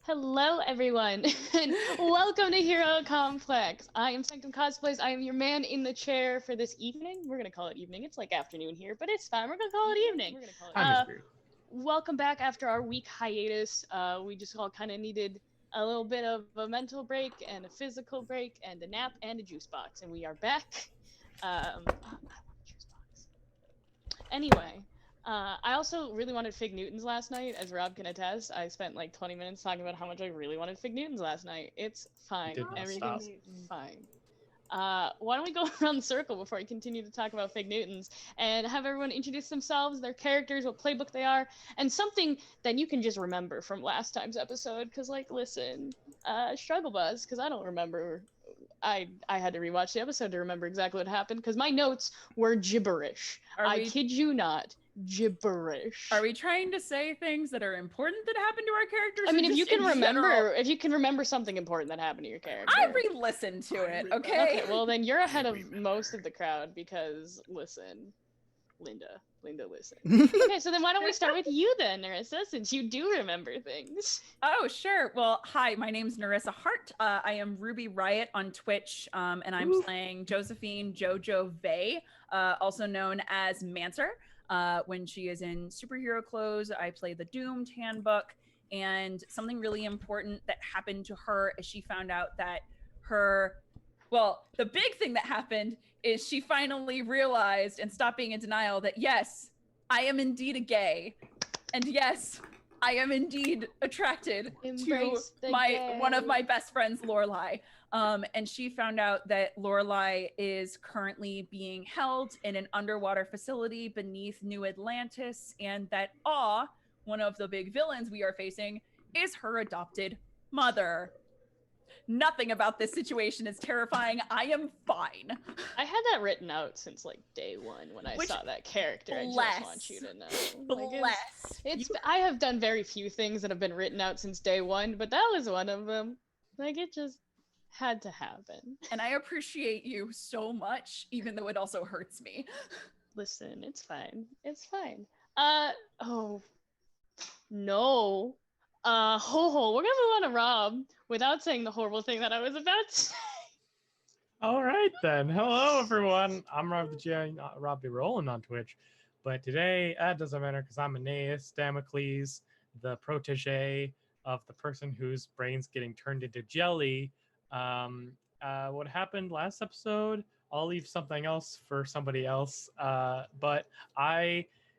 Hello, everyone, and welcome to Hero Complex. I am Sanctum Cosplays. I am your man in the chair for this evening. We're gonna call it evening. It's like afternoon here, but it's fine. We're gonna call it evening. I'm just weird. Welcome back after our week hiatus. We just all kind of needed a little bit of a mental break and a physical break and a nap and a juice box, and we are back. I want a juice box. Anyway, I also really wanted Fig Newtons last night, as Rob can attest. I spent like 20 minutes talking about how much I really wanted Fig Newtons last night. It's fine. Did not Everything's stop. fine. Why don't we go around the circle before I continue to talk about Fig Newtons and have everyone introduce themselves, their characters, what playbook they are, and something that you can just remember from last time's episode. Because, like, listen, struggle bus, because I don't remember. I had to rewatch the episode to remember exactly what happened because my notes were gibberish. I kid you not, gibberish. Are we trying to say things that are important that happen to our characters? I mean, if you can remember something important that happened to your character. I re-listened to it. Okay. Okay, well then you're ahead of most of the crowd because listen, Linda, listen. Okay, so then why don't we start with you then, Narissa, since you do remember things. Oh, sure. Well, hi, my name's Narissa Hart. I am Ruby Riot on Twitch, and I'm playing Josephine Jojo Vey, also known as Mancer. When she is in superhero clothes, I play the Doomed Handbook, and something really important that happened to her is she found out that the big thing that happened is she finally realized and stopped being in denial that yes, I am indeed a gay, and yes, I am indeed attracted to one of my best friends, Lorelai. And she found out that Lorelai is currently being held in an underwater facility beneath New Atlantis, and that one of the big villains we are facing, is her adopted mother. Nothing about this situation is terrifying. I am fine. I had that written out since like day one when I saw that character. I just want you to know. I have done very few things that have been written out since day one, but that was one of them. Like, it just had to happen. And I appreciate you so much, even though it also hurts me. Listen, it's fine. It's fine. Oh. No. We're gonna move on to Rob without saying the horrible thing that I was about to say. All right, then. Hello, everyone. I'm Rob the J, Rob the Rollin' on Twitch. But today, it doesn't matter because I'm Aeneas Damocles, the protege of the person whose brain's getting turned into jelly. What happened last episode, I'll leave something else for somebody else. But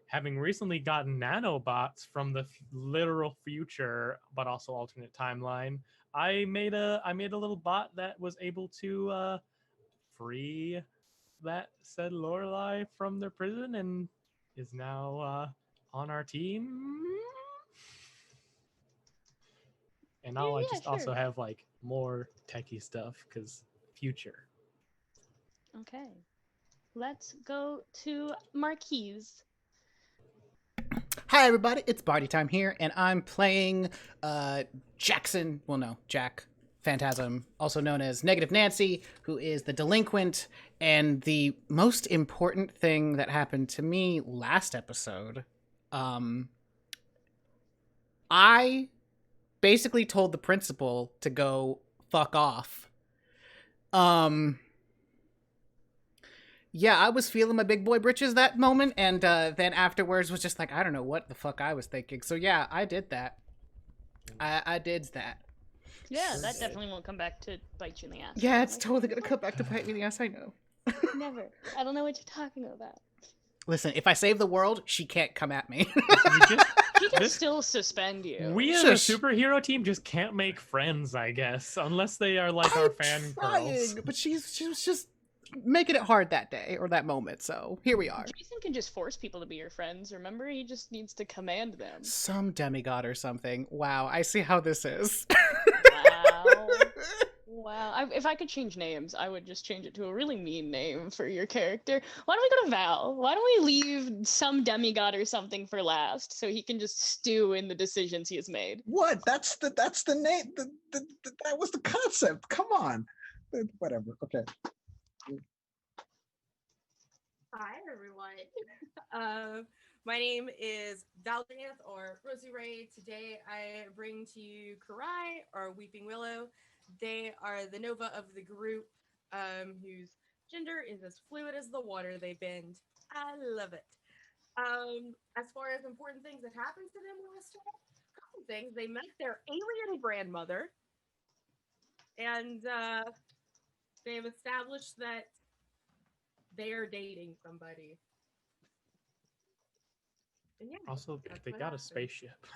having recently gotten nanobots from the literal future, but also alternate timeline, I made a little bot that was able to free that said Lorelai from their prison and is now on our team. And now I just also have like more techie stuff because future. Okay, let's go to Marquise. Hi everybody, it's Barty time here, and I'm playing Jack Phantasm, also known as Negative Nancy, who is the delinquent. And the most important thing that happened to me last episode, I basically told the principal to go fuck off. Yeah, I was feeling my big boy britches that moment, and then afterwards was just like, I don't know what the fuck I was thinking. So yeah, I did that. I did that. Yeah, that definitely won't come back to bite you in the ass. Yeah, it's totally gonna come back to bite me in the ass, I know. Never. I don't know what you're talking about. Listen, if I save the world, she can't come at me. She can still suspend you. We as a superhero team just can't make friends, I guess, unless they are like our fan girls. But she was just making it hard that day or that moment, so here we are. Jason can just force people to be your friends, remember? He just needs to command them. Some demigod or something. Wow, I see how this is. Wow. If I could change names, I would just change it to a really mean name for your character. Why don't we go to Val? Why don't we leave some demigod or something for last so he can just stew in the decisions he has made? What? That's the name. That was the concept. Come on. Whatever. Okay. Hi everyone. My name is Valdrinth or Rosie Ray. Today I bring to you Karai or Weeping Willow. They are the Nova of the group, whose gender is as fluid as the water they bend. I love it. As far as important things that happened to them last time, a couple things. They met their alien grandmother, and they've established that they are dating somebody. And yeah, Also, that's they what got a happened. spaceship.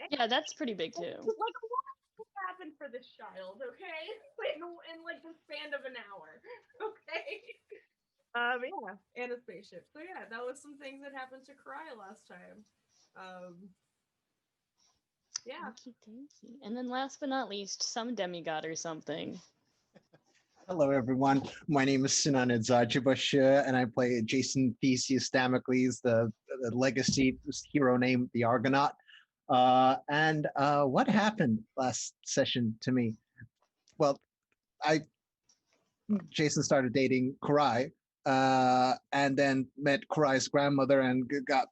Yeah, that's pretty big too. Like a lot happened for this child, okay? In like the span of an hour, okay? Yeah, and a spaceship. So yeah, that was some things that happened to Karai last time. Yeah. Okey-dokey. And then last but not least, some demigod or something. Hello, everyone. My name is Sinan Edzajibashir, and I play Jason Theseus Damocles, the legacy hero named the Argonaut. What happened last session to me? Well, Jason started dating Kurai, and then met Kurai's grandmother and got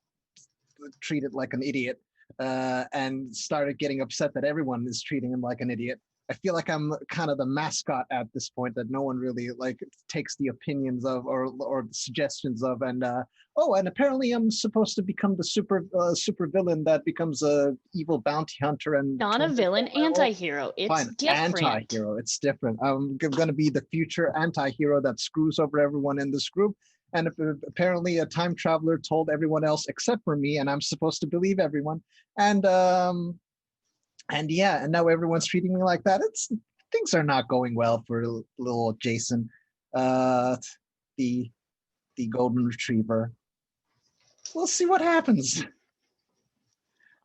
treated like an idiot, and started getting upset that everyone is treating him like an idiot. I feel like I'm kind of the mascot at this point that no one really like takes the opinions of or suggestions of, and and apparently I'm supposed to become the super villain that becomes a evil bounty hunter and Not a villain, anti-hero. It's fine, different. Anti-hero. It's different. I'm gonna be the future anti-hero that screws over everyone in this group. And apparently a time traveler told everyone else except for me, and I'm supposed to believe everyone. And yeah, and now everyone's treating me like that. Things are not going well for little Jason, the golden retriever. We'll see what happens.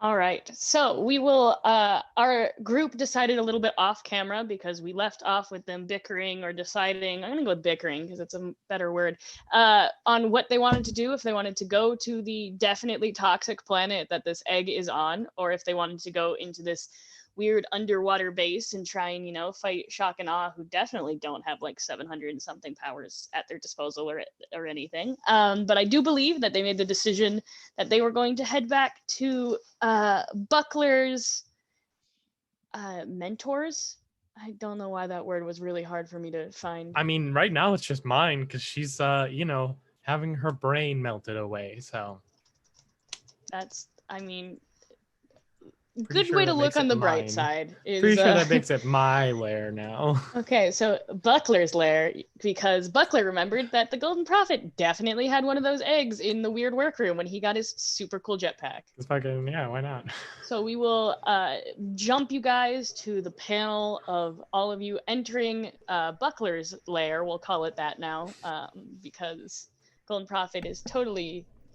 All right. So we will, our group decided a little bit off camera because we left off with them bickering or deciding, I'm going to go with bickering because it's a better word, on what they wanted to do, if they wanted to go to the definitely toxic planet that this egg is on, or if they wanted to go into this weird underwater base and try and, fight Shock and Awe, who definitely don't have like 700 and something powers at their disposal or anything. But I do believe that they made the decision that they were going to head back to Buckler's mentors. I don't know why that word was really hard for me to find. I mean, right now it's just mine because she's, having her brain melted away. So that's, pretty good sure way to that look makes on it the bright mine. side is Pretty sure that makes it my lair now. okay, so Buckler's lair, because Buckler remembered that the Golden Prophet definitely had one of those eggs in the weird workroom when he got his super cool jetpack. It's fucking, yeah, why not? So we will jump you guys to the panel of all of you entering Buckler's lair, we'll call it that now, because Golden Prophet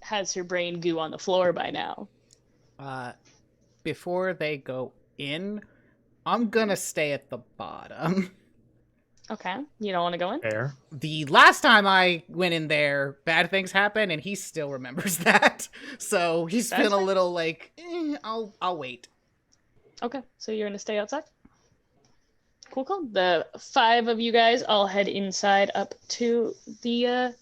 has her brain goo on the floor by now. Before they go in, I'm gonna stay at the bottom. Okay, you don't want to go in? Fair. The last time I went in there, bad things happened, and he still remembers that. So he's been a little like, I'll wait. Okay, so you're gonna stay outside? Cool. The 5 of you guys all head inside up to the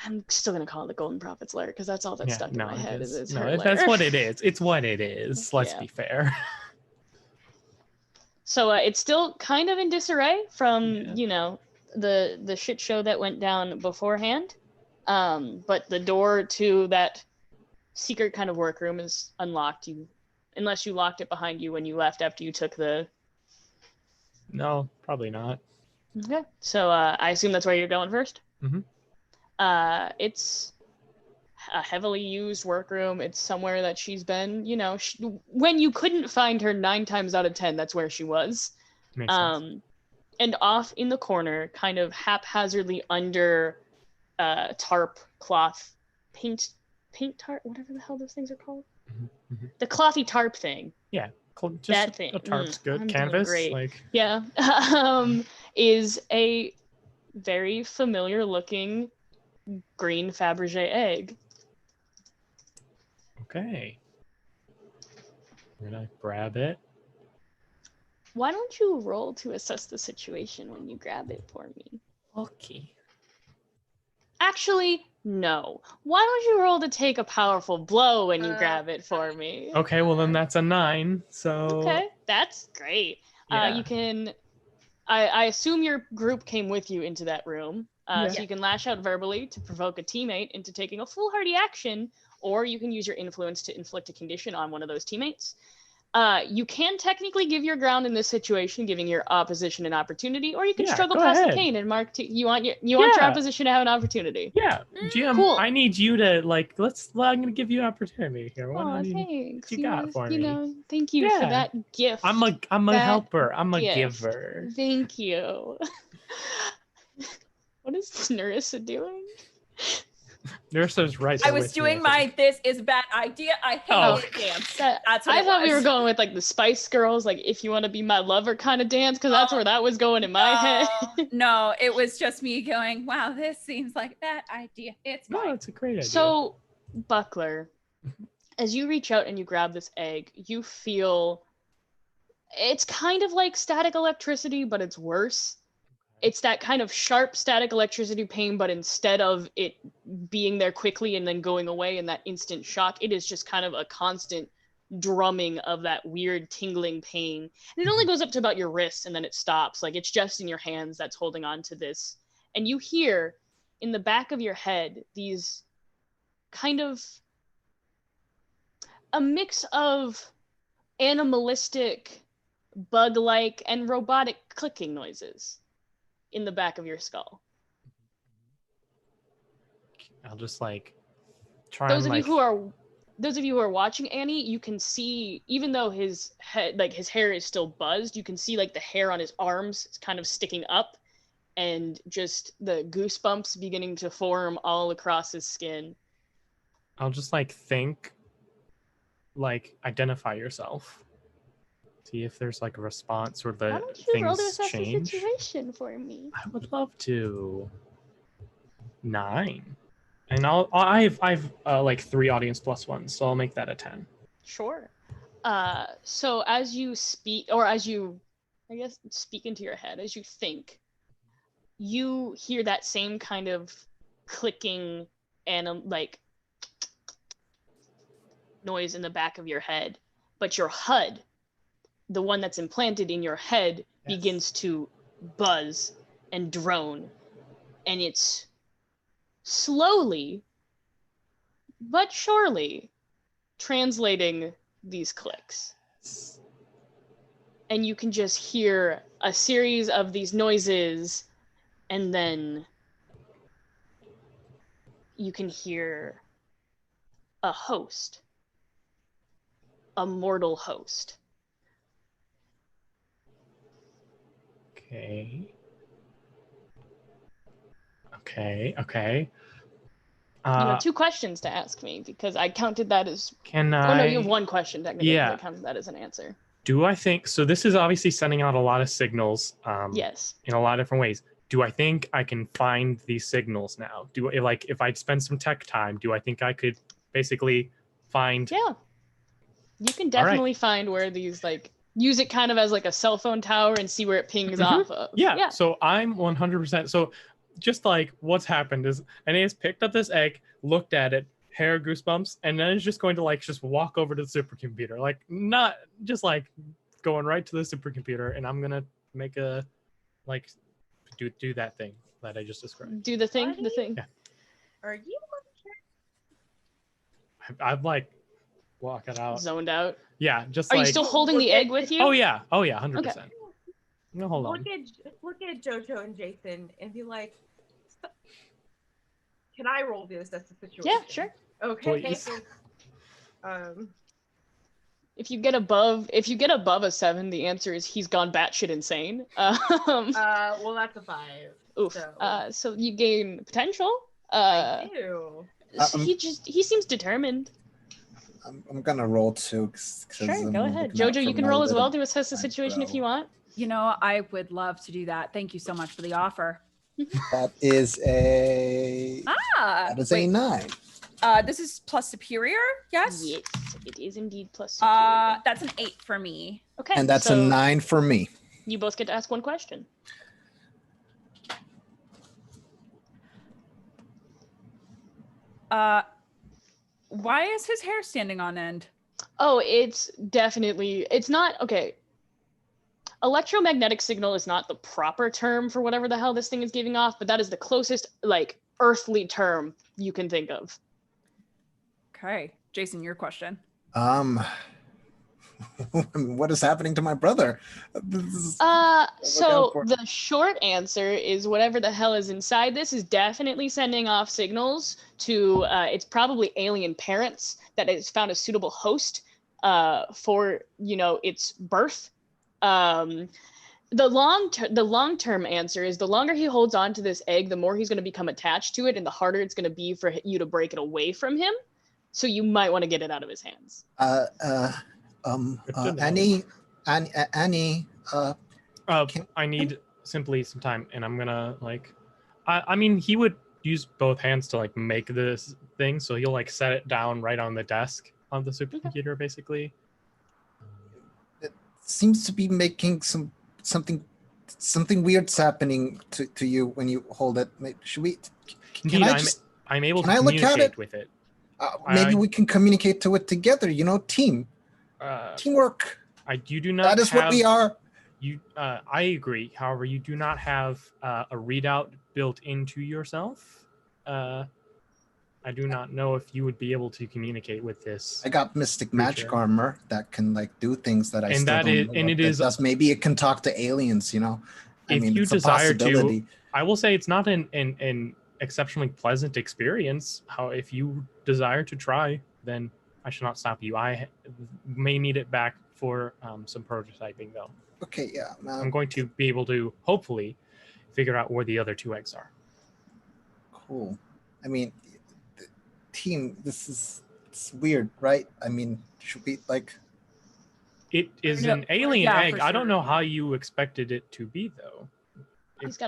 I'm still gonna call it the Golden Prophet's lair because that's all that's stuck in my head. Is her lair. That's what it is. It's what it is. Let's be fair. So it's still kind of in disarray from the shit show that went down beforehand, but the door to that secret kind of workroom is unlocked. Unless you locked it behind you when you left after you took the. No, probably not. Okay, so I assume that's where you're going first. Mm-hmm. It's a heavily used workroom. It's somewhere that she's been, when you couldn't find her 9 times out of 10, that's where she was. Makes sense. And off in the corner, kind of haphazardly under tarp cloth, paint tarp, whatever the hell those things are called. Mm-hmm. The clothy tarp thing. Yeah. Just that thing. A tarp's good. I'm Canvas. Great. Yeah. Is a very familiar looking green Fabergé egg. Okay. I'm gonna grab it. Why don't you roll to assess the situation when you grab it for me? Okay. Actually, No. Why don't you roll to take a powerful blow when you grab it for me? Okay, well then that's a 9. So Okay, that's great. Yeah. You can. I assume your group came with you into that room. Yeah. So you can lash out verbally to provoke a teammate into taking a foolhardy action, or you can use your influence to inflict a condition on one of those teammates. You can technically give your ground in this situation, giving your opposition an opportunity, or you can Yeah, struggle go past ahead. the pain and mark. You want your opposition to have an opportunity. Yeah, GM, Cool. I need you to like. I'm gonna give you an opportunity here. What, Oh, do thanks. you got for me? Thank you for Yeah. that gift. I'm a that helper. I'm a gift. giver. Thank you. What is Nerissa doing? Nursa's right I there was with me, doing I think. my "this is a bad idea, I hate Oh. it" dance. That- That's what I it thought we was. were going with like the Spice Girls, like "If You Want to Be My Lover" kind of dance, because that's where that was going in my head. No, it was just me going, wow, this seems like a bad idea. It's No, fine. it's a great idea. So, Buckler, as you reach out and you grab this egg, you feel it's kind of like static electricity, but it's worse. It's that kind of sharp static electricity pain, but instead of it being there quickly and then going away in that instant shock, it is just kind of a constant drumming of that weird tingling pain. And it only goes up to about your wrist and then it stops. Like it's just in your hands that's holding on to this. And you hear in the back of your head these kind of a mix of animalistic, bug-like, and robotic clicking noises in the back of your skull. I'll just like try Those and of like. you who are watching Annie, you can see, even though his head, like his hair is still buzzed, you can see like the hair on his arms is kind of sticking up, and just the goosebumps beginning to form all across his skin. I'll just like think, like identify yourself. See if there's like a response or Why the don't you roll to things assess change. the situation for me? I would love to. 9, and I've like 3 audience plus 1, so I'll make that a 10. Sure. So as you speak, or as you, I guess, speak into your head, as you think, you hear that same kind of clicking and like noise in the back of your head, but your HUD, the one that's implanted in your head, Yes. begins to buzz and drone, and it's slowly but surely translating these clicks. And you can just hear a series of these noises, and then you can hear a host, a mortal host. Okay. You have 2 questions to ask me because I counted that as. Can Oh no, you have 1 question technically. Yeah. I counted that as an answer. Do I think so? This is obviously sending out a lot of signals. Yes. In a lot of different ways. Do I think I can find these signals now? If I'd spend some tech time, do I think I could basically find? Yeah. You can definitely find where these like use it kind of as like a cell phone tower and see where it pings off of. Yeah. So I'm 100%. So just like what's happened is Aeneas picked up this egg, looked at it, hair goosebumps, and then is just going to like just walk over to the supercomputer, like not just like going right to the supercomputer, and I'm gonna make a like do that thing that I just described. Do the thing. Yeah. Are you I've like walk it out. Zoned out. Yeah, just Are like. you still holding the egg with you? Oh yeah, 100%. Okay. No, hold on. look at Jojo and Jason and be like, can I roll this? That's the situation. Yeah, sure. Okay. Please. If you get above a 7, the answer is he's gone batshit insane. Well, that's a 5. Oof. So, So you gain potential. I do. He seems determined. I'm gonna roll too. Sure, go ahead. Jojo, you can roll as well to assess the situation if you want. You know, I would love to do that. Thank you so much for the offer. That is a. That is a 9. This is plus superior, yes? Yes, it is indeed plus superior. That's an 8 for me. Okay. And that's so a 9 for me. You both get to ask 1 question. Why is his hair standing on end? Oh, it's not okay. Electromagnetic signal is not the proper term for whatever the hell this thing is giving off, but that is the closest like earthly term you can think of. Okay, Jason, your question. What is happening to my brother? So the short answer is whatever the hell is inside this is definitely sending off signals to it's probably alien parents that has found a suitable host for its birth. The long-term answer is the longer he holds on to this egg, the more he's going to become attached to it, and the harder it's going to be for you to break it away from him. So you might want to get it out of his hands. Annie, I need simply some time, and I'm gonna I mean, he would use both hands to like make this thing, so he'll like set it down right on the desk of the supercomputer, basically. It seems to be making something weird's happening to you when you hold it. Should we? I'm able to I communicate with it. Maybe we can communicate to it together. Team. Teamwork. You do not. That is what we are. I agree. However, you do not have a readout built into yourself. I do not know if you would be able to communicate with this. I got mystic magic armor that can like do things that I and still that don't is, know and what it that is. does. Maybe it can talk to aliens. If you desire to, I will say it's not an exceptionally pleasant experience. If you desire to try, then I shall not stop you. I may need it back for some prototyping, though. Okay, yeah. I'm going to be able to hopefully figure out where the other two eggs are. Cool. I mean, team, it's weird, right? I mean, should we like? It is an alien egg. I don't know how you expected it to be, though.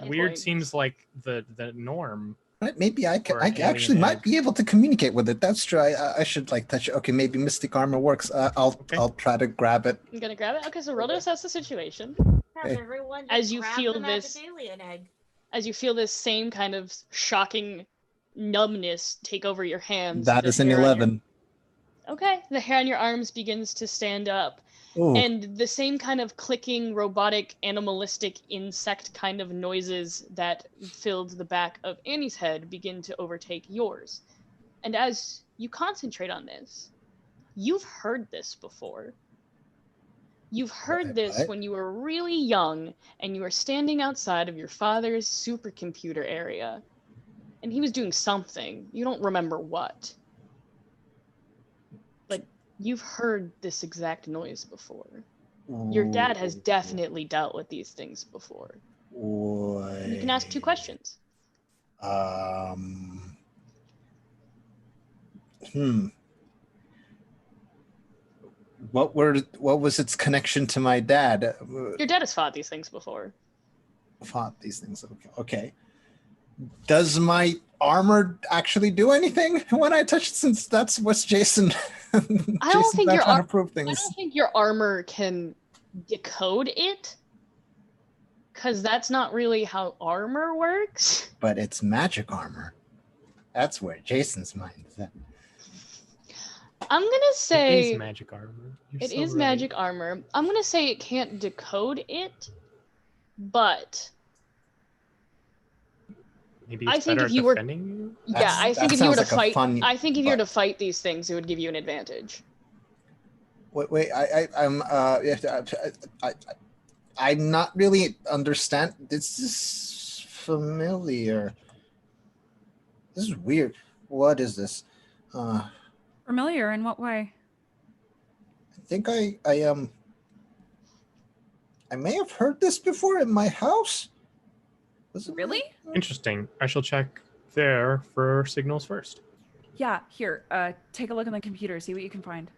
Weird seems like the norm. Maybe I actually might be able to communicate with it. That's true. I should like touch it. Okay, maybe mystic armor works. I'll try to grab it. I'm gonna grab it. Okay, so roll to assess the situation. Hey. As you feel this alien egg. As you feel this same kind of shocking numbness take over your hands. That is an 11. Okay, the hair on your arms begins to stand up. Ooh. And the same kind of clicking, robotic, animalistic, insect kind of noises that filled the back of Annie's head begin to overtake yours. And as you concentrate on this, you've heard this before. You've heard this when you were really young and you were standing outside of your father's supercomputer area. And he was doing something. You don't remember what. But you've heard this exact noise before. Your dad has definitely dealt with these things before. You can ask 2 questions. What was its connection to my dad? Your dad has fought these things before. Fought these things. Okay. Does my armor actually do anything when I touch it? Since that's what's Jason. I don't think your armor can decode it, because that's not really how armor works. But it's magic armor. That's where Jason's mind is at. I'm gonna say it is magic armor. It is magic armor. I'm gonna say it can't decode it, but maybe it's better at defending you? Yeah, I think if you were to fight, I think if you were to fight these things, it would give you an advantage. Wait, I'm not really understand. This is familiar. This is weird. What is this? Familiar in what way? I think I may have heard this before in my house. Was it really? Interesting. I shall check there for signals first. Yeah, here. Take a look on the computer, see what you can find.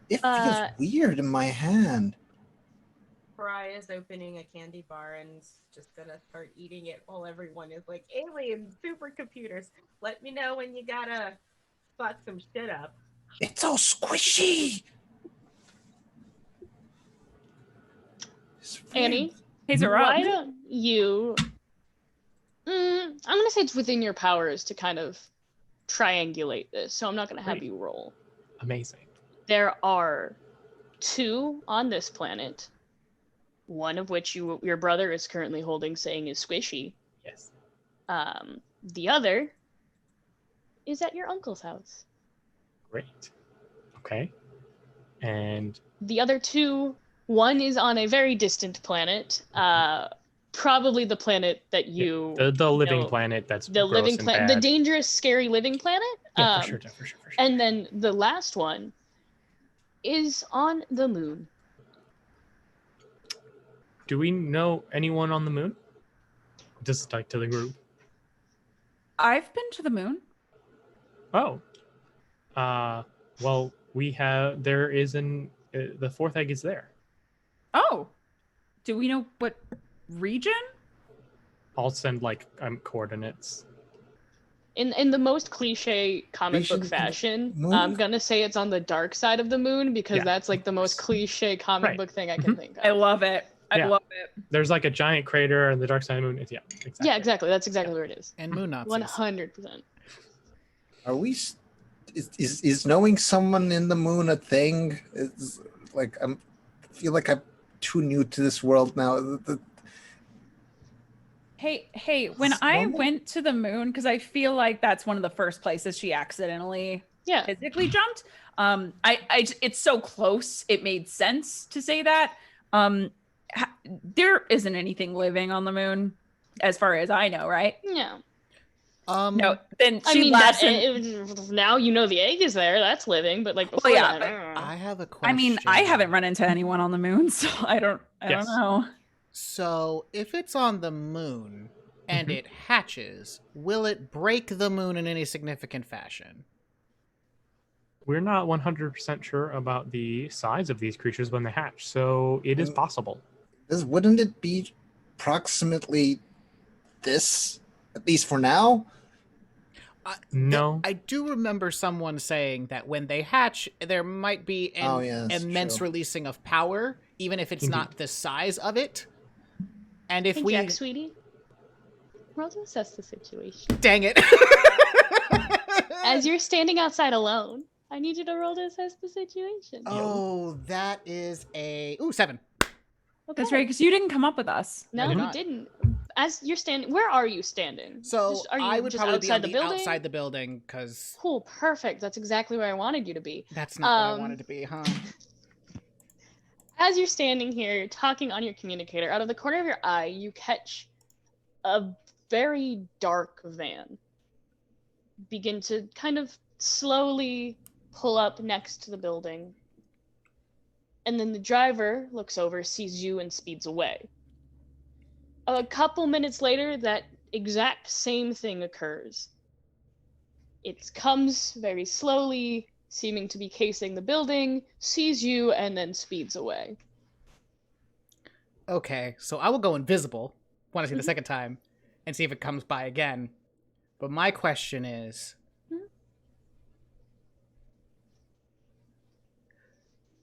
It feels weird in my hand. Mariah is opening a candy bar and just gonna start eating it while everyone is like, alien supercomputers. Let me know when you gotta fuck some shit up. It's all squishy. Annie, why don't you? I'm gonna say it's within your powers to kind of triangulate this, so I'm not going to have Great. you roll. Amazing. There are 2 on this planet, one of which your brother is currently holding, saying is squishy. Yes. The other is at your uncle's house. Great. Okay. And The other 2, one is on a very distant planet, probably the planet that you the living know, planet that's the gross living and planet, bad. the dangerous, scary living planet. Yeah, for sure. And then the last one is on the moon. Do we know anyone on the moon? Just like to the group. I've been to the moon. Oh. Well, there is the 4th egg is there. Oh. Do we know what region? I'll send like coordinates. In the most cliche comic book Region fashion, moon? I'm gonna say it's on the dark side of the moon because Yeah. that's like the most cliche comic Right. book thing I can think of. I love it. I Yeah. love it. There's like a giant crater on the dark side of the moon. Yeah, exactly. Yeah, exactly. That's exactly where it is. And moon Nazis. 100%. Are we? Is knowing someone in the moon a thing? It's like I feel like I'm too new to this world now. Hey, when It's I normal? went to the moon, because I feel like that's one of the first places she accidentally Yeah. physically jumped. It's so close, it made sense to say that. There isn't anything living on the moon, as far as I know, right? Yeah. No, then I she mean, laughs now you know the egg is there. That's living, but like before yeah, that, I have a question. I mean, I haven't run into anyone on the moon, so I don't Yes. know. So, if it's on the moon and Mhm. it hatches, will it break the moon in any significant fashion? We're not 100% sure about the size of these creatures when they hatch, so it is possible. Wouldn't it be approximately this, at least for now? No. I do remember someone saying that when they hatch, there might be an Oh, yeah, that's immense true. releasing of power, even if it's Indeed. not the size of it. And if hey, we... Jack, sweetie, roll to assess the situation. Dang it. As you're standing outside alone, I need you to roll to assess the situation. Oh, that is a... Ooh, 7. That's right, because you didn't come up with us. No, did we not. didn't. As you're standing, where are you standing? So, Are you I would just probably be on outside the the building? outside the building, because Cool, perfect. That's exactly where I wanted you to be. that's not what I wanted to be, huh? As you're standing here talking on your communicator, out of the corner of your eye, you catch a very dark van begin to kind of slowly pull up next to the building. And then the driver looks over, sees you, and speeds away. A couple minutes later, that exact same thing occurs. It comes very slowly, seeming to be casing the building, sees you, and then speeds away. Okay, so I will go invisible, want to see the second time, and see if it comes by again. But my question is...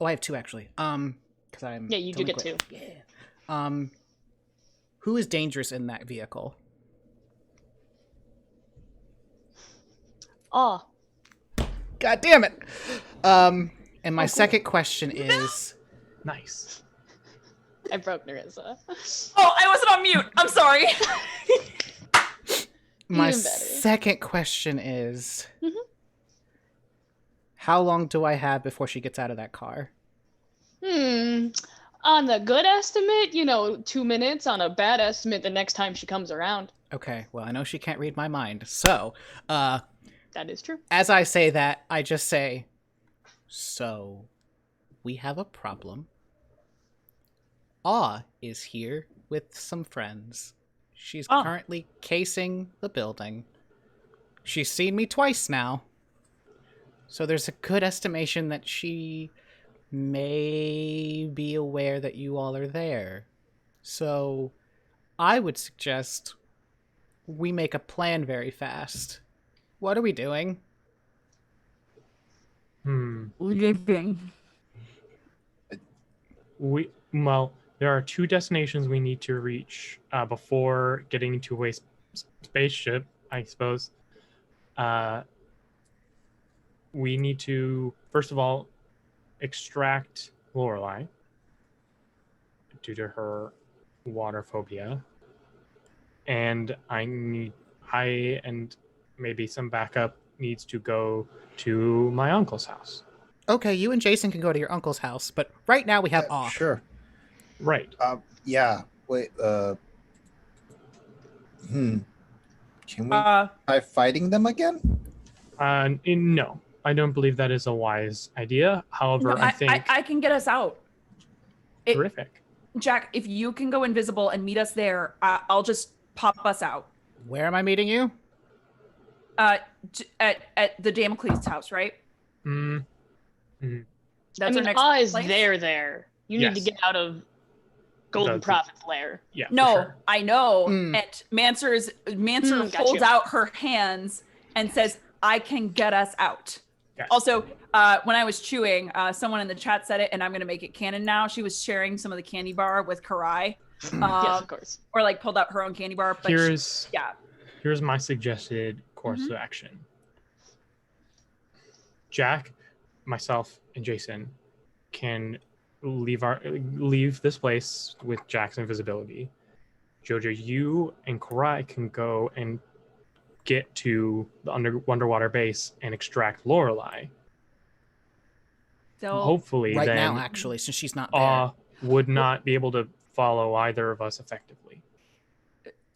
Oh, I have 2, actually. Because I'm... Yeah, you do get delinquent. 2. Yeah. Who is dangerous in that vehicle? Oh, God damn it! And my cool. second question is... Nice. I broke Narissa. Oh, I wasn't on mute. I'm sorry. My Even better. second question is... Mhm. How long do I have before she gets out of that car? On the good estimate, 2 minutes. On a bad estimate, the next time she comes around. Okay, well, I know she can't read my mind. So, That is true. as I say that, I just say, so, we have a problem. Aw is here with some friends. She's currently casing the building. She's seen me twice now. So there's a good estimation that she may be aware that you all are there. So I would suggest we make a plan very fast. What are we doing? Living. There are 2 destinations we need to reach before getting into a spaceship, I suppose. we need to first of all extract Lorelai due to her water phobia, and I and maybe some backup needs to go to my uncle's house. Okay, you and Jason can go to your uncle's house, but right now we have Awe. Sure. Right. Yeah. Wait. Can we try fighting them again? No, I don't believe that is a wise idea. However, No, I think I can get us out. terrific. Jack, if you can go invisible and meet us there, I'll just pop us out. Where am I meeting you? At the Damocles' house, right? That's I mean, our next Awe is place? there. You need to Yes. get out of Golden The- Prophet's lair. Yeah. No, for sure. I know. Mm. And Manser Got holds you. out her hands and says, "I can get us out." Yes. Also, when I was chewing, someone in the chat said it, and I'm going to make it canon now. She was sharing some of the candy bar with Karai, Yes, of course. or like pulled out her own candy bar. But Here's my suggested course of action. Jack, myself, and Jason can leave this place with Jack's invisibility. Jojo, you and Karai can go and get to the underwater base and extract Lorelai. So Hopefully, Right then now, actually, since she's not there. Awe would not be able to follow either of us effectively.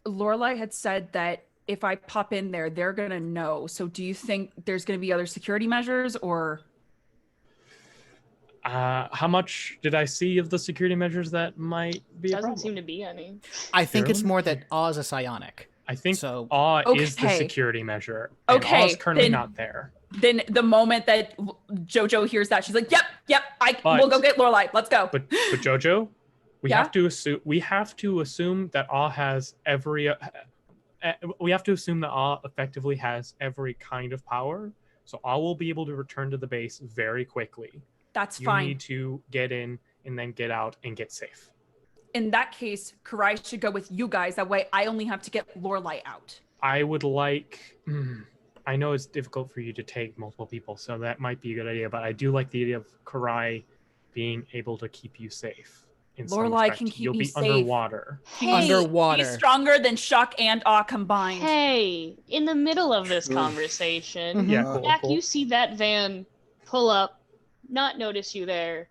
Lorelai had said that if I pop in there, they're going to know. So do you think there's going to be other security measures, or? How much did I see of the security measures that might be a Doesn't problem? seem to be any. I think it's True. more that Awe's a psionic. I think So- Awe is the Okay. security measure. And Okay, Awe's currently then- not there. Then the moment that Jojo hears that, she's like, "Yep, But- we'll go get Lorelai. Let's go." But Jojo, we Yeah? have to assume that Awe has every. We have to assume that Awe effectively has every kind of power. So Awe will be able to return to the base very quickly. That's You fine. need to get in and then get out and get safe. In that case, Karai should go with you guys. That way, I only have to get Lorelai out. I would like. I know it's difficult for you to take multiple people, so that might be a good idea. But I do like the idea of Karai being able to keep you safe. In some Lorelai respect. can keep You'll me be safe. underwater. Hey, Underwater. He's stronger than Shock and Awe combined. Hey, in the middle of this Oof. conversation, Yeah, Uh, cool, Jack, cool. you see that van pull up, not notice you there,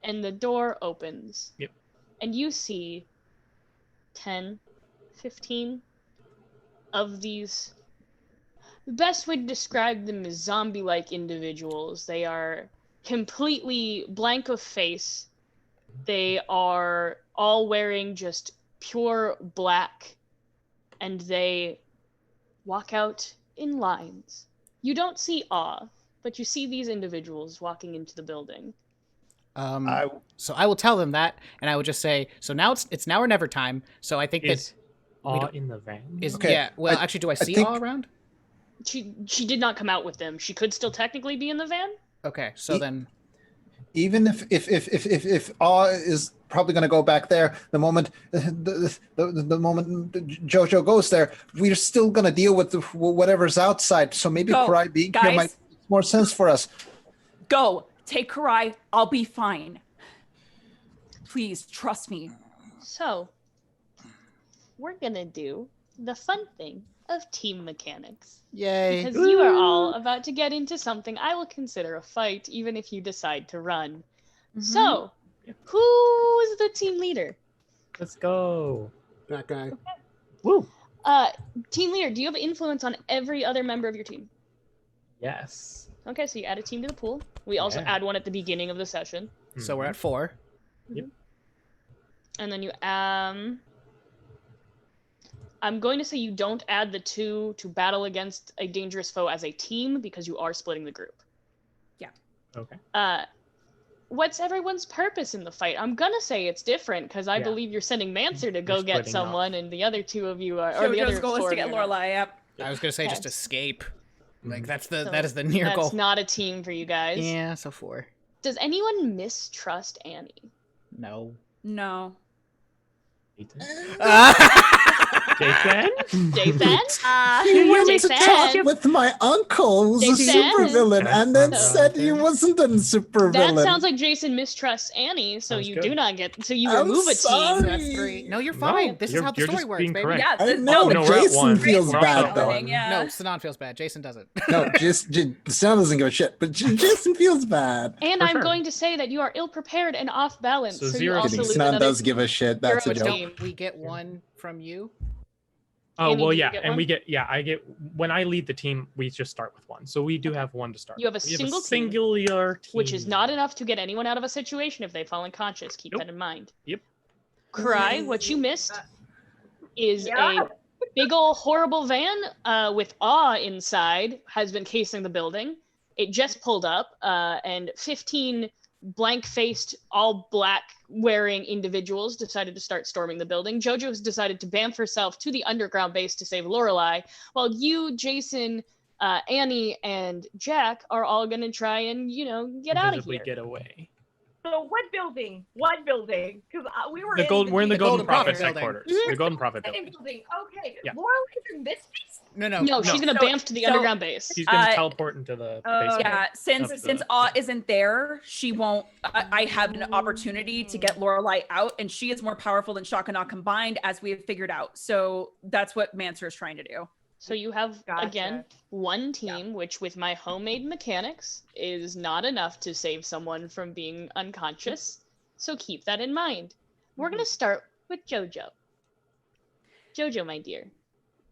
and the door opens. Yep. And you see 10, 15 of these. The best way to describe them is zombie-like individuals. They are completely blank of face. They are all wearing just pure black, and they walk out in lines. You don't see Awe, but you see these individuals walking into the building. So I will tell them that, and I would just say, so now it's now or never time. So I think Is we Awe don't- in the van? is Okay, yeah. Well, I- actually, do I see think- Awe around? She did not come out with them. She could still technically be in the van. Okay, so then Even if Awe is probably going to go back there, the moment the moment Jojo goes there, we're still going to deal with whatever's outside. So maybe Go, Karai being here guys. might make more sense for us. Go, take Karai. I'll be fine. Please trust me. So, we're gonna do the fun thing of team mechanics. yay. Because you are all about to get into something I will consider a fight, even if you decide to run. So, who's the team leader? Let's go. That guy. Woo. Team leader, do you have influence on every other member of your team? Yes. Okay, so you add a team to the pool. We also Yeah. add one at the beginning of the session. So we're at 4. And then you I'm going to say you don't add the 2 to battle against a dangerous foe as a team because you are splitting the group. Okay. What's everyone's purpose in the fight? I'm gonna say it's different because I Yeah. believe you're sending Manser to You're go get splitting up. someone, and the other 2 of you are. Or the Jojo's other goal is 4 to of get you are not. Lorelai. Yep. I was gonna say just Okay. escape. Like So that is the near That's goal. not a team for you guys. Yeah, so 4. Does anyone mistrust Annie? No. No. Ethan? Jason? Jason? He went to Jason? talk with my uncle, who's a Jason? supervillain, and then That's said he okay. wasn't a supervillain. That sounds like Jason mistrusts Annie, so Sounds you good. do not get. So you I'm remove a sorry. team. That's 3. No, you're fine. No, this is you're- how the you're story just works, being baby. correct. Yeah, I this- know, no, we're at Jason 1. feels We're bad, at though. 1. Yeah. No, Sanan feels bad. Jason doesn't. No, Sam doesn't give a shit, but Jason feels bad. And For I'm sure. going to say that you are ill prepared and off balance. So So, you zero also team. lose Sinan another does give a shit. That's a hero joke. team. We get 1 from you. Oh, Annie, well, do you yeah. get And one? we get, I get, when I lead the team, we just start with 1. So we do have 1 to start. You have a We single team, singular team. which is not enough to get anyone out of a situation if they fall unconscious. Keep Nope. that in mind. Yep. Cry, what you missed is Yeah. a big ol' horrible van with awe inside has been casing the building. It just pulled up, and 15 blank-faced, all black wearing individuals decided to start storming the building. JoJo's decided to bamf herself to the underground base to save Lorelei, while you, Jason, Annie, and Jack are all gonna try and, get out of Invisibly here. get away. So what building? What building? Because we were We're in the Golden Prophet building. headquarters. Mhm. The Golden Prophet Same building. building. Okay. Yeah. Lorelai's in this piece? No. No, she's gonna So- bamf to the so- underground base. She's going to Uh, teleport into the basement. Yeah, since Of since the- Awe isn't there, she won't. I have an opportunity to get Lorelai out, and she is more powerful than Shock and Awe combined, as we have figured out. So that's what Mancer is trying to do. So you have, Gotcha. again, 1 team, which with my homemade mechanics is not enough to save someone from being unconscious. So keep that in mind. We're going to start with JoJo. JoJo, my dear,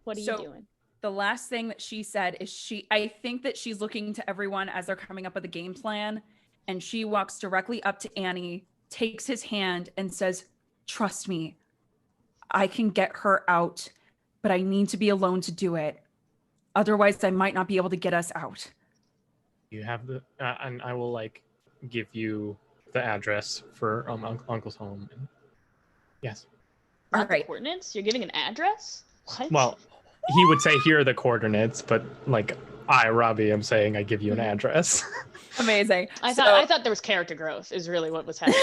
what are you doing? The last thing that she said is I think that she's looking to everyone as they're coming up with a game plan, and she walks directly up to Annie, takes his hand, and says, "Trust me, I can get her out, but I need to be alone to do it. Otherwise, I might not be able to get us out." You have the, and I will give you the address for Uncle's home. Yes. Not All the right. coordinates? You're giving an address? What? Well, he would say here are the coordinates, but I, Robbie, am saying I give you an address. Amazing. I So- thought there was character growth is really what was happening.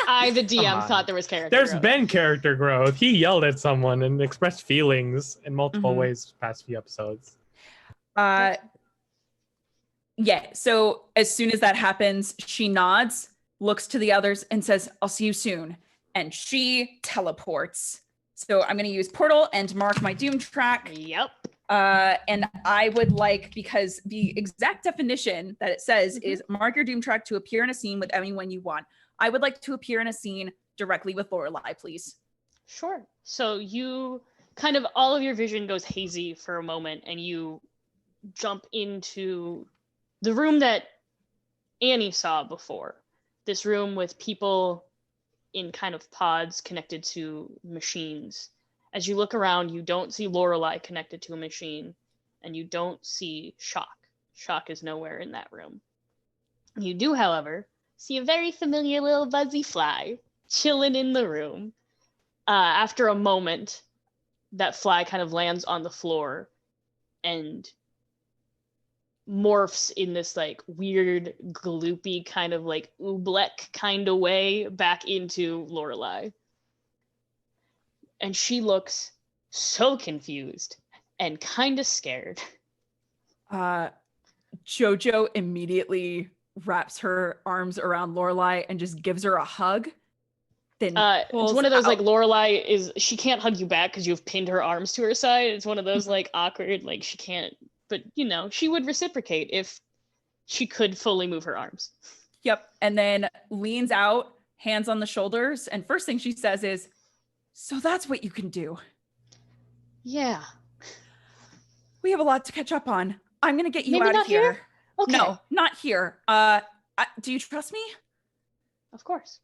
I the DM, Come on. thought there was character There's growth. been character growth. He yelled at someone and expressed feelings in multiple Mhm. ways past few episodes. Yeah. So as soon as that happens, she nods, looks to the others, and says, "I'll see you soon." And she teleports. So I'm going to use portal and mark my doom track. Yep. And I would like, because the exact definition that it says is mark your doom track to appear in a scene with anyone you want. I would like to appear in a scene directly with Lorelai, please. Sure. So you kind of all of your vision goes hazy for a moment and you jump into the room that Annie saw before. This room with people in kind of pods connected to machines. As you look around, you don't see Lorelai connected to a machine, and you don't see Shock. Shock is nowhere in that room. You do, however, see a very familiar little buzzy fly chilling in the room. After a moment, that fly kind of lands on the floor and morphs in this weird gloopy kind of oobleck kind of way back into Lorelai. And she looks so confused and kind of scared. Jojo immediately wraps her arms around Lorelai and just gives her a hug. Then It's pulls one of those out- Lorelai she can't hug you back because you've pinned her arms to her side. It's one of those awkward she can't, but she would reciprocate if she could fully move her arms. Yep. And then leans out, hands on the shoulders. And first thing she says is, "So that's what you can do. Yeah. We have a lot to catch up on. I'm going to get you Maybe out not of here." here? Okay. No, not here. Do you trust me? Of course.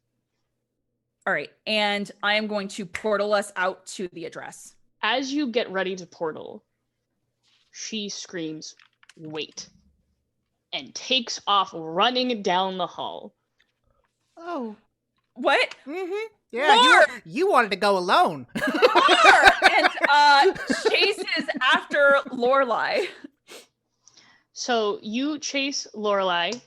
All right. And I am going to portal us out to the address. As you get ready to portal, she screams, "Wait," and takes off running down the hall. Oh. What? Mm-hmm. Yeah, you wanted to go alone. And chases after Lorelai. So you chase Lorelai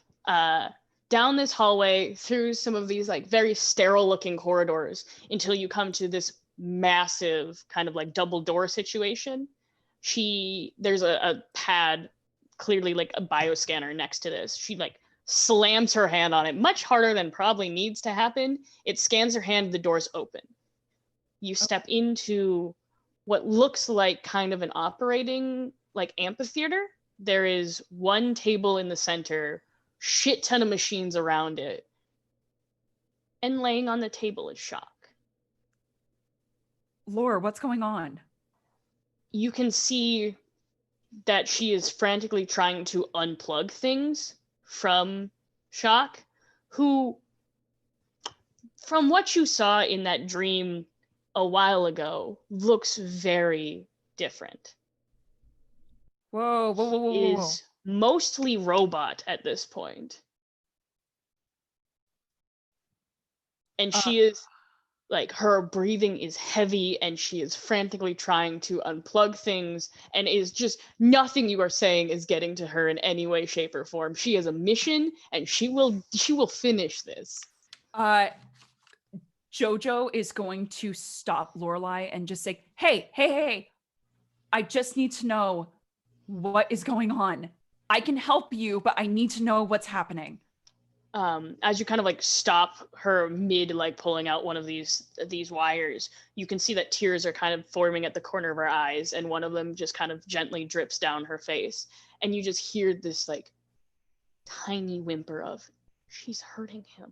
down this hallway through some of these very sterile looking corridors until you come to this massive kind of like double door situation. There's a pad, clearly like a bioscanner next to this. She like slams her hand on it, much harder than probably needs to happen. It scans her hand, the door's open. You step into what looks like kind of an operating like amphitheater. There is one table in the center, shit ton of machines around it, and laying on the table is Shock. Lore, what's going on? You can see that she is frantically trying to unplug things from Shock, who, from what you saw in that dream a while ago, looks very different. Whoa. Is mostly robot at this point. And she is like, her breathing is heavy and she is frantically trying to unplug things, and is just nothing you are saying is getting to her in any way, shape, or form. She has a mission and she will finish this. Jojo is going to stop Lorelai and just say, hey, I just need to know what is going on. I can help you, but I need to know what's happening. As you kind of like stop her mid like pulling out one of these wires, you can see that tears are kind of forming at the corner of her eyes, and one of them just kind of gently drips down her face, and you just hear this like tiny whimper of, she's hurting him.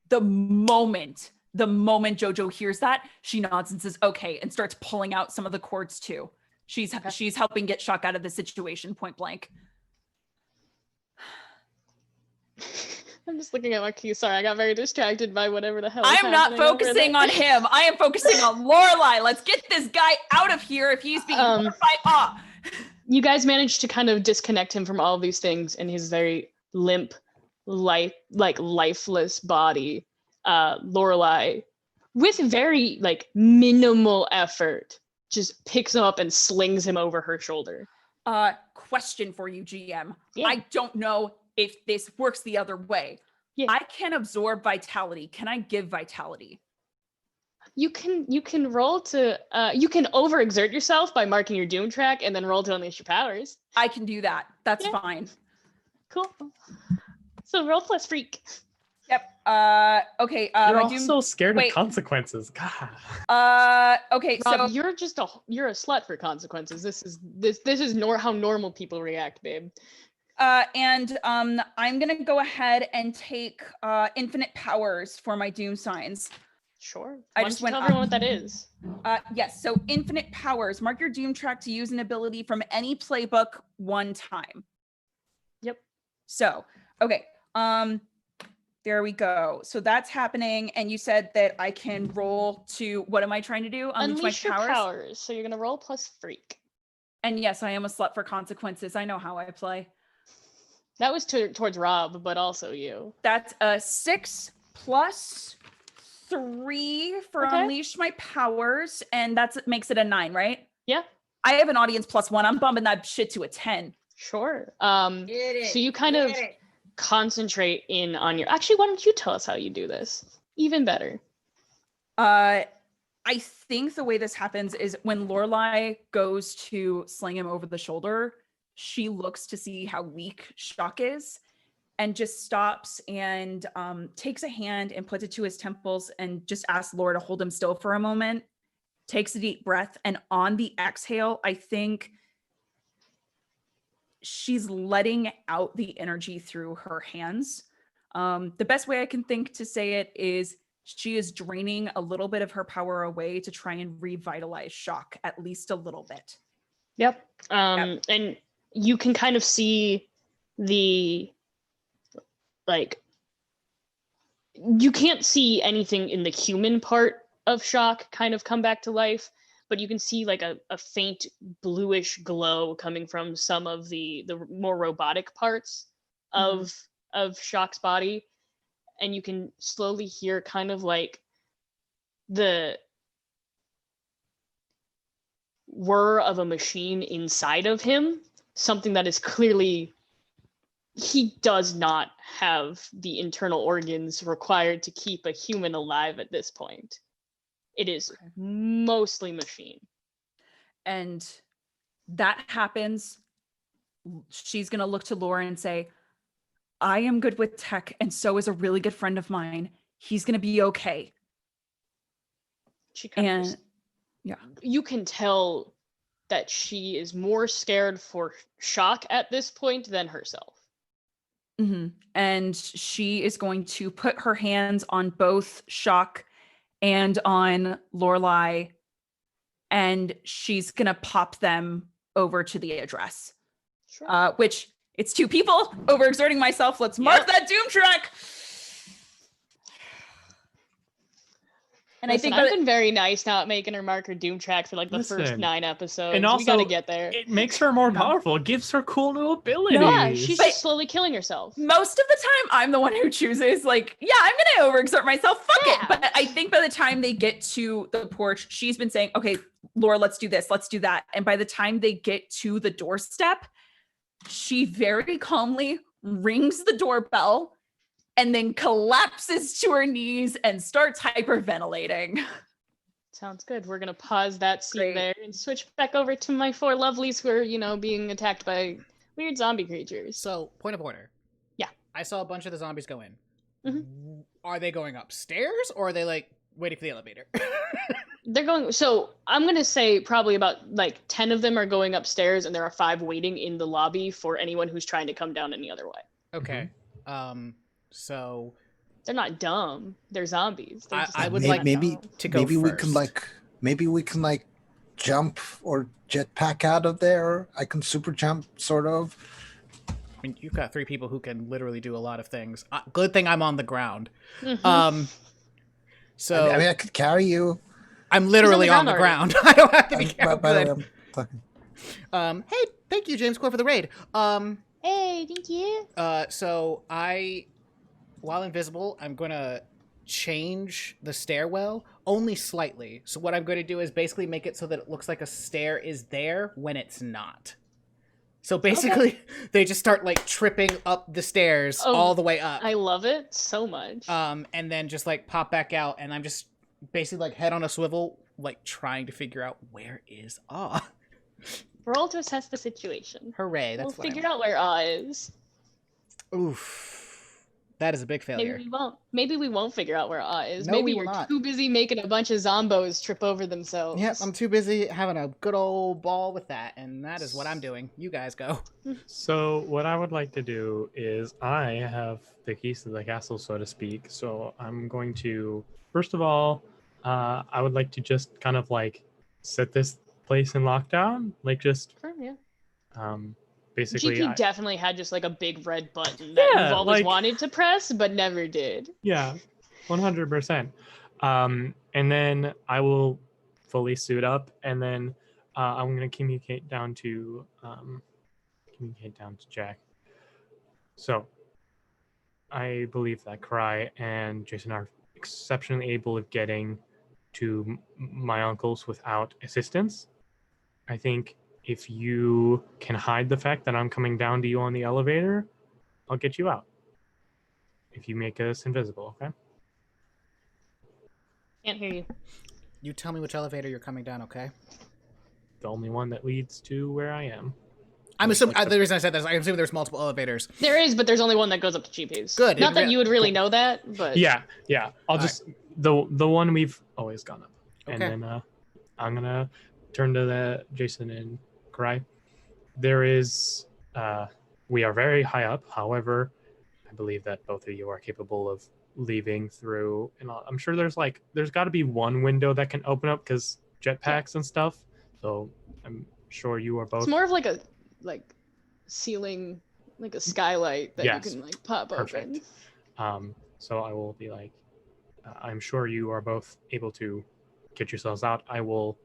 The moment Jojo hears that, she nods and says, okay, and starts pulling out some of the cords too. She's helping get Shock out of the situation, point blank. I'm just looking at my keys. Sorry, I got very distracted by whatever the hell. I'm not focusing on him. I am focusing on Lorelai. Let's get this guy out of here if he's being horrified. You guys managed to kind of disconnect him from all of these things, and his very limp, lifeless body. Lorelai, with very like minimal effort, just picks him up and slings him over her shoulder. Question for you, GM. Yeah. I don't know if this works the other way. Yeah. I can absorb vitality. Can I give vitality? You can roll to you can overexert yourself by marking your doom track and then roll to unleash your powers. I can do that. That's fine. Cool. So roll plus freak. Yep. Okay. You're also scared of consequences. God. Okay. Rob, so you're a slut for consequences. This is how normal people react, babe. And I'm gonna go ahead and take infinite powers for my doom signs. Sure. I just tell everyone what that is. Yes. So infinite powers. Mark your doom track to use an ability from any playbook one time. Yep. So okay. There we go. So that's happening, and you said that I can roll to, what am I trying to do? Unleash your powers. So you're gonna roll plus freak. And yes, I am a slut for consequences. I know how I play. That was towards Rob, but also you. That's a 6 plus 3 for unleash my powers, and makes it a 9, right? Yeah. I have an audience plus 1. I'm bumping that shit to a 10. Sure. So you kind of concentrate in on your. Actually, why don't you tell us how you do this? Even better. I think the way this happens is when Lorelai goes to sling him over the shoulder, she looks to see how weak Shock is and just stops and takes a hand and puts it to his temples and just asks Laura to hold him still for a moment, takes a deep breath, and on the exhale, I think she's letting out the energy through her hands. The best way I can think to say it is she is draining a little bit of her power away to try and revitalize Shock, at least a little bit. Yep. And you can kind of see you can't see anything in the human part of Shock kind of come back to life, but you can see like a faint bluish glow coming from some of the more robotic parts of Shock's body. And you can slowly hear kind of like the whir of a machine inside of him, something that is clearly, he does not have the internal organs required to keep a human alive at this point. It is mostly machine. And that happens. She's going to look to Laura and say, I am good with tech, and so is a really good friend of mine. He's going to be okay. She kind of you can tell that she is more scared for Shock at this point than herself. Mm-hmm. And she is going to put her hands on both Shock and on Lorelai, and she's going to pop them over to the address. Sure. Which, it's 2 people. Overexerting myself. Let's mark that doom track. And Listen, I've been very nice now at making her mark her doom track for like the first 9 episodes. And also, we gotta get there. It makes her more powerful. It gives her cool new abilities. Yeah, she's just slowly killing herself. Most of the time, I'm the one who chooses, like, yeah, I'm gonna overexert myself. Fuck it. But I think by the time they get to the porch, she's been saying, okay, Laura, let's do this, let's do that. And by the time they get to the doorstep, she very calmly rings the doorbell and then collapses to her knees and starts hyperventilating. Sounds good. We're going to pause that scene there and switch back over to my 4 lovelies who are, being attacked by weird zombie creatures. So, point of order. Yeah. I saw a bunch of the zombies go in. Mm-hmm. Are they going upstairs, or are they, like, waiting for the elevator? They're going... So, I'm going to say probably about, like, 10 of them are going upstairs, and there are 5 waiting in the lobby for anyone who's trying to come down any other way. Okay. So they're not dumb. They're zombies. I would like to go first. Maybe we can jump or jetpack out of there. I can super jump, sort of. I mean, you've got 3 people who can literally do a lot of things. Good thing I'm on the ground. Mm-hmm. So I could carry you. I'm literally on the ground. I don't have to be carried. Hey, thank you, James Core, for the raid. Hey, thank you. So while invisible, I'm going to change the stairwell only slightly. So what I'm going to do is basically make it so that it looks like a stair is there when it's not. So basically, they just start tripping up the stairs all the way up. I love it so much. And then just pop back out, and I'm just basically head on a swivel, trying to figure out where is Ah. Roll to assess the situation. Hooray! That's we'll figure out where Ah is. Oof. That is a big failure. Maybe we won't figure out where Ah is. No, Maybe we're not. Too busy making a bunch of zombos trip over themselves. Yep, I'm too busy having a good old ball with that, and that is what I'm doing. You guys go. So what I would like to do is I have the keys to the castle, so to speak. So I'm going to, first of all, I would like to just kind of set this place in lockdown. Sure, yeah. Basically, GP definitely had just a big red button that we've always wanted to press, but never did. Yeah, 100%. And then I will fully suit up, and then I'm going to communicate down to Jack. So I believe that Karai and Jason are exceptionally able of getting to my uncle's without assistance. I think if you can hide the fact that I'm coming down to you on the elevator, I'll get you out. If you make us invisible, okay? Can't hear you. You tell me which elevator you're coming down, okay? The only one that leads to where I am. I'm assuming, the reason I said that is I'm assuming there's multiple elevators. There is, but there's only one that goes up to GP's. Good. Not that you would really know that, but... Yeah. I'll just... The one we've always gone up. Okay. And then I'm going to turn to Jason and Karai. There is... we are very high up. However, I believe that both of you are capable of leaving through... And I'm sure there's got to be one window that can open up because jetpacks and stuff. So I'm sure you are both... It's more of a ceiling, a skylight that you can pop Perfect. open. So I will be I'm sure you are both able to get yourselves out. I will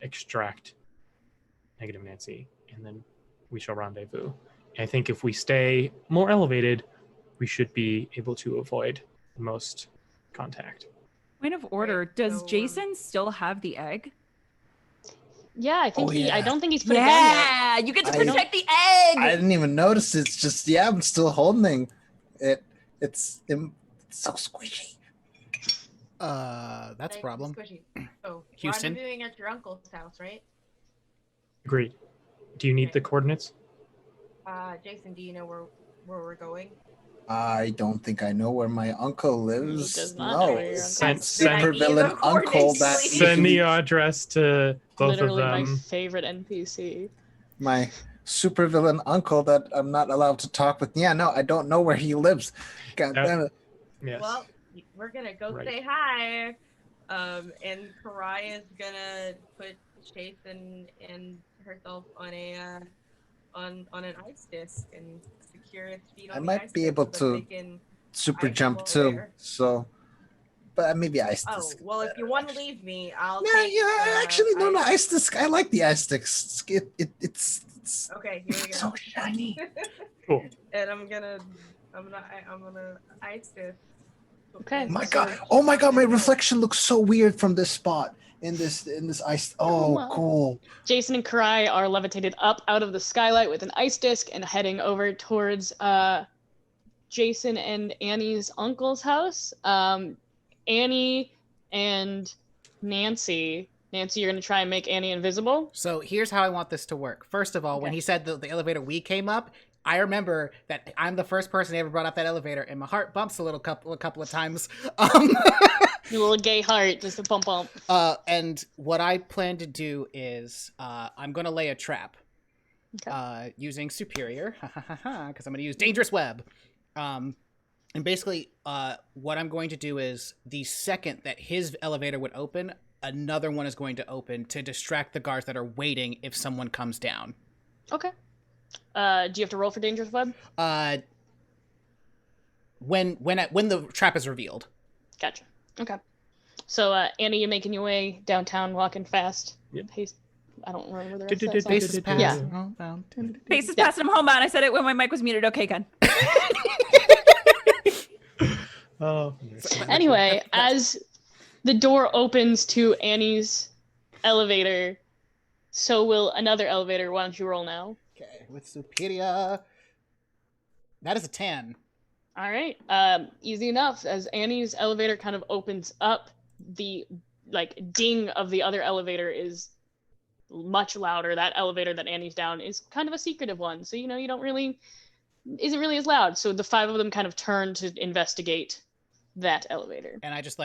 extract Negative Nancy, and then we shall rendezvous. I think if we stay more elevated, we should be able to avoid most contact. Point of order, does Jason still have the egg? Yeah, I think I don't think he's put it down yet. Yeah, you get to protect the egg! I didn't even notice. It's just, I'm still holding it. It's so squishy. That's a problem. Squishy. Oh, Houston? rendezvousing at your uncle's house, right? Agreed. Do you need Okay. the coordinates? Jason, do you know where we're going? I don't think I know where my uncle He lives. does not know No, where your it's uncle that lives. Send super Then I need the villain uncle coordinates, that please. Send the usually address to both Literally of my them. favorite NPC. my super villain uncle that I'm not allowed to talk with. Yeah, no, I don't know where he lives. God Yep. damn it. Yes. Well, we're gonna go Right. say hi. And Karai is gonna put Chase and herself on a on an ice disc and secure its feet on I the might ice be disc able so that they to can super ice jump while too. there. So, but maybe ice Oh, disc. well, if you want to leave me, I'll Yeah, take. yeah. Actually, no, ice. ice disc. I like the ice disc. It's Okay, here we go. so shiny. Cool. And I'm gonna ice this. Okay. My so- God! Oh my God! My reflection looks so weird from this spot in this ice. Oh, Wow. cool. Jason and Karai are levitated up out of the skylight with an ice disc and heading over towards Jason and Annie's uncle's house. Annie and Nancy. Nancy, you're going to try and make Annie invisible? So here's how I want this to work. First of all, when Okay. he said the elevator we came up, I remember that I'm the first person who ever brought up that elevator, and my heart bumps a couple of times. Your little gay heart, just a bump bump. And what I plan to do is I'm going to lay a trap using Superior, because I'm going to use Dangerous Web. And basically, what I'm going to do is the second that his elevator would open, another one is going to open to distract the guards that are waiting if someone comes down. Okay. Do you have to roll for Dangerous Web? When the trap is revealed. Gotcha. Okay. So, Annie, you're making your way downtown, walking fast. Yep. Pace. I don't remember the rest of that song. Faces pass. Yeah. Faces past him homebound. I said it when my mic was muted. Okay, Ken. Oh. Anyway, as the door opens to Annie's elevator, so will another elevator. Why don't you roll now? Okay, with Superior. That is a 10. All right. Easy enough. As Annie's elevator kind of opens up, the ding of the other elevator is much louder. That elevator that Annie's down is kind of a secretive one, so you don't really isn't really as loud. So the five of them kind of turn to investigate that elevator. And I just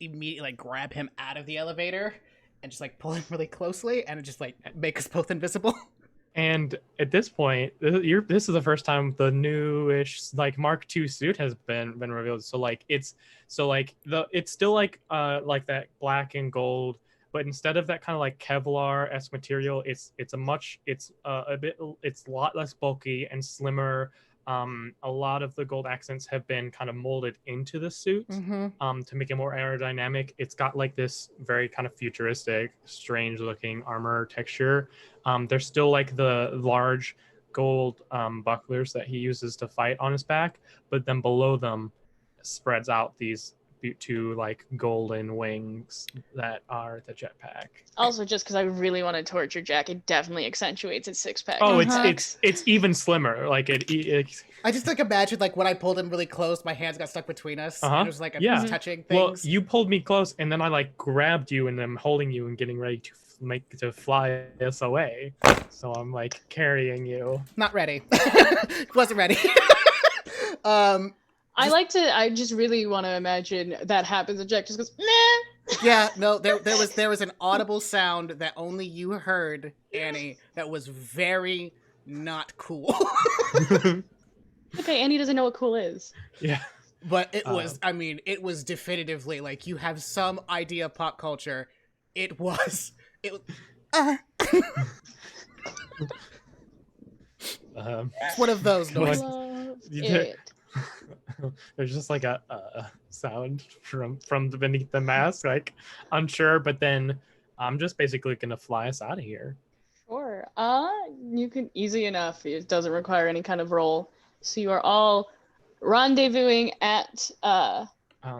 immediately grab him out of the elevator and just pull him really closely and just make us both invisible. And at this point, this is the first time the newish Mark II suit has been revealed. So it's still that black and gold, but instead of that kind of Kevlar-esque material, it's a lot less bulky and slimmer. A lot of the gold accents have been kind of molded into the suit to make it more aerodynamic. It's got this very kind of futuristic, strange looking armor texture. There's still the large gold bucklers that he uses to fight on his back, but then below them spreads out these two golden wings that are the jetpack. Also, just because I really want to torture Jack, it definitely accentuates its six-pack. Oh, it's even slimmer. I just imagine when I pulled him really close, my hands got stuck between us. And it was I'm just touching things. Well, you pulled me close, and then I grabbed you, and I'm holding you and getting ready to fly us away. So I'm carrying you. Not ready. Wasn't ready. I just really want to imagine that happens and Jack just goes, nah. Yeah, no, there was an audible sound that only you heard, Annie, that was very not cool. Okay, Annie doesn't know what cool is. Yeah. But it was, it was definitively you have some idea of pop culture. It's one of those noises. There's just a sound from beneath the mask, unsure, but then I'm just basically gonna fly us out of here. Sure. You can easy enough. It doesn't require any kind of roll. So you are all rendezvousing at I'm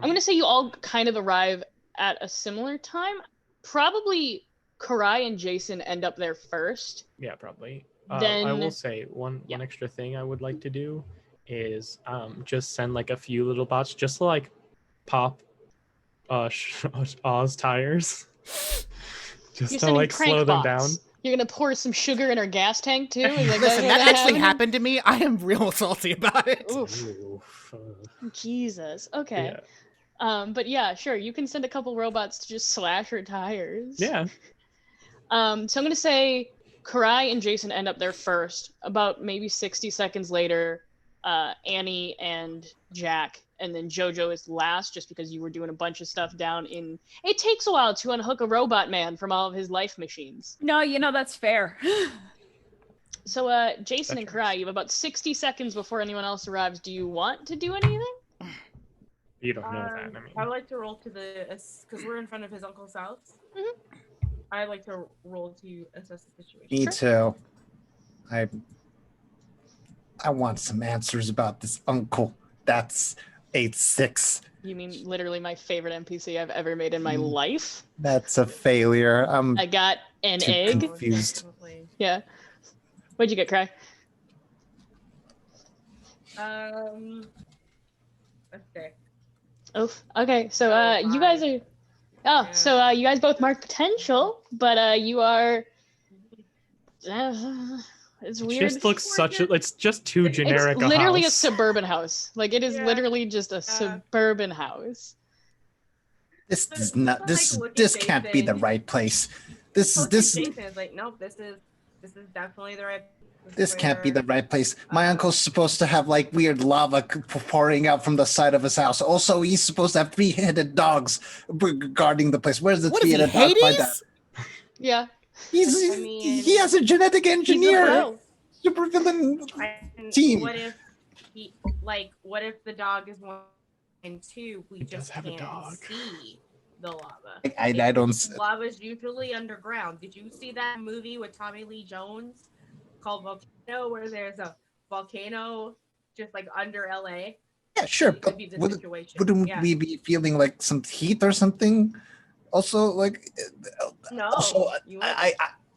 gonna say you all kind of arrive at a similar time. Probably Karai and Jason end up there first. Yeah, probably. Then I will say one extra thing I would like to do is just send a few little bots just to pop Oz tires. Just You're to sending like prank slow them bots. down. You're gonna pour some sugar in her gas tank too? Is like, Listen, that actually happening? happened to me. I am real salty about it. Oof. Oof. Jesus. Okay. Yeah. But yeah, sure. You can send a couple robots to just slash her tires. Yeah. So I'm gonna say Karai and Jason end up there first. About maybe 60 seconds later, Annie and Jack, and then JoJo is last, just because you were doing a bunch of stuff down in. It takes a while to unhook a robot man from all of his life machines. No, that's fair. So, Jason and Karai, you have about 60 seconds before anyone else arrives. Do you want to do anything? You don't know that. I mean, I would like to roll to because we're in front of his uncle's house. Mhm. I'd like to roll to assess the situation. Me too. I want some answers about this uncle. That's 8-6. You mean literally my favorite NPC I've ever made in my life? That's a failure. I'm I got an too egg. confused. Yeah. What'd you get, Cry? Okay. Oh, okay. So you 5. guys are. Oh, Yeah. so you guys both marked potential, but you are. It's it weird. just looks it's just too generic. It's literally a house. suburban house. Like it is Yeah. literally just a suburban house. This But is not. like, This look at this can't be the Jason. right place. This is this. Jason is like, nope. This is definitely the right. This can't be where- the right place. My uncle's supposed to have like weird lava pouring out from the side of his house. Also, he's supposed to have 3-headed dogs guarding the place. Where's the What is he, 3-headed dog? Find Hades? out. Yeah. I mean, He has a genetic engineer, pro. supervillain. And Team. What if what if the dog is 1 and 2? We He does just have a can't dog. see the lava. I don't. Lava's usually underground. Did you see that movie with Tommy Lee Jones called Volcano, where there's a volcano just like under LA? Yeah, sure. It But could be the wouldn't situation. Yeah. we be feeling like some heat or something? Also, like, No. also, you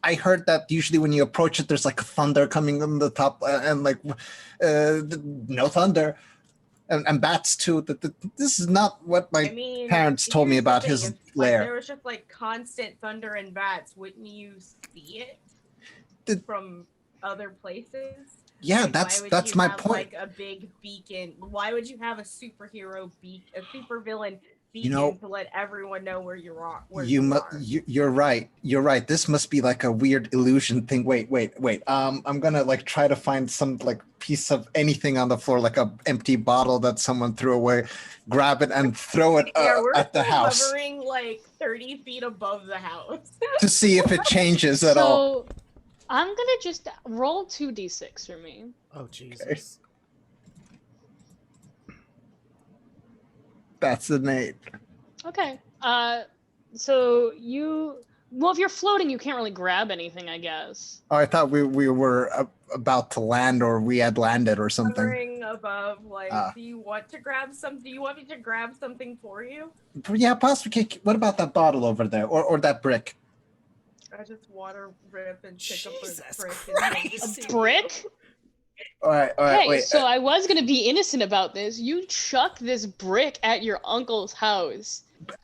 I heard that usually when you approach it, there's like thunder coming on the top, and like no thunder, and bats too. This is not what my parents told me here's the about thing, his if, lair. There was just like constant thunder and bats. Wouldn't you see it from other places? Yeah, Like, that's why would that's you my have, point. Like a big beacon. Why would you have a superhero a supervillain beacon You know, to let everyone know where you're on? Where You're right. You're right. This must be like a weird illusion thing. Wait. I'm gonna like try to find some like piece of anything on the floor, like a empty bottle that someone threw away. Grab it and throw it we're at the still house hovering like 30 feet above the house. to see if it changes at all. So I'm gonna just roll 2d6 for me. Oh Jesus! That's an 8. Okay. So if you're floating, you can't really grab anything, I guess. Oh, I thought we were about to land, or we had landed, or something. Hovering above, like, do you want to grab some? Do you want me to grab something for you? Yeah, possibly. What about that bottle over there, or that brick? I just water rip and pick Jesus up a brick. Christ. A brick? All right. Okay, Wait. so I was gonna be innocent about this. You chuck this brick at your uncle's house.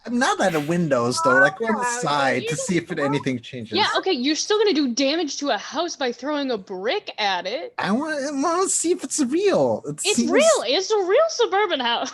Not at the windows though, like on the Yeah, side you to see if anything changes. Yeah, okay, you're still gonna do damage to a house by throwing a brick at it. I want to see if it's real. It's real. It's a real suburban house.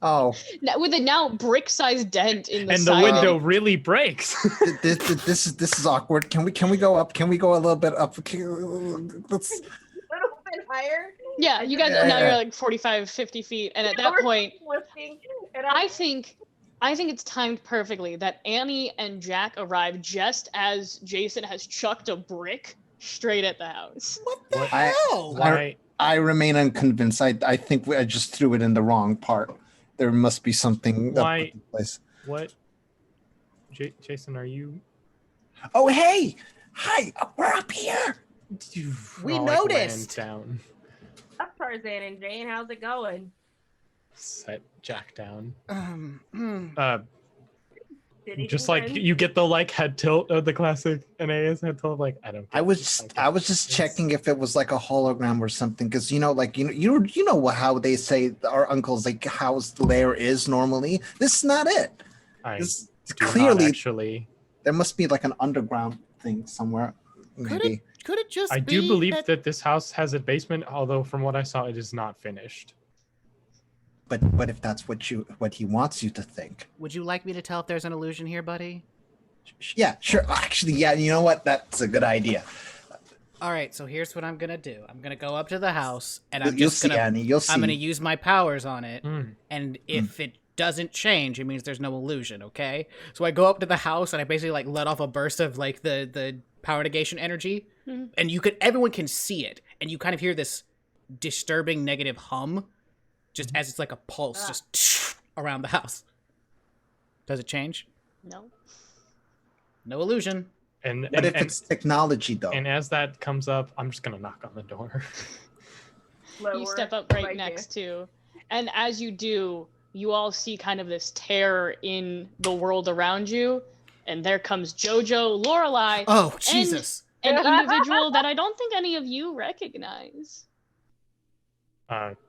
Oh, With a now brick-sized dent in the and side. the window really breaks. this is awkward. Can we go up? Can we go a little bit up? Let's. A little bit higher. Yeah, you guys now you're like 45, 50 feet, and at that point, Lifting, and I think it's timed perfectly that Annie and Jack arrive just as Jason has chucked a brick straight at the house. What the I- hell? Why? I remain unconvinced. I think I just threw it in the wrong part. There must be something. Why- in place. What? Jason, are you? Oh, hey! Hi! We're up here. We ran noticed. down. Up Tarzan and Jane, how's it going? Set Jack down. Did Just anything like good? you get the like head tilt of the classic NAS head tilt. Like I don't. I was just checking if it was like a hologram or something, because you know how they say our uncle's like house lair is normally. This is not it. I This do clearly not actually. there must be like an underground thing somewhere. Maybe. Could it just I be do believe that this house has a basement, although from what I saw, it is not finished. But if that's what he wants you to think. Would you like me to tell if there's an illusion here, buddy? Yeah, sure. Actually, yeah, you know what? That's a good idea. All right, so here's what I'm gonna do. I'm gonna go up to the house, and You'll see, Annie. You'll see. I'm gonna use my powers on it, Mm. and if it doesn't change, it means there's no illusion. Okay, so I go up to the house, and I basically like let off a burst of like the power negation energy, and everyone can see it, and you kind of hear this disturbing negative hum, just as it's like a pulse, just around the house. Does it change? No. No illusion. But if it's technology, though. And as that comes up, I'm just gonna knock on the door. You step up right next to, and as you do, you all see kind of this terror in the world around you, and there comes Jojo, Lorelai, Oh, Jesus. an individual that I don't think any of you recognize.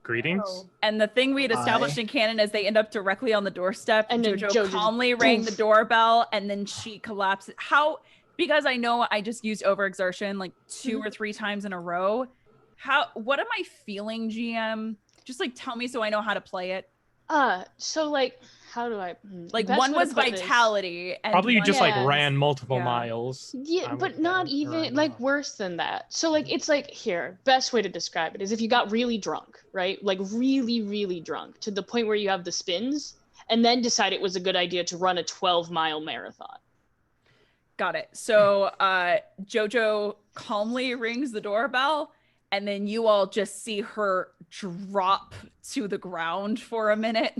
Greetings. And the thing we had established in canon is they end up directly on the doorstep, and then Jojo Jojo calmly rang the doorbell, and then she collapses. How? Because I know I just used overexertion like 2 or 3 times in a row. What am I feeling, GM? Just like tell me so I know how to play it. So like, how do I like best one way to was put this- vitality, and Probably you one just like Yes. ran multiple Yeah. miles. Yeah, I but would not bet, or even I like know. worse than that. So like it's like here, best way to describe it is if you got really drunk, right? Like really, really drunk to the point where you have the spins, and then decide it was a good idea to run a 12-mile marathon. Got it. So Jojo calmly rings the doorbell, and then you all just see her drop to the ground for a minute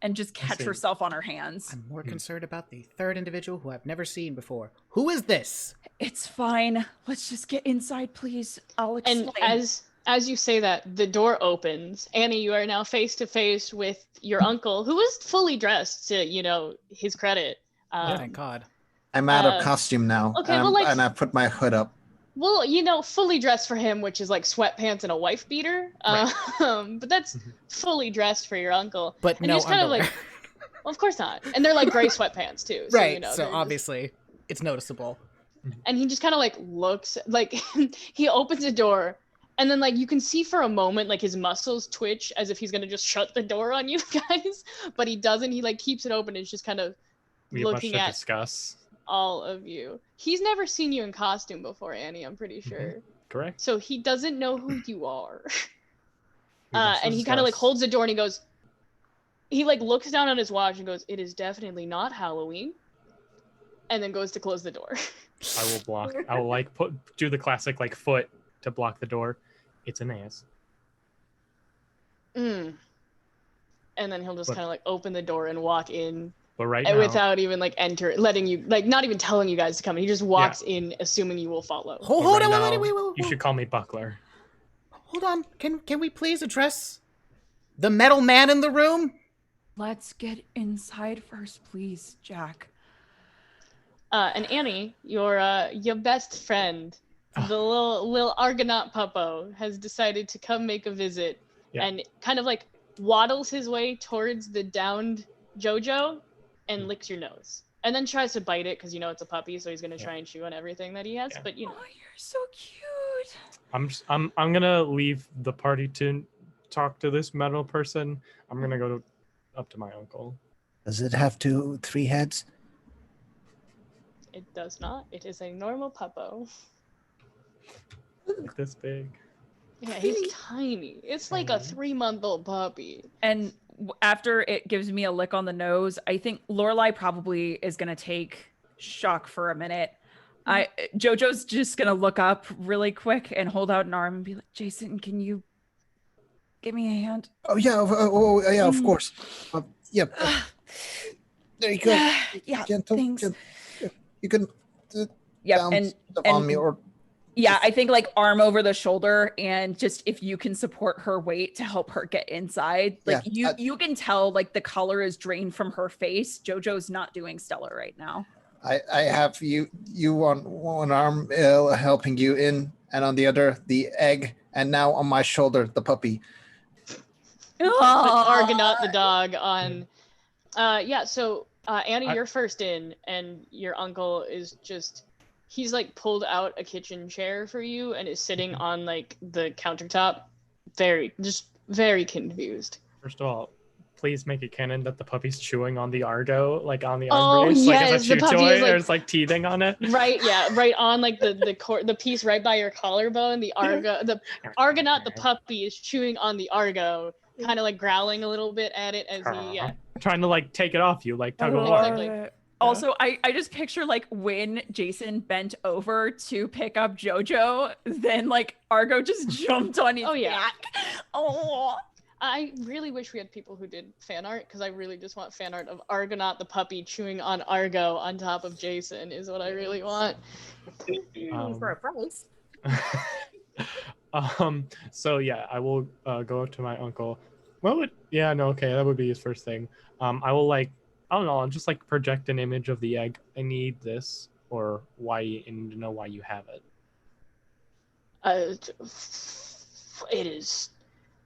and just catch see. herself on her hands. I'm more concerned about the third individual who I've never seen before. Who is this? It's fine. Let's just get inside, please. I'll explain. And as you say that, the door opens. Annie, you are now face to face with your uncle, who is fully dressed to, his credit. Oh, thank God. I'm out of costume now. okay, well, like- and I put my hood up. Well, fully dressed for him, which is like sweatpants and a wife beater. Right. But that's fully dressed for your uncle. But And no just kind of underwear. like, well, of course not. And they're like gray sweatpants too. So, Right, they're so just- obviously it's noticeable. And he just kind of like looks, like he opens the door, and then like you can see for a moment like his muscles twitch as if he's gonna just shut the door on you guys, but he doesn't. He like keeps it open. And is just kind of We have much looking to at discuss. all of you. He's never seen you in costume before, Annie. I'm pretty sure. Correct. So he doesn't know who you are. We have much to And he kind of like discuss. holds the door and he goes. He like looks down on his watch and goes, "It is definitely not Halloween," and then goes to close the door. I will block. I will like do the classic like foot to block the door. It's an ass. And then he'll just But- kind of like open the door and walk in. But right And now, without even like letting you, like not even telling you guys to come. He just walks in, assuming you will follow. Hold right on, now, wait. you should call me Buckler. Hold on. Can we please address the metal man in the room? Let's get inside first, please, Jack. And Annie, your best friend, the little Argonaut puppo, has decided to come make a visit, Yeah. and kind of like waddles his way towards the downed Jojo, and licks your nose, and then tries to bite it because it's a puppy, so he's gonna try and chew on everything that he has. Yeah. But Oh, you're so cute. I'm gonna leave the party to talk to this metal person. I'm gonna go up to my uncle. Does it have 3 heads? it does not. It is a normal puppo. Like this big. Yeah, he's tiny. It's like a 3-month-old puppy. And after it gives me a lick on the nose, I think Lorelai probably is gonna take shock for a minute. Jojo's just gonna look up really quick and hold out an arm and be like, "Jason, can you give me a hand?" Oh yeah, yeah, of course. Yeah. There you go. Yeah, Gentle. thanks. You can Yep, bounce and stuff on me, or yeah, I think like arm over the shoulder, and just if you can support her weight to help her get inside. Like Yeah, you can tell like the color is drained from her face. Jojo's not doing stellar right now. I have you on one arm helping you in, and on the other the egg, and now on my shoulder the puppy. Put Argonaut the dog on. So Annie, you're first in, and your uncle is he's like pulled out a kitchen chair for you and is sitting on like the countertop, very confused. First of all, please make it canon that the puppy's chewing on the Argo, like on the arm Oh, brace, like as yes, a the chew puppy toy, is, like- or it's like teething on it. Right, yeah, right on like the piece right by your collarbone. The Argonaut, the puppy, is chewing on the Argo, kind of like growling a little bit at it as he trying to like take it off you, like tug of I war. love it. Also, I just picture like when Jason bent over to pick up Jojo, then like Argo just jumped on his back. Oh. I really wish we had people who did fan art, because I really just want fan art of Argonaut the puppy chewing on Argo on top of Jason is what I really want. For a price. So yeah, I will go to my uncle. That would be his first thing. I will I don't know, I'll just like project an image of the egg. I need this, or why, I need to know why you have it. It is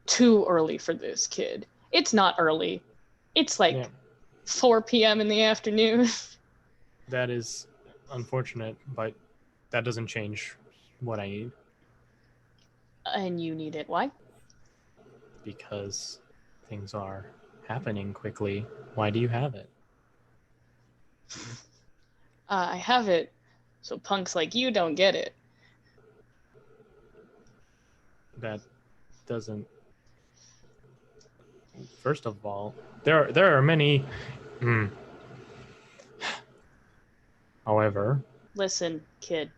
too early for this, kid. It's not early. It's like 4 p.m. in the afternoon. That is unfortunate, but that doesn't change what I need. And you need it. Why? Because things are happening quickly. Why do you have it? I have it so punks like you don't get it. That doesn't... First of all, there are many... However... Listen, kid.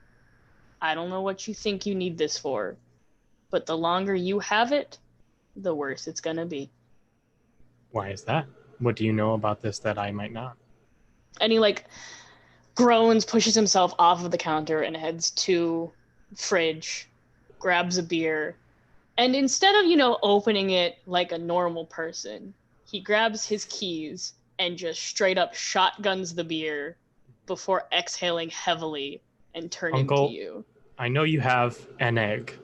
I don't know what you think you need this for, but the longer you have it, the worse it's gonna be. Why is that? What do you know about this that I might not? And he like groans, pushes himself off of the counter and heads to fridge, grabs a beer, and instead of, opening it like a normal person, he grabs his keys and just straight up shotguns the beer before exhaling heavily and turning Uncle, to you. I know you have an egg.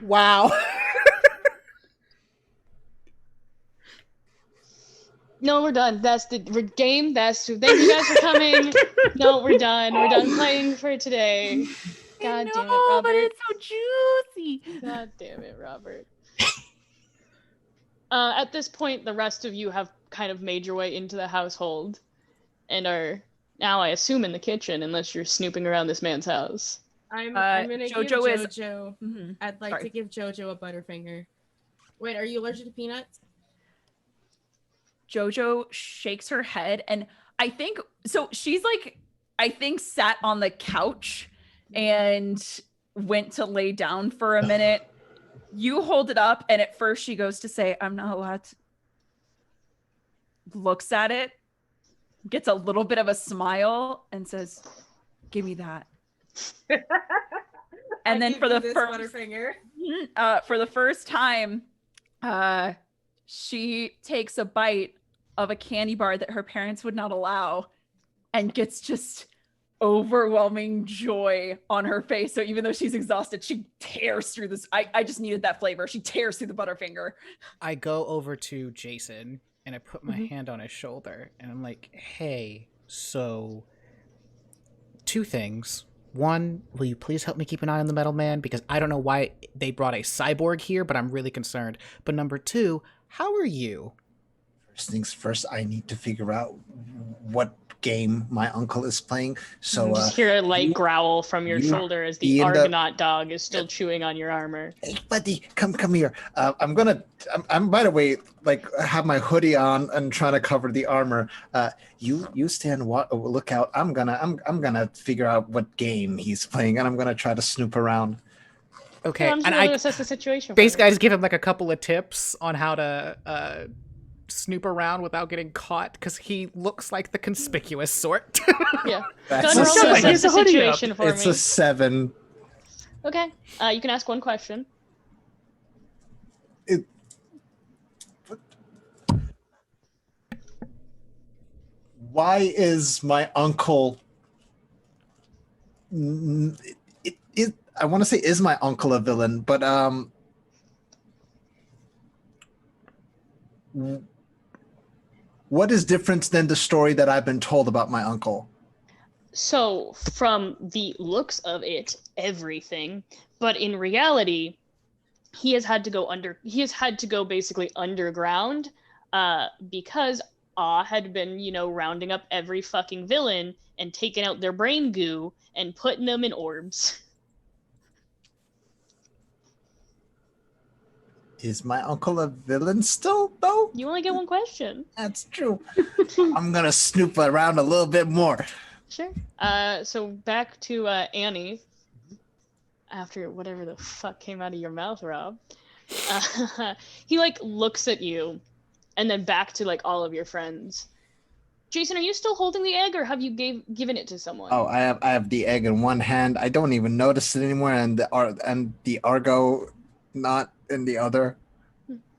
Wow. No, we're done. That's the game. Thank you guys for coming. No, we're done. We're done playing for today. God damn it, Robert. But it's so juicy. God damn it, Robert. At this point, the rest of you have kind of made your way into the household and are now, I assume, in the kitchen, unless you're snooping around this man's house. I'm gonna give Jojo. Mm-hmm. I'd like to give Jojo a Butterfinger. Wait, are you allergic to peanuts? Jojo shakes her head, and I think so. She's like, I think, sat on the couch and went to lay down for a minute. You hold it up, and at first she goes to say, "I'm not allowed to." Looks at it, gets a little bit of a smile, and says, "Give me that." And then for the first time, she takes a bite of a candy bar that her parents would not allow and gets just overwhelming joy on her face. So even though she's exhausted, she tears through this. I just needed that flavor. She tears through the Butterfinger. I go over to Jason and I put my hand on his shoulder and I'm like, hey, so 2 things. One, will you please help me keep an eye on the Metal Man? Because I don't know why they brought a cyborg here, but I'm really concerned. But number 2, how are you? First things first, I need to figure out what game my uncle is playing. So you just hear a light growl from your shoulder as the Argonaut dog is still chewing on your armor. Hey, buddy, come here. I'm by the way, like, have my hoodie on and trying to cover the armor. You stand look out. I'm gonna figure out what game he's playing, and I'm gonna try to snoop around. Okay, I'm just and gonna assess the situation. Basically, I just give him like a couple of tips on how to snoop around without getting caught, because he looks like the conspicuous sort. Yeah. That's Go ahead and assess the situation for me. It's a 7. Okay. You can ask one question. Why is my uncle? I want to say, is my uncle a villain? But What is different than the story that I've been told about my uncle? So, from the looks of it, everything, but in reality, he has had to go basically underground, because Ah had been, rounding up every fucking villain and taking out their brain goo and putting them in orbs. Is my uncle a villain still, though? You only get one question. That's true. I'm gonna snoop around a little bit more. Sure. So back to Annie. After whatever the fuck came out of your mouth, Rob. He looks at you, and then back to all of your friends. Jason, are you still holding the egg, or have you given it to someone? Oh, I have the egg in one hand. I don't even notice it anymore, and the Argo not in the other.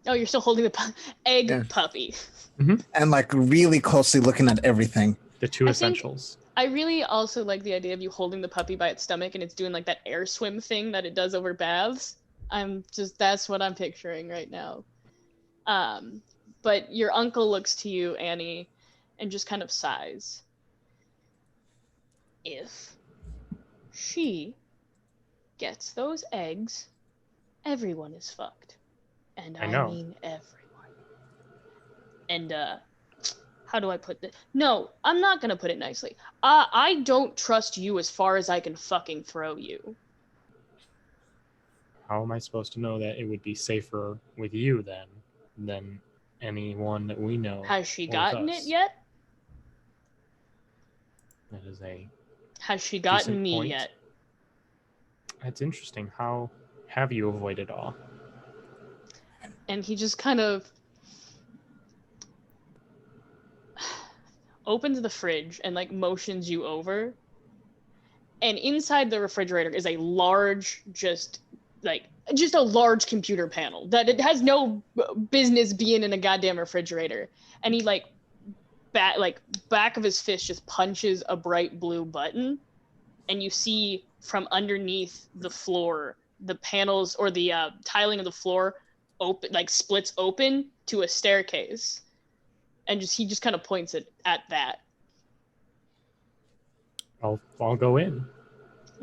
Oh, you're still holding the egg puppy. Mm-hmm. And really closely looking at everything. The two essentials. I really also like the idea of you holding the puppy by its stomach and it's doing that air swim thing that it does over baths. That's what I'm picturing right now. But your uncle looks to you, Annie, and just kind of sighs. If she gets those eggs, everyone is fucked. And I mean everyone. And, how do I put this? No, I'm not gonna put it nicely. I don't trust you as far as I can fucking throw you. How am I supposed to know that it would be safer with you then than anyone that we know? Has she gotten it yet? That is a. Has she gotten me yet? That's interesting. How have you avoided all? And he just kind of opens the fridge and motions you over, and inside the refrigerator is a large just a large computer panel that it has no business being in a goddamn refrigerator. And he back of his fist just punches a bright blue button, and you see from underneath the floor the panels or the tiling of the floor open, splits open to a staircase. And he just kind of points it at that. I'll go in.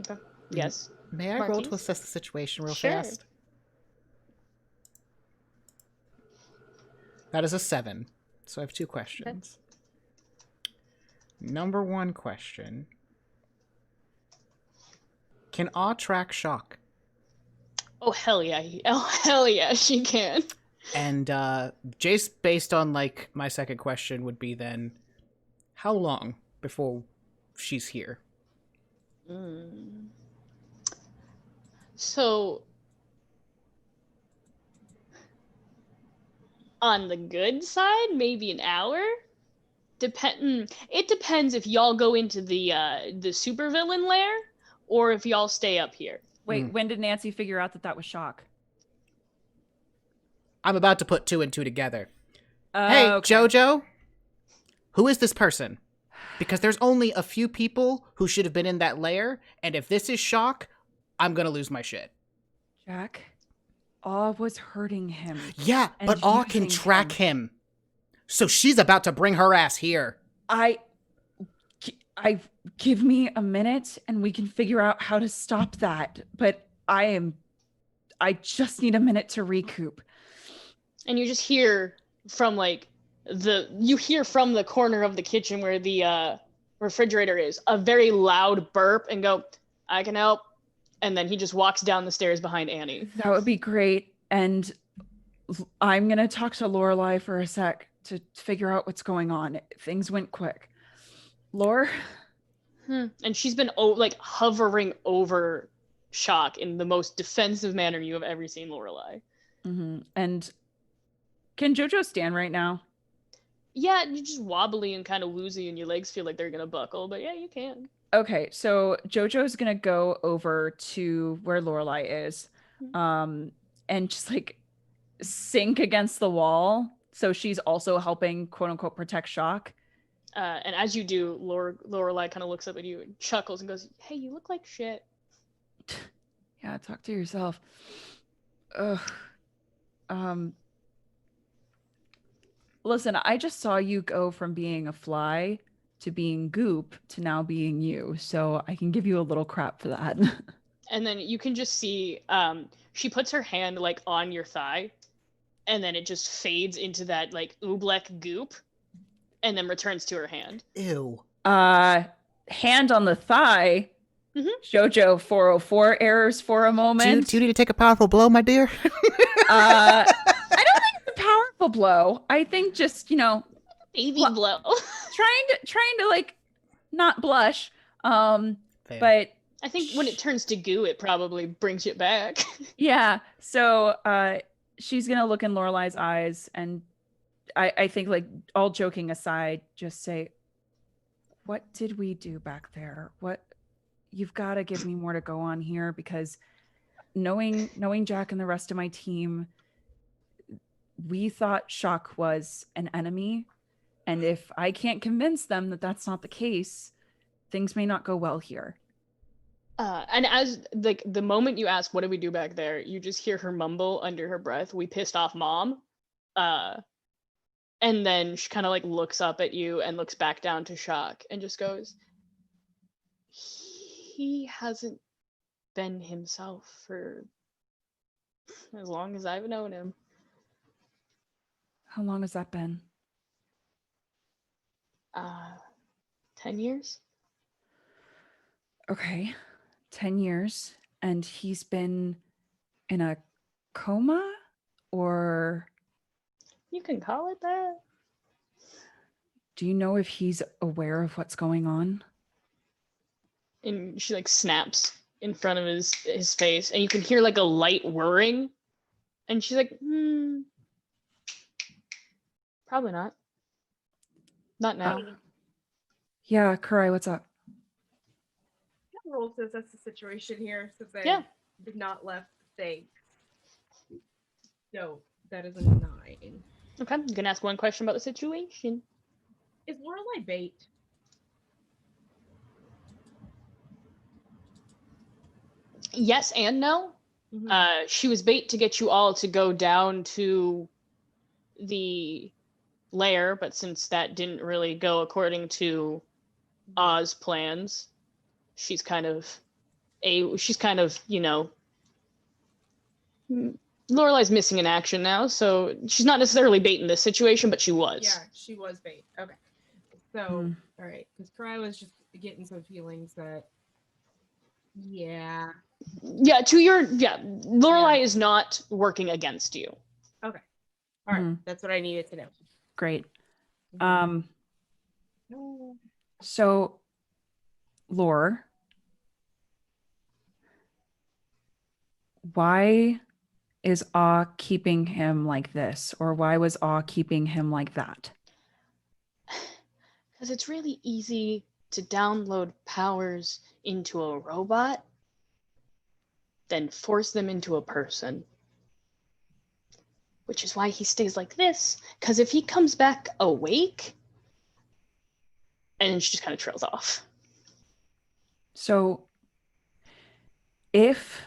Okay. Yes. May I roll to assess the situation real fast? That is a 7. So I have 2 questions. Okay. Number 1 question. Can Aw track shock? Oh, hell yeah. Oh, hell yeah, she can. And Jace, based on my second question would be then, how long before she's here? So on the good side, maybe an hour. It depends if y'all go into the supervillain lair or if y'all stay up here. Wait, when did Nancy figure out that was shock? I'm about to put 2 and 2 together. Hey, okay. Jojo, who is this person? Because there's only a few people who should have been in that lair, and if this is shock, I'm gonna lose my shit. Jack, Aw was hurting him. Yeah, but Aw can track him. So she's about to bring her ass here. I give me a minute and we can figure out how to stop that. But I just need a minute to recoup. And you just hear from from the corner of the kitchen where the refrigerator is a very loud burp and go, I can help. And then he just walks down the stairs behind Annie. That would be great. And I'm going to talk to Lorelai for a sec to figure out what's going on. Things went quick. Lore? And she's been hovering over Shock in the most defensive manner you have ever seen Lorelai. Mm-hmm. And can Jojo stand right now? Yeah, you're just wobbly and kind of woozy and your legs feel like they're going to buckle, but yeah, you can. Okay, so Jojo's going to go over to where Lorelai is and just sink against the wall. So she's also helping, quote unquote, protect Shock. And as you do, Lorelai kind of looks up at you and chuckles and goes, hey, you look like shit. Yeah, talk to yourself. Ugh. Listen, I just saw you go from being a fly to being goop to now being you, so I can give you a little crap for that. And then you can just see she puts her hand like on your thigh, and then it just fades into that like oobleck goop, and then returns to her hand. Ew. Hand on the thigh. Mhm. JoJo 404 errors for a moment. Do you need to take a powerful blow, my dear? I don't think it's a powerful blow. I think just, Baby blow. trying to like not blush. Fair. But I think when it turns to goo, it probably brings it back. yeah. So she's gonna look in Lorelai's eyes, and I think, like, all joking aside, just say, "What did we do back there? What? You've got to give me more to go on here, because knowing Jack and the rest of my team, we thought Shock was an enemy, and if I can't convince them that that's not the case, things may not go well here." And as like the moment you ask, "What did we do back there?" you just hear her mumble under her breath, "We pissed off Mom." And then she kind of like looks up at you and looks back down to Shock and just goes, "He hasn't been himself for as long as I've known him." How long has that been? 10 years. Okay, 10 years, and he's been in a coma, or You can call it that. do you know if he's aware of what's going on? And she like snaps in front of his face, and you can hear like a light whirring, and she's like, probably not now. Yeah, Kurai, what's up? Roll to assess the situation here, since I did not left thanks. So that is a 9. Okay, you can ask one question about the situation. Is Lorelai bait? Yes and no. Mm-hmm. She was bait to get you all to go down to the lair, but since that didn't really go according to Oz plans, she's kind of, Lorelai's missing in action now, so she's not necessarily bait in this situation, but she was. Yeah, she was bait. Okay. So, all right, because Kurai was just getting some feelings that, Lorelai is not working against you. Okay. All right, that's what I needed to know. Great. So, Lore, why is Aw keeping him like this? Or why was Aw keeping him like that? Because it's really easy to download powers into a robot, then force them into a person. Which is why he stays like this. Because if he comes back awake, and then she just kind of trails off. So, if...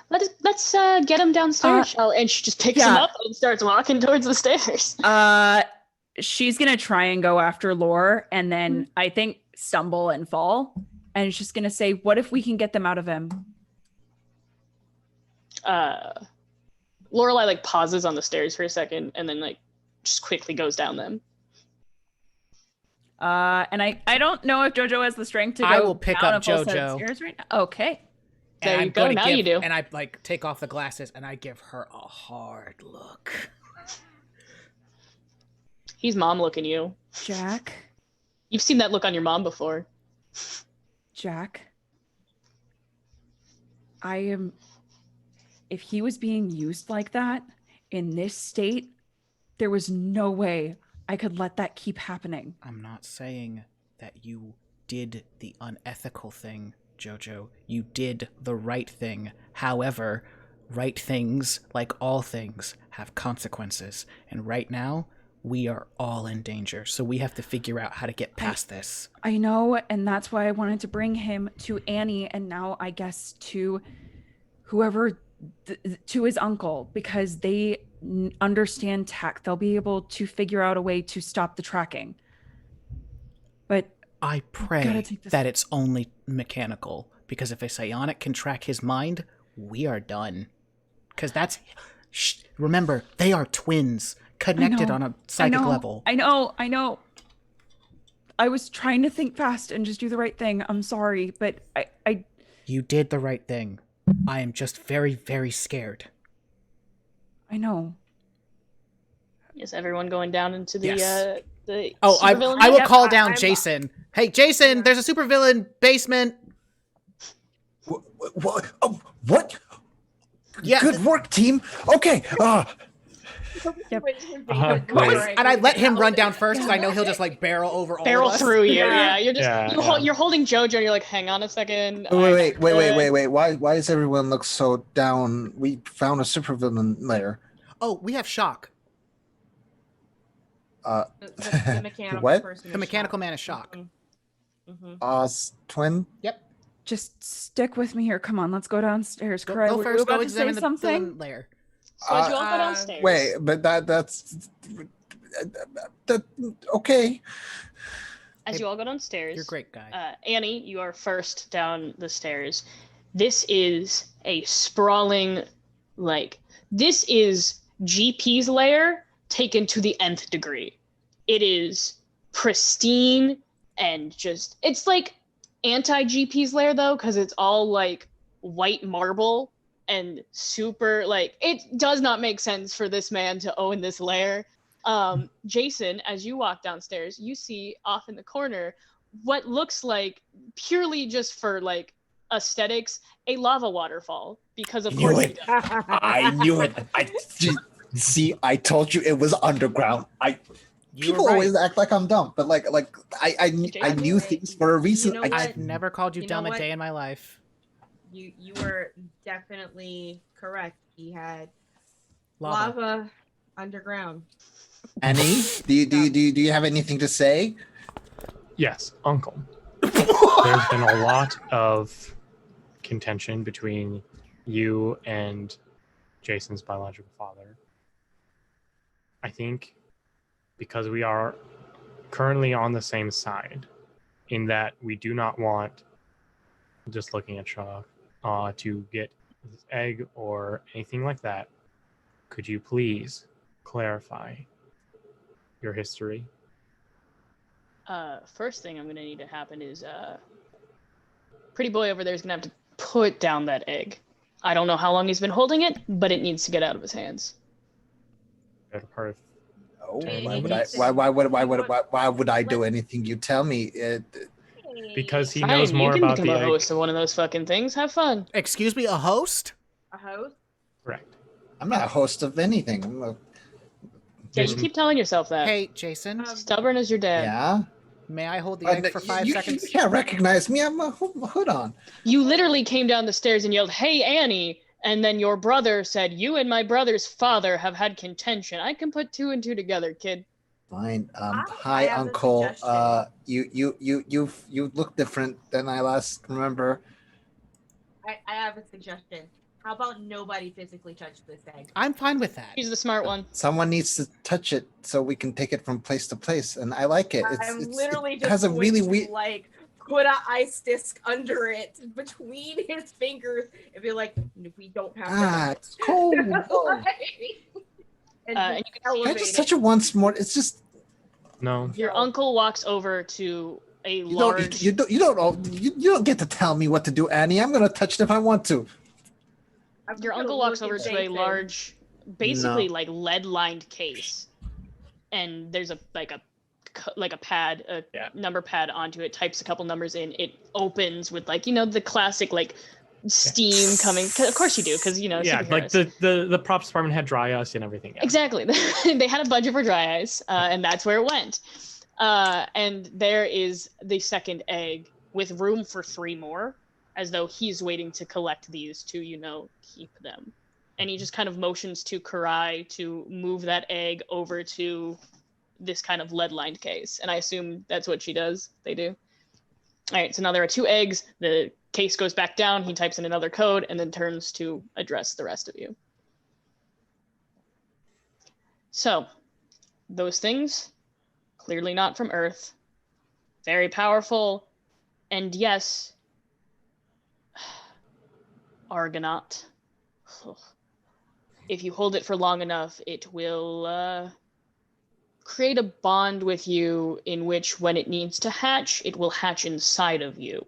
Let's get him downstairs, and she just picks him up and starts walking towards the stairs. She's gonna try and go after Lore, and then I think stumble and fall, and she's gonna say, "What if we can get them out of him?" Lorelai like pauses on the stairs for a second, and then like just quickly goes down them. And I don't know if JoJo has the strength to go. I will pick down up a full set of JoJo. stairs right now. Okay. There you go. Now you do. And I like take off the glasses and I give her a hard look. He's mom looking you. Jack. You've seen that look on your mom before. Jack. If he was being used like that in this state, there was no way I could let that keep happening. I'm not saying that you did the unethical thing, JoJo. You did the right thing. However, right things, like all things, have consequences. And right now, we are all in danger. So we have to figure out how to get past this. I know, and that's why I wanted to bring him to Annie, and now I guess to whoever to his uncle, because they understand tech. They'll be able to figure out a way to stop the tracking. But I pray gotta take this- that it's only mechanical, because if a psionic can track his mind, we are done. Because that's... remember, they are twins, connected on a psychic level. I know. I was trying to think fast and just do the right thing. I'm sorry, but I... You did the right thing. I am just very, very scared. I know. Is everyone going down into the Yes. the Oh, I supervillain will yet? call down Jason. Hey, Jason, there's a supervillain basement. What? Oh, what? Yeah. Good work, team. Okay. Yep. Great. And I let him run down first because I know he'll just like barrel over all Barrel of us. through you, yeah. You're just Yeah, you're holding Jojo, and you're like, hang on a second. Wait. Why does everyone look so down? We found a supervillain lair. Oh, we have shock. The mechanical What? person The is mechanical shocked. man is shock. Twin. Just stick with me here. Come on, let's go downstairs. Go, Karai, go were you first. Go about to say examine the something? villain lair. So as you all go downstairs. Wait, but that's okay. As you all go downstairs. You're a great guy. Annie, you are first down the stairs. This is a sprawling, this is GP's lair taken to the nth degree. It is pristine and just, it's like anti-GP's lair though, because it's all like white marble and super, it does not make sense for this man to own this lair. Jason, as you walk downstairs, you see off in the corner what looks like, purely just for aesthetics, a lava waterfall, because of course he does. I knew it. I told you it was underground. People always act like I'm dumb, but I knew things for a reason. You know what? I've never called you, You know dumb a what? day in my life. You were definitely correct. He had Lava. lava underground. Annie, do you have anything to say? Yes, Uncle. There's been a lot of contention between you and Jason's biological father. I think because we are currently on the same side, in that we do not want, just looking at Shaw, to get this egg or anything like that. Could you please clarify your history? First thing I'm gonna need to happen is pretty boy over there is gonna have to put down that egg. I don't know how long he's been holding it, but it needs to get out of his hands. Better part of Oh, Hey, why would I do anything you tell me? because he Fine, knows more you can about become the a egg. host of one of those fucking things. Have fun. Excuse me, a host? A host? Correct. I'm not a host of anything. Yeah, you Jason. keep telling yourself that. Hey, Jason, Stubborn as your dad. Yeah. may I hold the egg for 5 seconds? You can't recognize me. I'm a hood on. You literally came down the stairs and yelled, "Hey, Annie!" And then your brother said, "You and my brother's father have had contention." I can put two and two together, kid. Fine. I Hi, have a Uncle. suggestion. You look different than I last remember. I have a suggestion. How about nobody physically touch this egg? I'm fine with that. He's the smart one. Someone needs to touch it so we can take it from place to place, and I like it. I'm literally it just has a going really to, weird. put an ice disc under it between his fingers and be like, we don't have to. It's cold. and And you can Can I elevate just it. touch it once more? It's just No. Your uncle walks over to a you large. don't get to tell me what to do, Annie. I'm gonna touch it if I want to. I'm Your gonna uncle look walks at over to a Jason. large, basically lead-lined case, and there's a pad, Yeah. number pad onto it. Types a couple numbers in. It opens with the classic steam coming. Of course you do, because Yeah, superheroes. the props department had dry ice and everything. Yeah. Exactly. They had a budget for dry ice, and that's where it went. And there is the second egg with room for 3 more, as though he's waiting to collect these to, keep them. And he just kind of motions to Karai to move that egg over to this kind of lead-lined case. And I assume that's what she does. They do. All right, so now there are 2 eggs. The case goes back down, he types in another code, and then turns to address the rest of you. So, those things, clearly not from Earth, very powerful, and yes, Argonaut. If you hold it for long enough, it will create a bond with you in which, when it needs to hatch, it will hatch inside of you.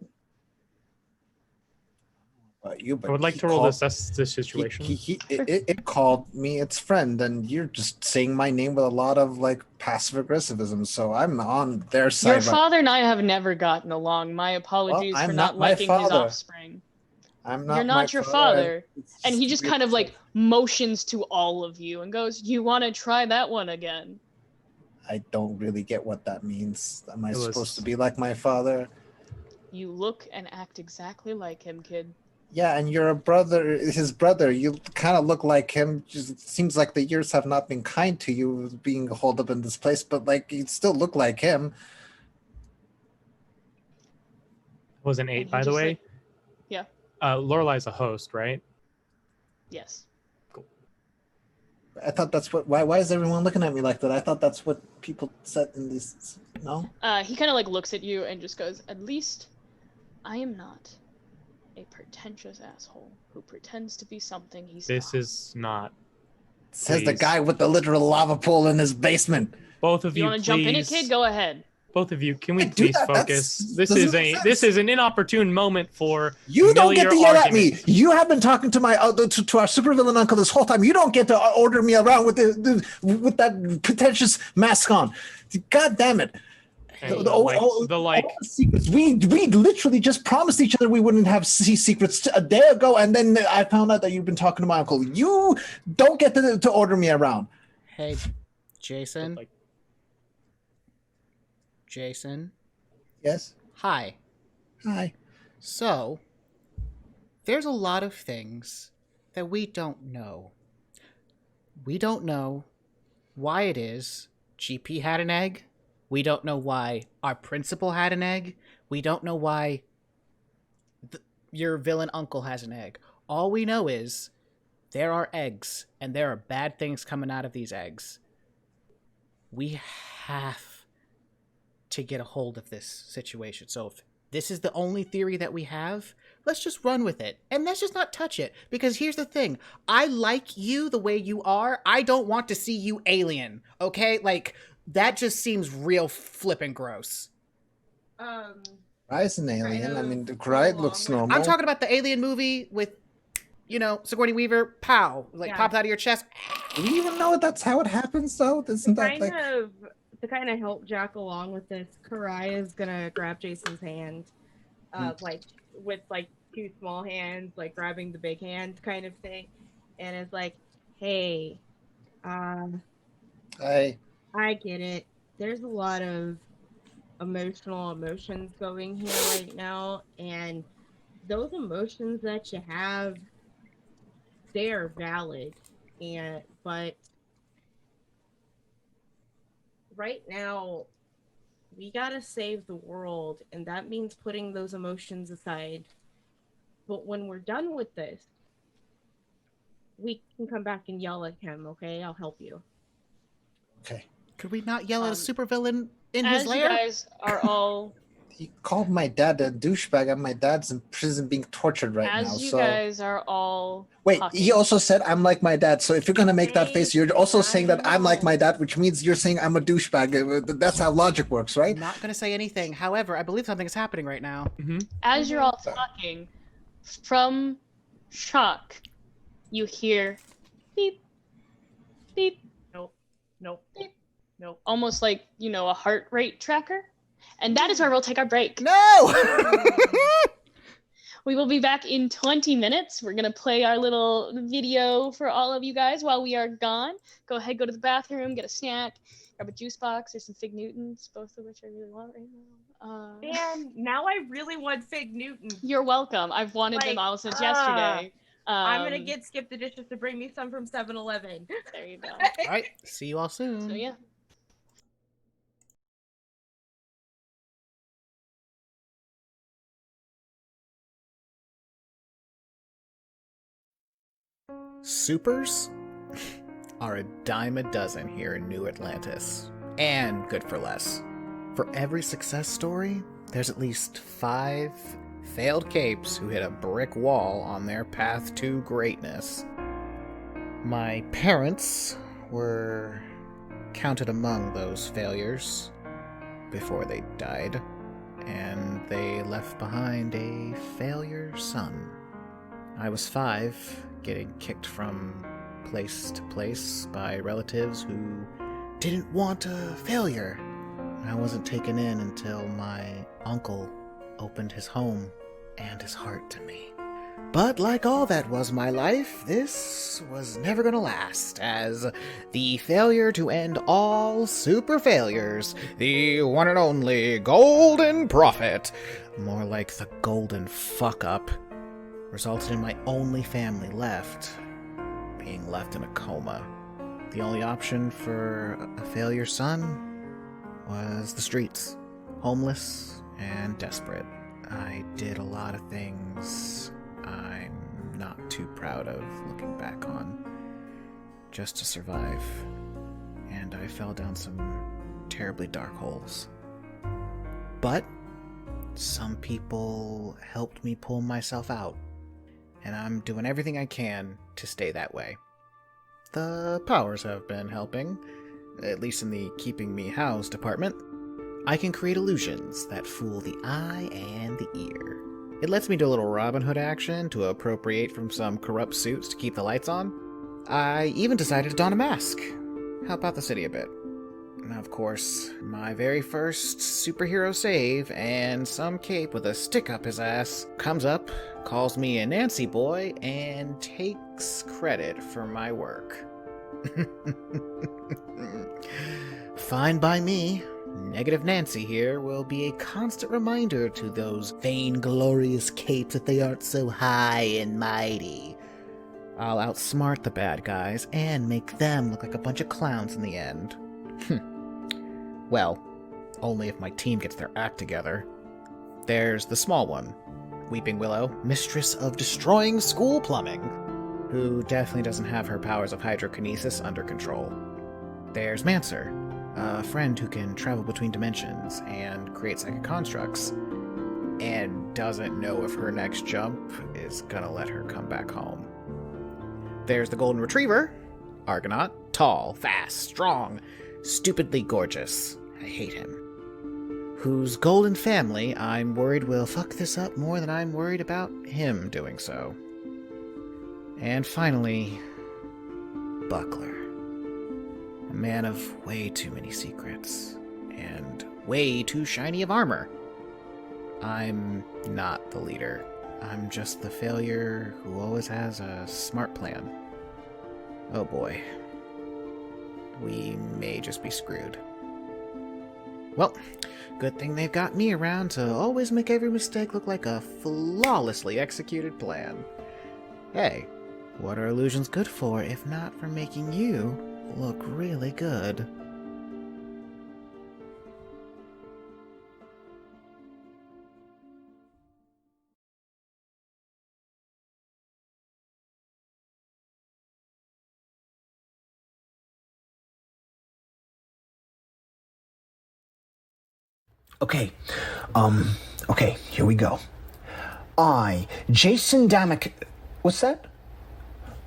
But I would like to roll to assess this situation. It called me its friend, and you're just saying my name with a lot of like passive aggressivism. So I'm on their side. Your father and I have never gotten along. My apologies for not liking his offspring. I'm not. You're not your father. And he just kind of like motions to all of you and goes, "You want to try that one again?" I don't really get what that means. Am I supposed to be like my father? You look and act exactly like him, kid. Yeah, and you're his brother. You kind of look like him. Just it seems like the years have not been kind to you being holed up in this place, but like you still look like him. It was an 8, by the way. Like, yeah. Lorelai's a host, right? Yes. Cool. I thought that's what. Why is everyone looking at me like that? I thought that's what people said in these. No. He kind of like looks at you and just goes, "At least I am not a pretentious asshole who pretends to be something he's not." This is not. Says the guy with the literal lava pool in his basement. Both of you, want to jump in it, kid? Go ahead. Both of you, can we please focus? This is an inopportune moment for you don't get to yell at me. You have been talking to my to our supervillain uncle this whole time. You don't get to order me around with with that pretentious mask on. God damn it! The secrets. We literally just promised each other we wouldn't have secrets a day ago, and then I found out that you've been talking to my uncle. You don't get to order me around. Hey, Jason. Jason. Yes. Hi. Hi. So, there's a lot of things that we don't know. We don't know why it is GP had an egg. We don't know why our principal had an egg. We don't know why your villain uncle has an egg. All we know is there are eggs, and there are bad things coming out of these eggs. We have to get a hold of this situation. So if this is the only theory that we have, let's just run with it. And let's just not touch it. Because here's the thing. I like you the way you are. I don't want to see you alien. Okay? Like, that just seems real flippin' gross. Rye's an alien. I mean, Rye looks normal. I'm talking about the Alien movie with, Sigourney Weaver. Pow. Popped out of your chest. Do we even know that's how it happens, though? Isn't that like... To kind of help Jack along with this, Karai is gonna grab Jason's hand, with two small hands, like grabbing the big hand kind of thing, and it's like, "Hey, I get it. There's a lot of emotions going here right now, and those emotions that you have, they are valid, but." Right now, we gotta save the world, and that means putting those emotions aside. But when we're done with this, we can come back and yell at him, okay? I'll help you. Okay. Could we not yell at a supervillain in his lair? As you guys are all... He called my dad a douchebag, and my dad's in prison being tortured right now. As you guys are all... Wait, talking. he also said I'm like my dad. So if you're going to make that face, you're also saying that I'm like my dad, which means you're saying I'm a douchebag. That's how logic works, right? I'm not going to say anything. However, I believe something is happening right now. Mm-hmm. As you're all talking, from Shock, you hear beep, beep. Nope. Beep. Nope. Almost like, a heart rate tracker. And that is where we'll take our break. No! We will be back in 20 minutes. We're going to play our little video for all of you guys while we are gone. Go ahead, go to the bathroom, get a snack, grab a juice box. There's some Fig Newtons, both of which I really want right now. And now I really want Fig Newtons. You're welcome. I've wanted them all since yesterday. I'm going to get Skip the Dishes to bring me some from 7-Eleven. There you go. All right. See you all soon. So, yeah. Supers are a dime a dozen here in New Atlantis, and good for less. For every success story, there's at least 5 failed capes who hit a brick wall on their path to greatness. My parents were counted among those failures before they died, and they left behind a failure son. I was 5, getting kicked from place to place by relatives who didn't want a failure. I wasn't taken in until my uncle opened his home and his heart to me. But like all that was my life, this was never gonna last, as the failure to end all super failures, the one and only Golden Prophet, more like the Golden Fuck-Up, resulted in my only family left being left in a coma. The only option for a failure son was the streets, homeless and desperate. I did a lot of things I'm not too proud of looking back on, just to survive, and I fell down some terribly dark holes. But some people helped me pull myself out, and I'm doing everything I can to stay that way. The powers have been helping, at least in the keeping me housed department. I can create illusions that fool the eye and the ear. It lets me do a little Robin Hood action to appropriate from some corrupt suits to keep the lights on. I even decided to don a mask, help out the city a bit. And of course, my very first superhero save, and some cape with a stick up his ass, comes up, calls me a Nancy boy, and takes credit for my work. Fine by me. Negative Nancy here will be a constant reminder to those vainglorious capes that they aren't so high and mighty. I'll outsmart the bad guys and make them look like a bunch of clowns in the end. Well, only if my team gets their act together. There's the small one, Weeping Willow, mistress of destroying school plumbing, who definitely doesn't have her powers of hydrokinesis under control. There's Mancer, a friend who can travel between dimensions and create psychic constructs, and doesn't know if her next jump is gonna let her come back home. There's the Golden Retriever, Argonaut, tall, fast, strong, stupidly gorgeous. I hate him. Whose golden family I'm worried will fuck this up more than I'm worried about him doing so. And finally, Buckler. A man of way too many secrets, and way too shiny of armor. I'm not the leader. I'm just the failure who always has a smart plan. Oh boy. We may just be screwed. Well, good thing they've got me around to always make every mistake look like a flawlessly executed plan. Hey, what are illusions good for if not for making you look really good? Okay, here we go. I, Jason Damick... What's that?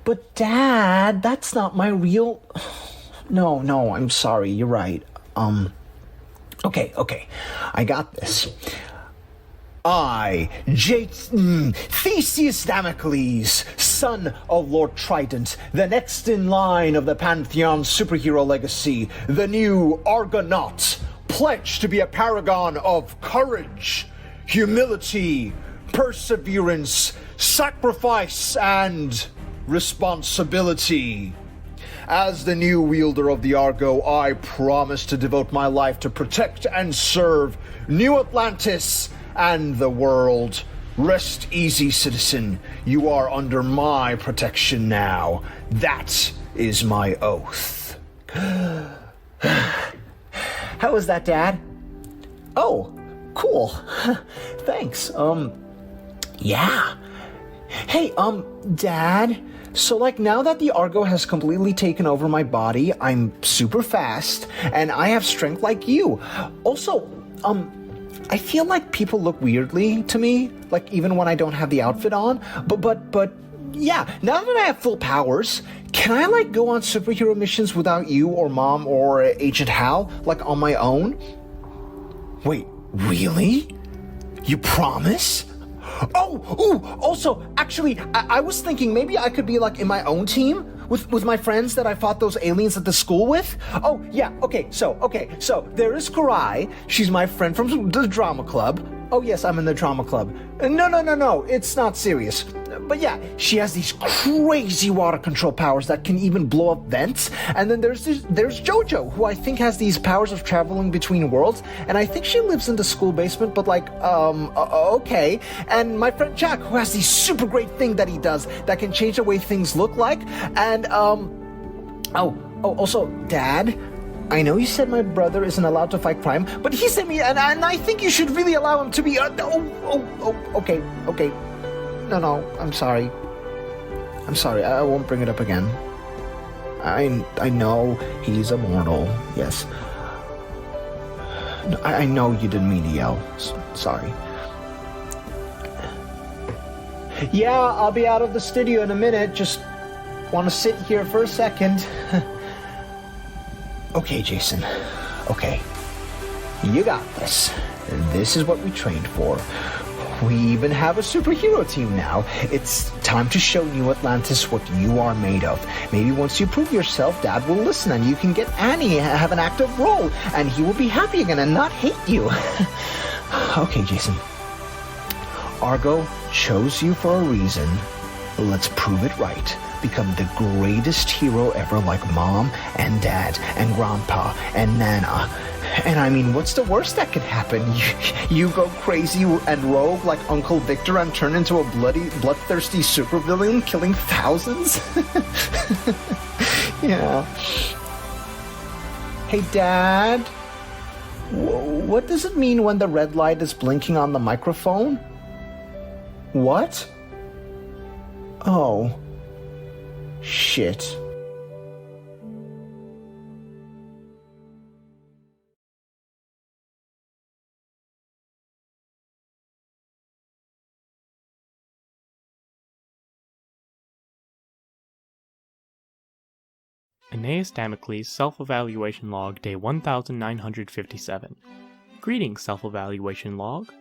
But Dad, that's not my real... No, I'm sorry, you're right. Okay, I got this. I, Theseus Damocles, son of Lord Trident, the next in line of the Pantheon superhero legacy, the new Argonaut, pledged to be a paragon of courage, humility, perseverance, sacrifice, and responsibility. As the new wielder of the Argo, I promise to devote my life to protect and serve New Atlantis and the world. Rest easy, citizen. You are under my protection now. That is my oath. How was that, Dad? Oh, cool. Thanks. Yeah. Hey, Dad, So, like, now that the Argo has completely taken over my body, I'm super fast, and I have strength like you. Also, I feel like people look weirdly to me, like, even when I don't have the outfit on. But, yeah, now that I have full powers, can I, like, go on superhero missions without you or Mom or Agent Hal, like, on my own? Wait, really? You promise? Also, actually, I was thinking maybe I could be, like, in my own team with my friends that I fought those aliens at the school with. Oh, yeah, okay, so there is Karai. She's my friend from the drama club. Oh, yes, I'm in the drama club. No, it's not serious. But yeah, she has these crazy water control powers that can even blow up vents. And then there's JoJo, who I think has these powers of traveling between worlds. And I think she lives in the school basement, but like, okay. And my friend Jack, who has this super great thing that he does that can change the way things look like. And, also, Dad, I know you said my brother isn't allowed to fight crime, but he sent me, and I think you should really allow him to be, okay. No, I'm sorry. I won't bring it up again. I know he's immortal, yes. I know you didn't mean to yell. Sorry. Yeah, I'll be out of the studio in a minute. Just want to sit here for a second. Okay, Jason. Okay. You got this. This is what we trained for. We even have a superhero team now. It's time to show New Atlantis what you are made of. Maybe once you prove yourself, Dad will listen and you can get Annie have an active role, and he will be happy again and not hate you. Okay, Jason. Argo chose you for a reason. Let's prove it right. Become the greatest hero ever, like Mom and Dad and Grandpa and Nana. And I mean, what's the worst that could happen? You go crazy and rogue like Uncle Victor and turn into a bloodthirsty supervillain killing thousands? Yeah. Hey, Dad. What does it mean when the red light is blinking on the microphone? What? Oh. Shit. Aeneas Damocles Self-Evaluation Log Day 1957. Greetings, Self-Evaluation Log.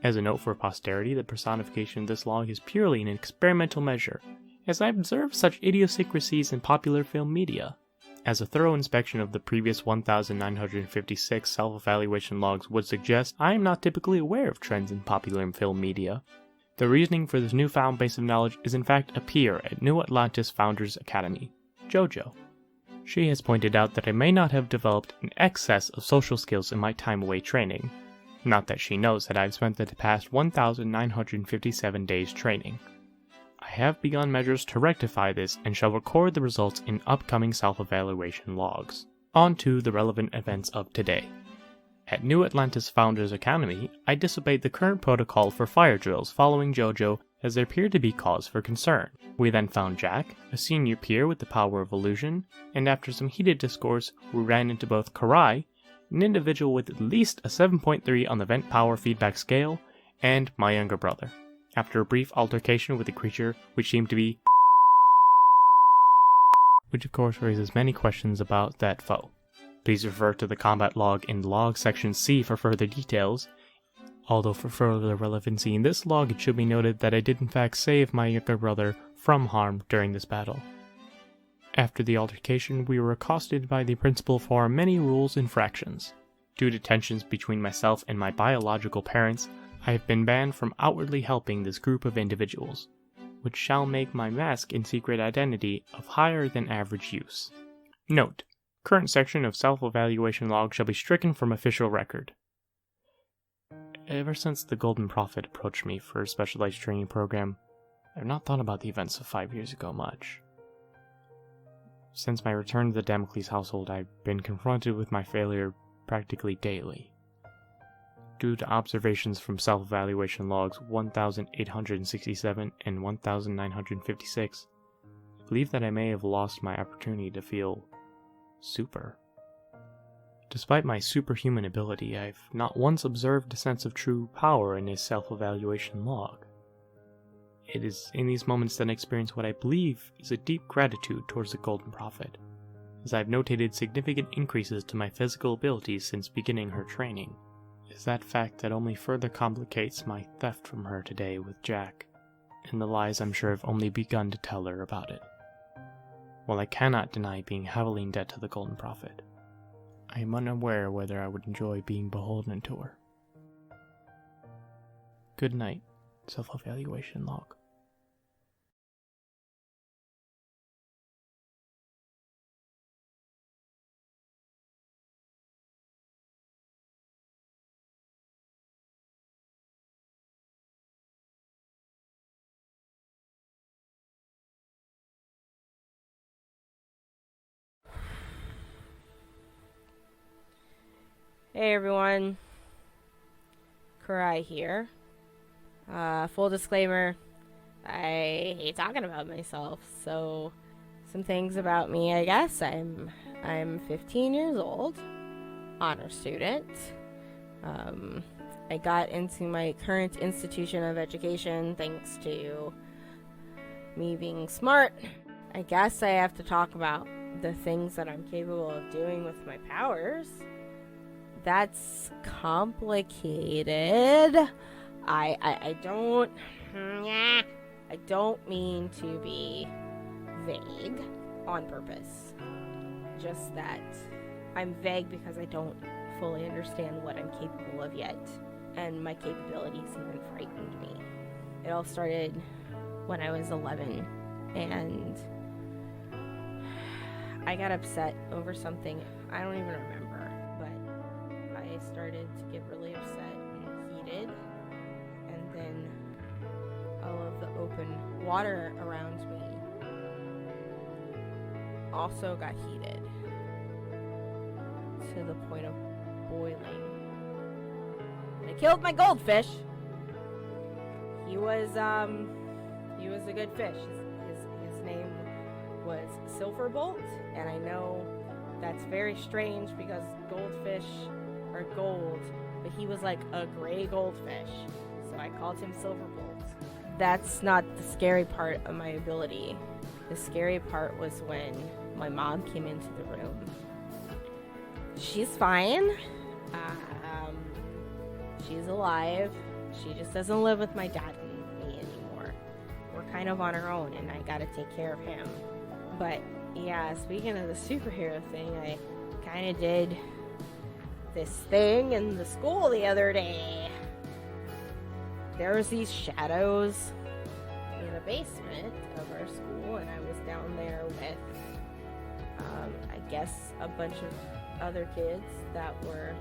As a note for posterity, the personification of this log is purely an experimental measure, as I observed such idiosyncrasies in popular film media. As a thorough inspection of the previous 1956 self-evaluation logs would suggest, I am not typically aware of trends in popular film media. The reasoning for this newfound base of knowledge is in fact a peer at New Atlantis Founders Academy, JoJo. She has pointed out that I may not have developed an excess of social skills in my time away training. Not that she knows that I've spent the past 1957 days training. I have begun measures to rectify this and shall record the results in upcoming self-evaluation logs. On to the relevant events of today. At New Atlantis Founders Academy, I disobeyed the current protocol for fire drills following JoJo as there appeared to be cause for concern. We then found Jack, a senior peer with the power of illusion, and after some heated discourse, we ran into both Karai, an individual with at least a 7.3 on the vent power feedback scale, and my younger brother. After a brief altercation with a creature which seemed to be which of course raises many questions about that foe. Please refer to the combat log in log section C for further details. Although for further relevancy in this log, it should be noted that I did in fact save my younger brother from harm during this battle. After the altercation, we were accosted by the principal for many rules infractions. Due to tensions between myself and my biological parents, I have been banned from outwardly helping this group of individuals, which shall make my mask and secret identity of higher than average use. Note: current section of self-evaluation log shall be stricken from official record. Ever since the Golden Prophet approached me for a specialized training program, I have not thought about the events of 5 years ago much. Since my return to the Damocles household, I've been confronted with my failure practically daily. Due to observations from self-evaluation logs 1867 and 1956, believe that I may have lost my opportunity to feel super. Despite my superhuman ability, I've not once observed a sense of true power in his self-evaluation log. It is in these moments that I experience what I believe is a deep gratitude towards the Golden Prophet, as I've notated significant increases to my physical abilities since beginning her training. It is that fact that only further complicates my theft from her today with Jack, and the lies I'm sure have only begun to tell her about it. While I cannot deny being heavily in debt to the Golden Prophet, I am unaware whether I would enjoy being beholden to her. Good night, self-evaluation log. Hey everyone, Kurai here. Full disclaimer, I hate talking about myself, so some things about me, I guess. I'm 15 years old, honor student. I got into my current institution of education thanks to me being smart. I guess I have to talk about the things that I'm capable of doing with my powers. That's complicated. I don't mean to be vague on purpose. Just that I'm vague because I don't fully understand what I'm capable of yet, and my capabilities even frightened me. It all started when I was 11, and I got upset over something I don't even remember. I started to get really upset and heated, and then all of the open water around me also got heated to the point of boiling. And I killed my goldfish. He was a good fish. His name was Silverbolt, and I know that's very strange because goldfish are gold, but he was like a gray goldfish, so I called him Silverbolt. That's not the scary part of my ability. The scary part was when my mom came into the room. She's fine. She's alive. She just doesn't live with my dad and me anymore. We're kind of on our own, and I gotta take care of him. But yeah, speaking of the superhero thing, I kind of did this thing in the school the other day. There was these shadows in the basement of our school, and I was down there with I guess a bunch of other kids that were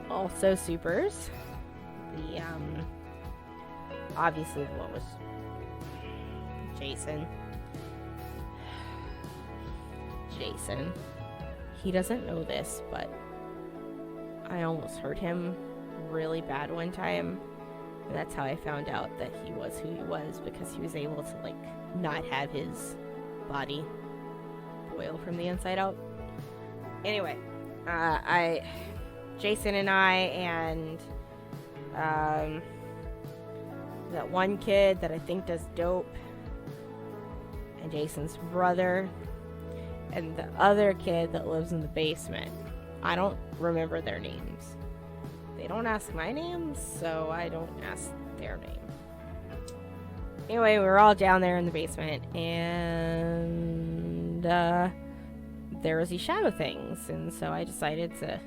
also supers. The obviously the one was Jason. He doesn't know this, but I almost hurt him really bad one time, and that's how I found out that he was who he was, because he was able to like not have his body boil from the inside out. Anyway, Jason and I and that one kid that I think does dope, and Jason's brother, and the other kid that lives in the basement. I don't remember their names. They don't ask my name, so I don't ask their name. Anyway, we were all down there in the basement, and there was these shadow things, and so I decided to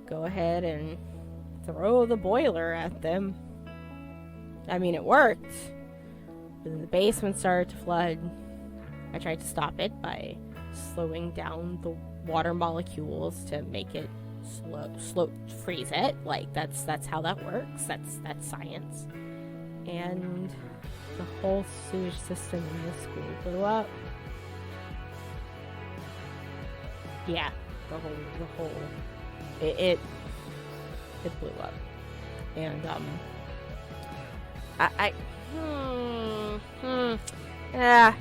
go ahead and throw the boiler at them. I mean, it worked. But then the basement started to flood. I tried to stop it by slowing down the water molecules to make it slow freeze it. Like that's how that works. That's science. And the whole sewage system in the school blew up. Yeah, the whole it blew up. And Yeah,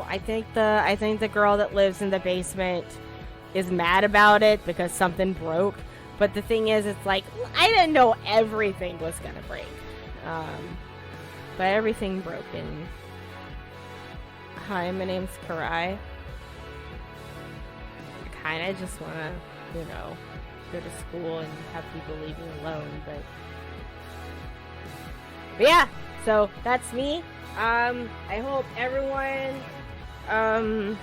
I think the girl that lives in the basement is mad about it because something broke. But the thing is, it's like, I didn't know everything was gonna break. But everything broke. And hi, my name's Karai. I kind of just want to, go to school and have people leave me alone. But yeah, so that's me. I hope everyone. I'm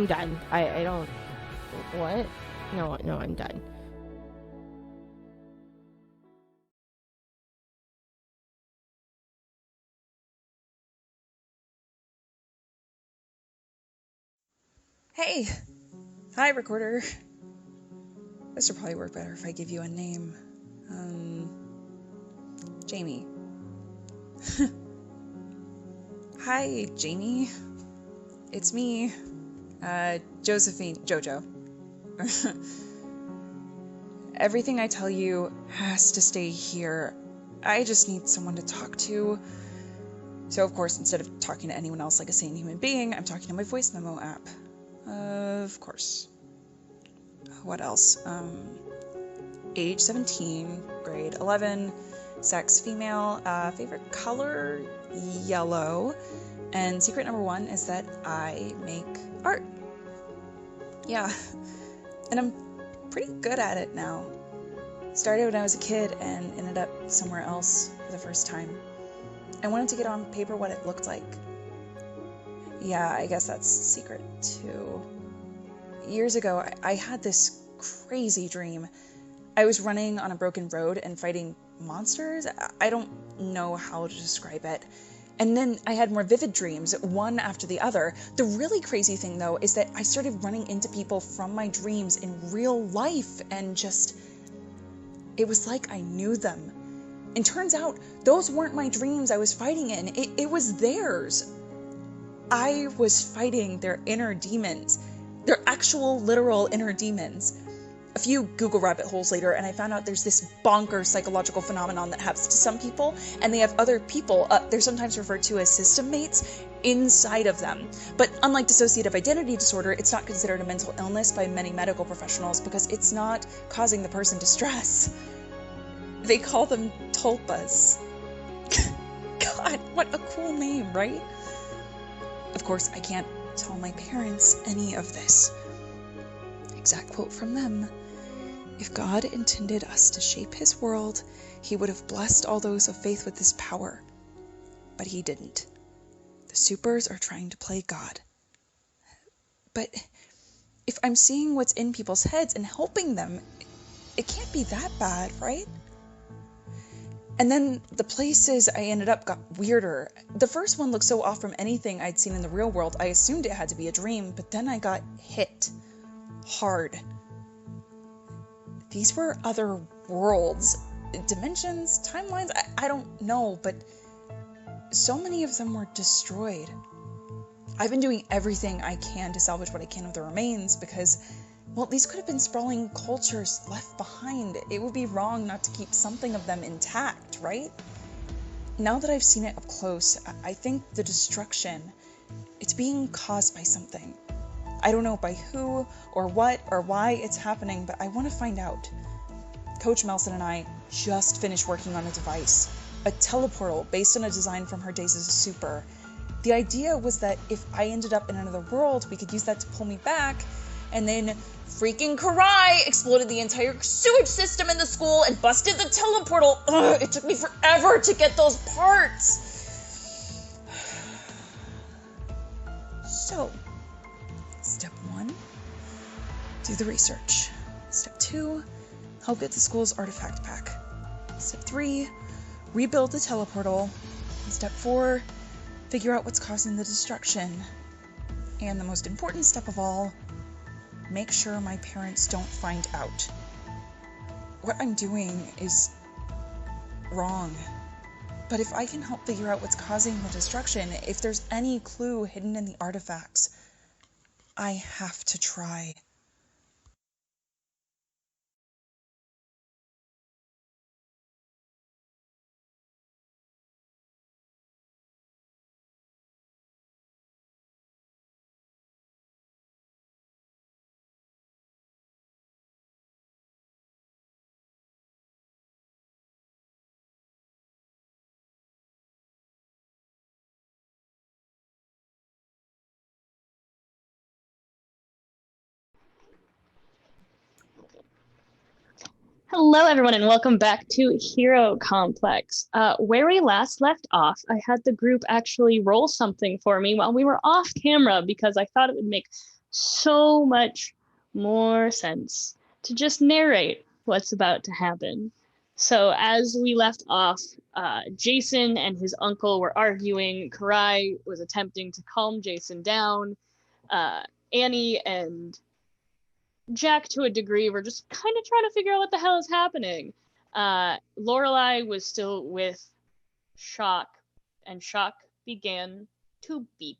done. I don't. What? No, I'm done. Hey! Hi, recorder. This would probably work better if I give you a name. Jamie. Hi, Jamie. It's me. Josephine. Jojo. Everything I tell you has to stay here. I just need someone to talk to. So, of course, instead of talking to anyone else like a sane human being, I'm talking to my voice memo app. Of course. What else? Age 17, grade 11, sex female, favorite color yellow, and secret number 1 is that I make art. Yeah, and I'm pretty good at it now. Started when I was a kid and ended up somewhere else for the first time. I wanted to get on paper what it looked like. Yeah, I guess that's secret too. Years ago, I had this crazy dream. I was running on a broken road and fighting monsters. I don't know how to describe it. And then I had more vivid dreams, one after the other. The really crazy thing, though, is that I started running into people from my dreams in real life and just... It was like I knew them. And turns out, those weren't my dreams I was fighting in. It was theirs. I was fighting their inner demons. Their actual, literal inner demons. A few Google rabbit holes later, and I found out there's this bonkers psychological phenomenon that happens to some people, and they have other people, they're sometimes referred to as system mates, inside of them. But unlike dissociative identity disorder, it's not considered a mental illness by many medical professionals because it's not causing the person distress. They call them tulpas. God, what a cool name, right? Of course, I can't tell my parents any of this. Exact quote from them. If God intended us to shape his world, he would have blessed all those of faith with this power. But he didn't. The supers are trying to play God. But if I'm seeing what's in people's heads and helping them, it can't be that bad, right? And then the places I ended up got weirder. The first one looked so off from anything I'd seen in the real world, I assumed it had to be a dream, but then I got hit. Hard. These were other worlds, dimensions, timelines, I don't know, but so many of them were destroyed. I've been doing everything I can to salvage what I can of the remains because, well, these could have been sprawling cultures left behind. It would be wrong not to keep something of them intact, right? Now that I've seen it up close, I think the destruction, it's being caused by something. I don't know by who or what or why it's happening, but I want to find out. Coach Melson and I just finished working on a device, a teleportal based on a design from her days as a super. The idea was that if I ended up in another world, we could use that to pull me back, and then freaking Karai exploded the entire sewage system in the school and busted the teleportal. Ugh, it took me forever to get those parts. So, step 1, do the research. Step 2, help get the school's artifact back. Step 3, rebuild the teleportal. And step 4, figure out what's causing the destruction. And the most important step of all, make sure my parents don't find out. What I'm doing is wrong. But if I can help figure out what's causing the destruction, if there's any clue hidden in the artifacts, I have to try. Hello, everyone, and welcome back to Hero Complex. Where we last left off, I had the group actually roll something for me while we were off camera because I thought it would make so much more sense to just narrate what's about to happen. So as we left off, Jason and his uncle were arguing. Karai was attempting to calm Jason down. Annie and Jack, to a degree, were just kind of trying to figure out what the hell is happening. Lorelai was still with Shock, and Shock began to beep.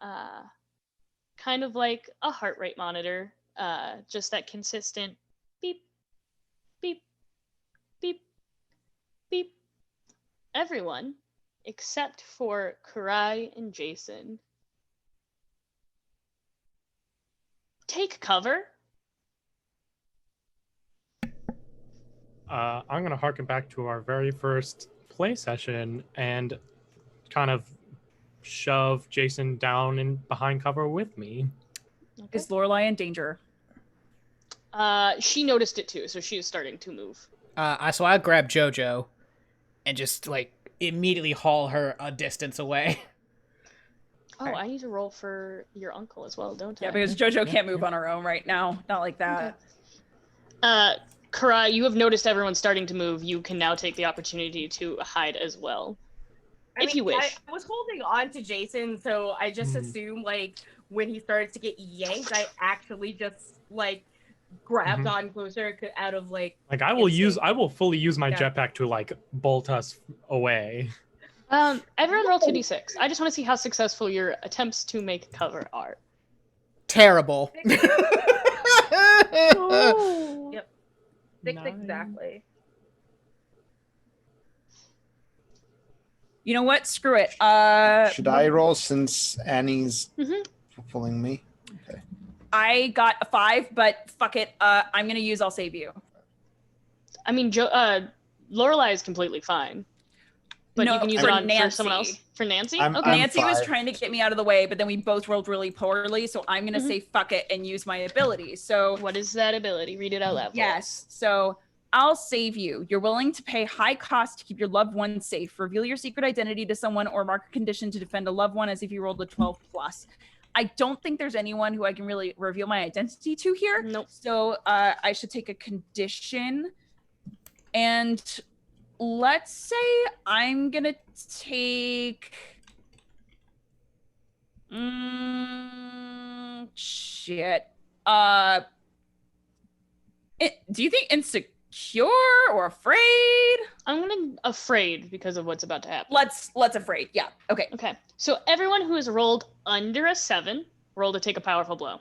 Kind of like a heart rate monitor, just that consistent beep, beep, beep, beep. Everyone, except for Karai and Jason, take cover. I'm going to harken back to our very first play session and kind of shove Jason down and behind cover with me. Okay. Is Lorelai in danger? She noticed it too, so she is starting to move. So I grab JoJo and just like immediately haul her a distance away. Oh, I need to roll for your uncle as well, don't I? Yeah, because JoJo can't move on her own right now. Not like that. Okay. Karai, you have noticed everyone starting to move. You can now take the opportunity to hide as well. If you wish. I was holding on to Jason, so I just assumed, like, when he started to get yanked, I actually just, like, grabbed on closer out of, like... Like, I will fully use my jetpack to, like, bolt us away. Everyone roll 2d6. I just want to see how successful your attempts to make cover are. Terrible. Oh. Yep. 6 exactly. You know what? Screw it. Should I roll since Annie's pulling me? Okay. I got a 5, but fuck it. I'm gonna use I'll save you. I mean, Lorelai is completely fine. But no, you can use it on for someone else. For Nancy? Okay. Nancy was trying to get me out of the way, but then we both rolled really poorly, so I'm gonna say fuck it and use my ability. So what is that ability? Read it out loud. Yes. So I'll save you. You're willing to pay high cost to keep your loved one safe. Reveal your secret identity to someone or mark a condition to defend a loved one as if you rolled a 12+. I don't think there's anyone who I can really reveal my identity to here. Nope. So I should take a condition. And let's say I'm gonna take shit. Do you think insecure or afraid? I'm gonna afraid because of what's about to happen. Let's afraid. Yeah. Okay. Okay. So everyone who has rolled under a 7, roll to take a powerful blow.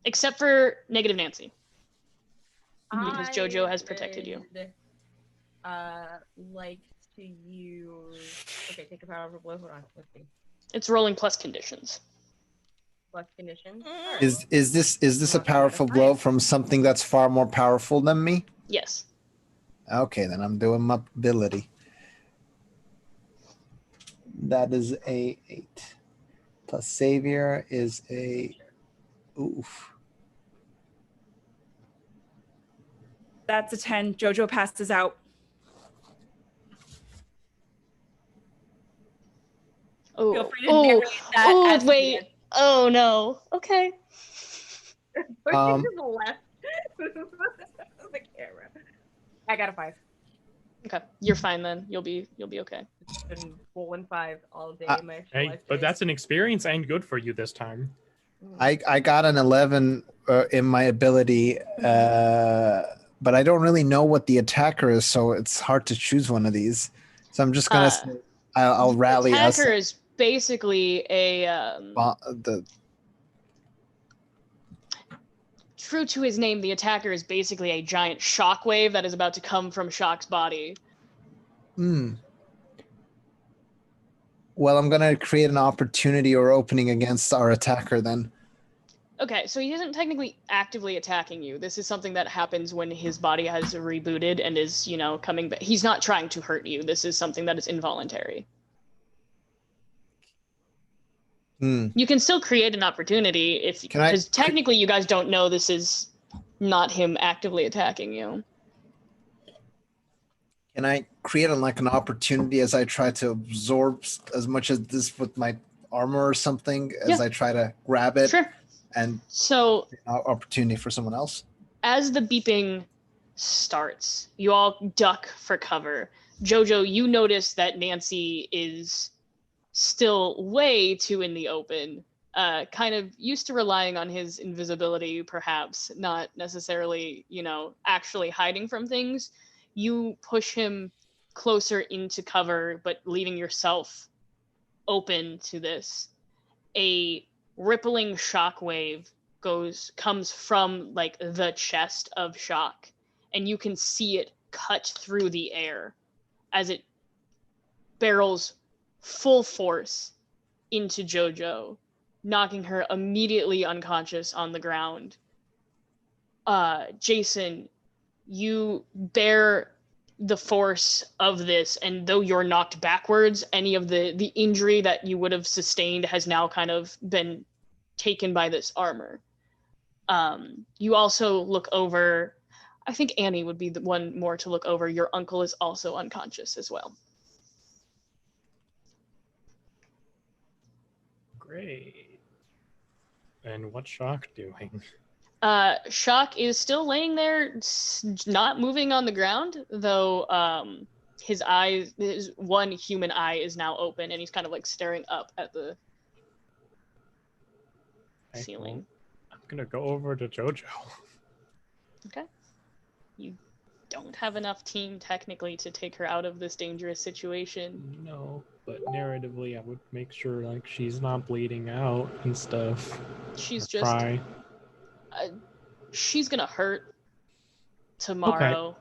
Except for negative Nancy. Because JoJo has protected you. Like to use. Okay, take a powerful blow. Hold on. Let's see. It's rolling plus conditions. Plus conditions. Is this a powerful blow from something that's far more powerful than me? Yes. Okay, then I'm doing my ability. That is a 8. Plus Savior is a oof. That's a 10. JoJo passes out. Oh, feel free to narrate that as wait. needed. Oh no. Okay. Left the camera. I got a 5. Okay, you're fine then. You'll be okay. It's been rolling 5 all day. Hey, but that's an experience and good for you this time. I got an 11 in my ability, but I don't really know what the attacker is, so it's hard to choose one of these. So I'm just gonna say I'll rally. The attacker is basically a true to his name, the attacker is basically a giant shockwave that is about to come from Shock's body. Well, I'm gonna create an opportunity or opening against our attacker then. Okay, so he isn't technically actively attacking you. This is something that happens when his body has rebooted and is, coming back. He's not trying to hurt you. This is something that is involuntary. You can still create an opportunity because technically you guys don't know this is not him actively attacking you. Can I create an opportunity as I try to absorb as much of this with my armor or something as I try to grab it? Sure. And so opportunity for someone else? As the beeping starts, you all duck for cover. Jojo, you notice that Nancy is still way too in the open, kind of used to relying on his invisibility, perhaps, not necessarily, actually hiding from things. You push him closer into cover, but leaving yourself open to this. A rippling shockwave comes from like the chest of Shock, and you can see it cut through the air as it barrels full force into Jojo, knocking her immediately unconscious on the ground. Jason, you bear the force of this, and though you're knocked backwards, any of the injury that you would have sustained has now kind of been taken by this armor. You also look over, I think Annie would be the one more to look over. Your uncle is also unconscious as well. Great. And what's Shock doing? Shock is still laying there, not moving on the ground, though his one human eye is now open, and he's kind of like staring up at the ceiling. I'm gonna go over to Jojo. Okay. You don't have enough team technically to take her out of this dangerous situation. No, but narratively, I would make sure like she's not bleeding out and stuff. She's just try. She's gonna hurt tomorrow.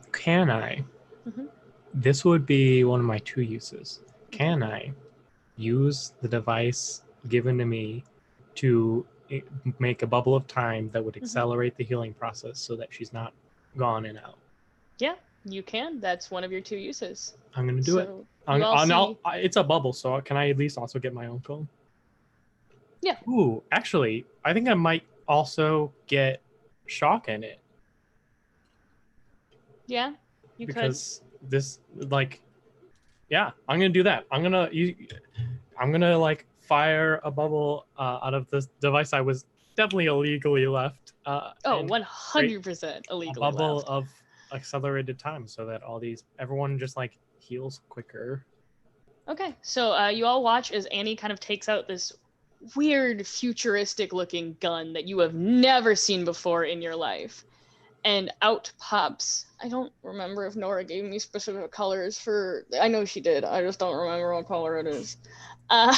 Okay. Can I? Mm-hmm. This would be one of my two uses. Can I use the device given to me to make a bubble of time that would accelerate the healing process so that she's not gone and out? Yeah, you can. That's one of your two uses. I'm gonna do it. It's a bubble, so can I at least also get my uncle? Yeah. Ooh, actually, I think I might also get Shock in it. Yeah, you because this I'm gonna do that. I'm gonna like fire a bubble out of this device I was definitely illegally left. 100% illegally a bubble left. of accelerated time so that everyone just like heals quicker. Okay, so you all watch as Annie kind of takes out this weird futuristic looking gun that you have never seen before in your life, and out pops, I don't remember if Nora gave me specific colors for, I know she did, I just don't remember what color it is. Only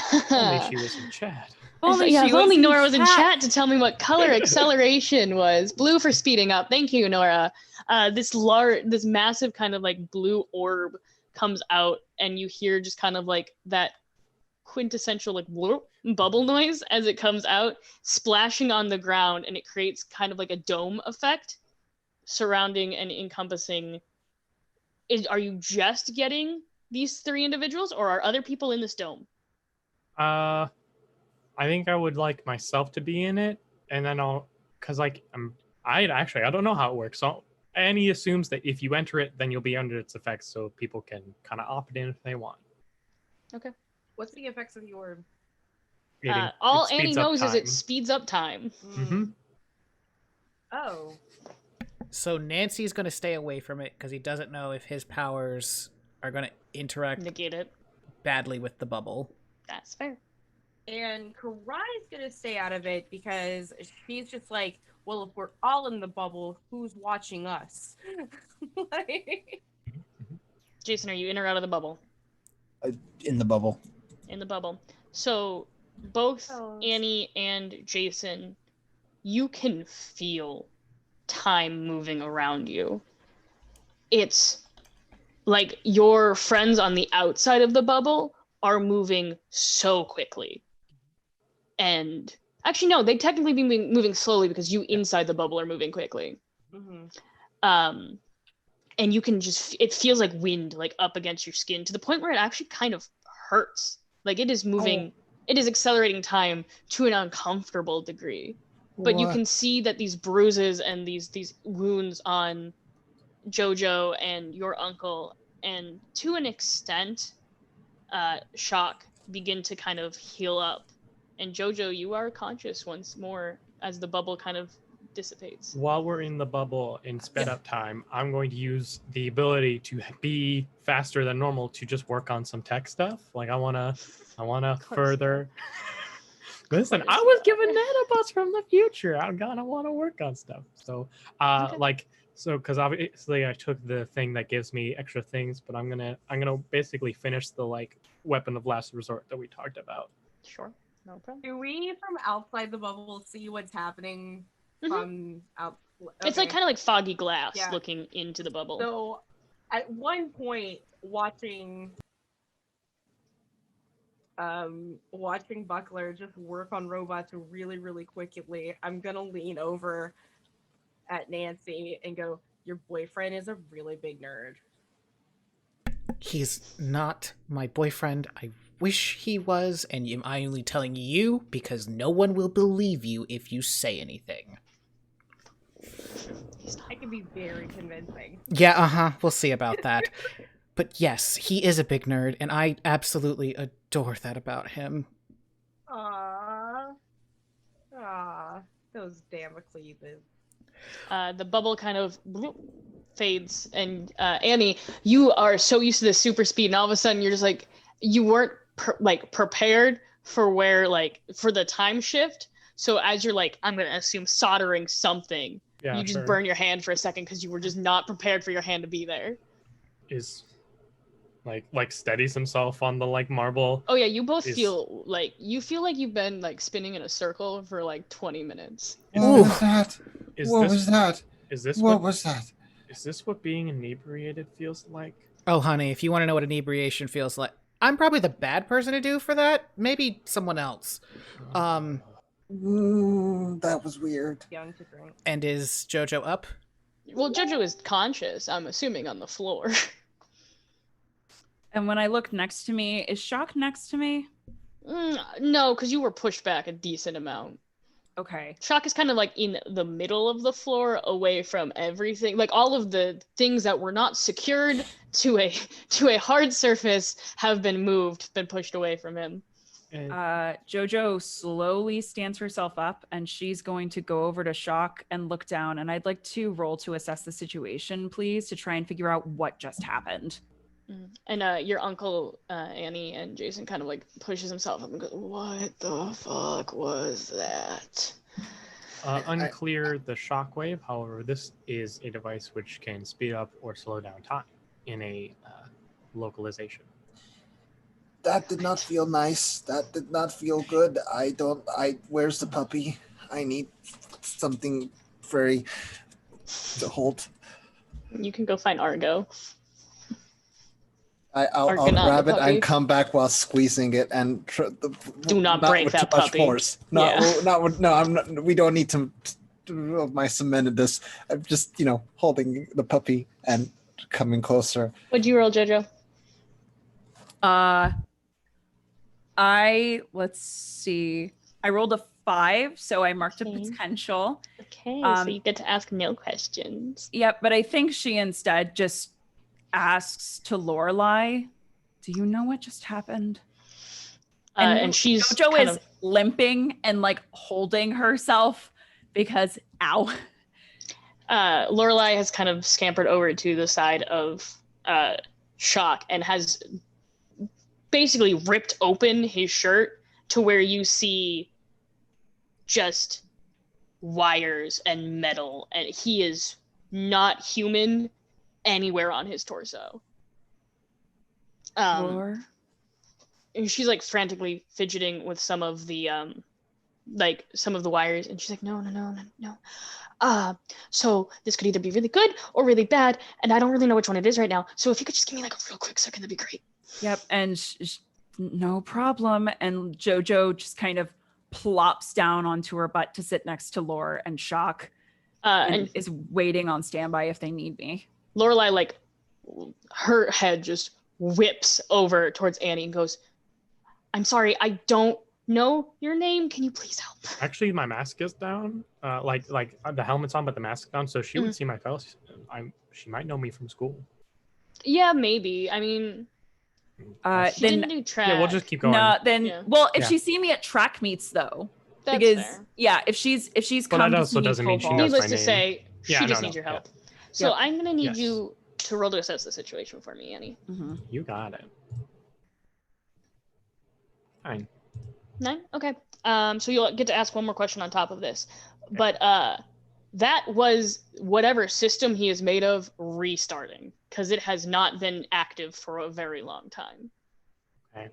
she was in chat. If only Nora was in chat to tell me what color acceleration was. Blue for speeding up. Thank you, Nora. This massive kind of like blue orb comes out, and you hear just kind of like that quintessential like bubble noise as it comes out, splashing on the ground, and it creates kind of like a dome effect surrounding and encompassing. Are you just getting these three individuals, or are other people in this dome? I think I would like myself to be in it, and then I don't know how it works. So Annie assumes that if you enter it, then you'll be under its effects, so people can kind of opt in if they want. Okay. What's the effects of the orb? All Annie knows is it speeds up time. Mm-hmm. Oh. So Nancy's going to stay away from it because he doesn't know if his powers are going to negate it badly with the bubble. That's fair. And Karai's going to stay out of it because she's just like, well, if we're all in the bubble, who's watching us? Jason, are you in or out of the bubble? In the bubble. In the bubble. So both Annie and Jason, you can feel time moving around you. It's like your friends on the outside of the bubble are moving so quickly. And actually, no, they technically be moving slowly because you inside the bubble are moving quickly. Mm-hmm. And you can it feels like wind like up against your skin to the point where it actually kind of hurts. Like it is moving, it is accelerating time to an uncomfortable degree. but you What? can see that these bruises and these wounds on Jojo and your uncle, and to an extent, Shock, begin to kind of heal up. And Jojo, you are conscious once more as the bubble kind of dissipates. While we're in the bubble in sped up time, I'm going to use the ability to be faster than normal to just work on some tech stuff. Like I wanna further. Listen, I was given nanobots from the future. I'm gonna want to work on stuff. So, because obviously I took the thing that gives me extra things, but I'm gonna basically finish the like weapon of last resort that we talked about. Sure, no problem. Do we from outside the bubble see what's happening from out? Okay. It's like kind of like foggy glass Yeah. looking into the bubble. So, at one point, watching Buckler just work on robots really, really quickly, I'm gonna lean over at Nancy and go, "Your boyfriend is a really big nerd." He's not my boyfriend. I wish he was, and I'm only telling you because no one will believe you if you say anything. I can be very convincing. Yeah, we'll see about that. But yes, he is a big nerd, and I absolutely adore that about him. Aww, those Damocles. The bubble kind of fades, and Annie, you are so used to this super speed, and all of a sudden you're just like, you weren't prepared for for the time shift. So as you're like, I'm gonna assume soldering something, you just burn your hand for a second because you were just not prepared for your hand to be there. Is like steadies himself on the like marble. Oh yeah, you both feel like you've been like spinning in a circle for like 20 minutes. What was that? What was that? Is this what was that? Is this what being inebriated feels like? Oh, honey, if you want to know what inebriation feels like, I'm probably the bad person to do for that. Maybe someone else. That was weird. Young to drink. And is Jojo up? Well, Jojo is conscious, I'm assuming, on the floor. And when I look next to me, is Shock next to me? No, because you were pushed back a decent amount. Okay. Shock is kind of like in the middle of the floor, away from everything. Like all of the things that were not secured to a hard surface have been pushed away from him. Jojo slowly stands herself up, and she's going to go over to Shock and look down. And I'd like to roll to assess the situation, please, to try and figure out what just happened. And your uncle, Annie, and Jason kind of like pushes himself up and goes, "What the fuck was that?" Unclear the shockwave. However, this is a device which can speed up or slow down time in a localization. That did not feel nice. That did not feel good. Where's the puppy? I need something very to hold. You can go find Argo. I'll grab it and come back while squeezing it and do not break that puppy. Force. No, I'm not. We don't need to my cemented this. I'm just holding the puppy and coming closer. What'd you roll, Jojo? Let's see. I rolled a 5, so I marked a potential. Okay, so you get to ask no questions. Yep, but I think she instead just asks to Lorelai, "Do you know what just happened?" And Jojo is limping and like holding herself because ow. Lorelai has kind of scampered over to the side of Shock and has basically ripped open his shirt to where you see just wires and metal, and he is not human anywhere on his torso. And she's like frantically fidgeting with some of the wires, and she's like, no. So this could either be really good or really bad, and I don't really know which one it is right now. So if you could just give me like a real quick second, that'd be great. Yep, and no problem. And Jojo just kind of plops down onto her butt to sit next to Lore and Shock, and is waiting on standby if they need me. Lorelai, like, her head just whips over towards Annie and goes, "I'm sorry, I don't know your name. Can you please help? Actually, my mask is down. Like the helmet's on, but the mask's down, so she would see my face. She might know me from school. Yeah, maybe. I mean, she then didn't do track. Yeah, we'll just keep going. no, then Yeah. well, if Yeah. she's seen me at track meets though, That's because fair. yeah, if she's Well, come that to also see me doesn't mean she pole knows vault- Needless my to name. say, Yeah, she just no, needs your yeah. help. So Yep. I'm gonna need Yes. you to roll to assess the situation for me, Annie. Mhm. You got it. Fine. 9? Okay. So you'll get to ask one more question on top of this. But that was whatever system he is made of restarting, because it has not been active for a very long time. Okay.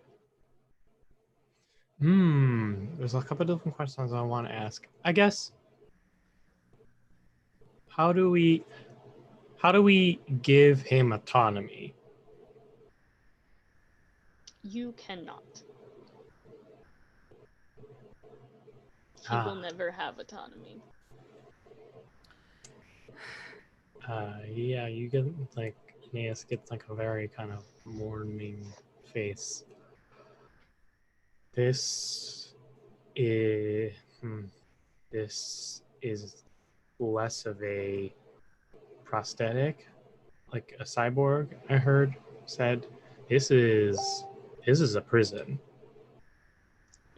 There's a couple of different questions I want to ask. I guess, how do we give him autonomy? You cannot. He will never have autonomy. Yeah, you get like Aeneas gets like a very kind of mourning face. This is less of a prosthetic, like a cyborg. I heard said this is a prison.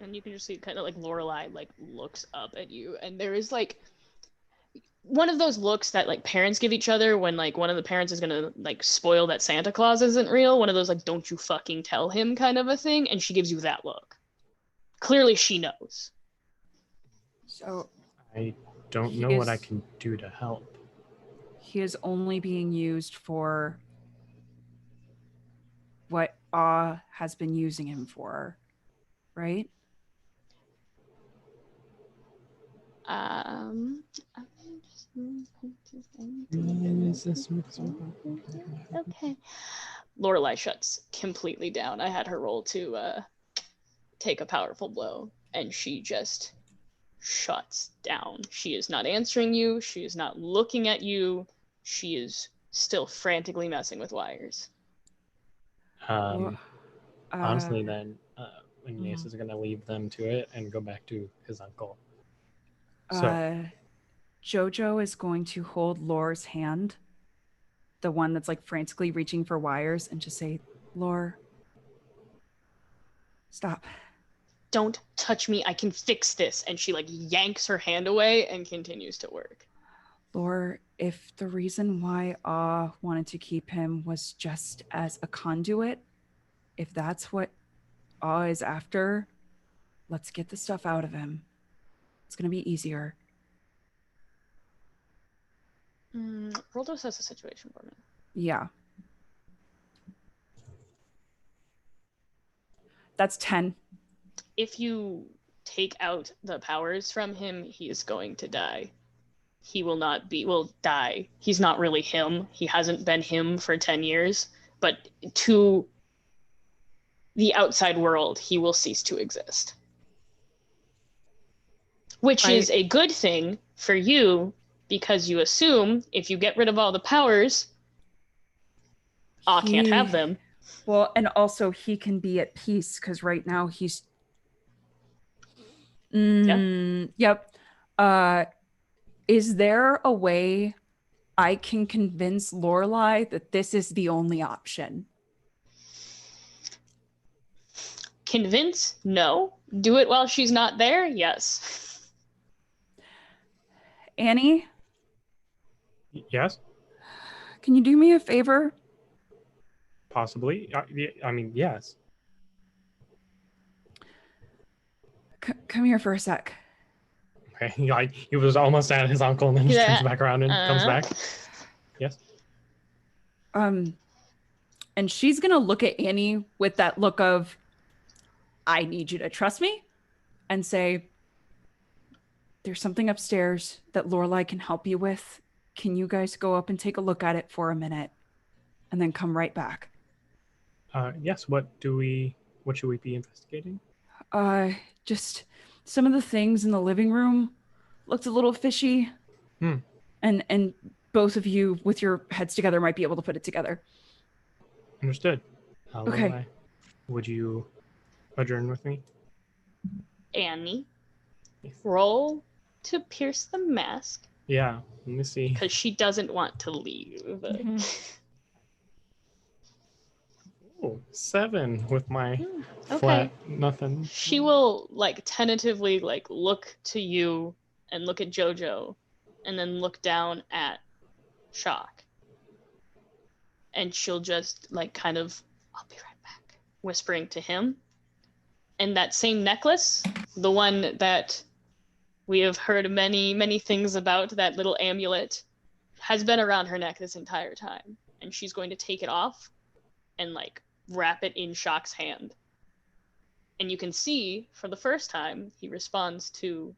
And you can just see kind of like Lorelai like looks up at you, and there is like one of those looks that like parents give each other when like one of the parents is gonna like spoil that Santa Claus isn't real. One of those like don't you fucking tell him kind of a thing, and she gives you that look. Clearly, she knows. So I don't know what I can do to help. He is only being used for what Ah has been using him for, right? Okay. Lorelai shuts completely down. I had her roll to take a powerful blow, and she just shuts down. She is not answering you. She is not looking at you. She is still frantically messing with wires. Honestly, then Aeneas is going to leave them to it and go back to his uncle. So, Jojo is going to hold Lore's hand, the one that's like frantically reaching for wires, and just say, Lore, stop. Don't touch me. I can fix this. And she like yanks her hand away and continues to work. Lore, if the reason why Ah wanted to keep him was just as a conduit, if that's what Ah is after, let's get the stuff out of him. It's going to be easier. Roll to assess the situation for me. Yeah. That's 10. If you take out the powers from him, he is going to die. He will die. He's not really him. He hasn't been him for 10 years, but to the outside world, he will cease to exist. Which is a good thing for you, because you assume if you get rid of all the powers, can't have them. Well, and also he can be at peace, because right now he's... Yep. Is there a way I can convince Lorelai that this is the only option? Convince? No. Do it while she's not there? Yes. Annie? Yes? Can you do me a favor? Possibly. I mean, yes. Come here for a sec. Okay, he was almost at his uncle and then just turns back around and comes back. Yes. And she's gonna look at Annie with that look of, I need you to trust me, and say, there's something upstairs that Lorelai can help you with. Can you guys go up and take a look at it for a minute and then come right back? Yes. What should we be investigating? Just some of the things in the living room looked a little fishy. And both of you with your heads together might be able to put it together. Understood. Okay. Would you adjourn with me? Annie, roll to pierce the mask. Yeah, let me see. Because she doesn't want to leave. Ooh, 7 with my Okay. flat nothing. She will like tentatively like look to you and look at Jojo and then look down at Shock. And she'll just like kind of, I'll be right back, whispering to him. And that same necklace, the one that we have heard many things about, that little amulet, has been around her neck this entire time. And she's going to take it off and like wrap it in Shock's hand. And you can see, for the first time, he responds to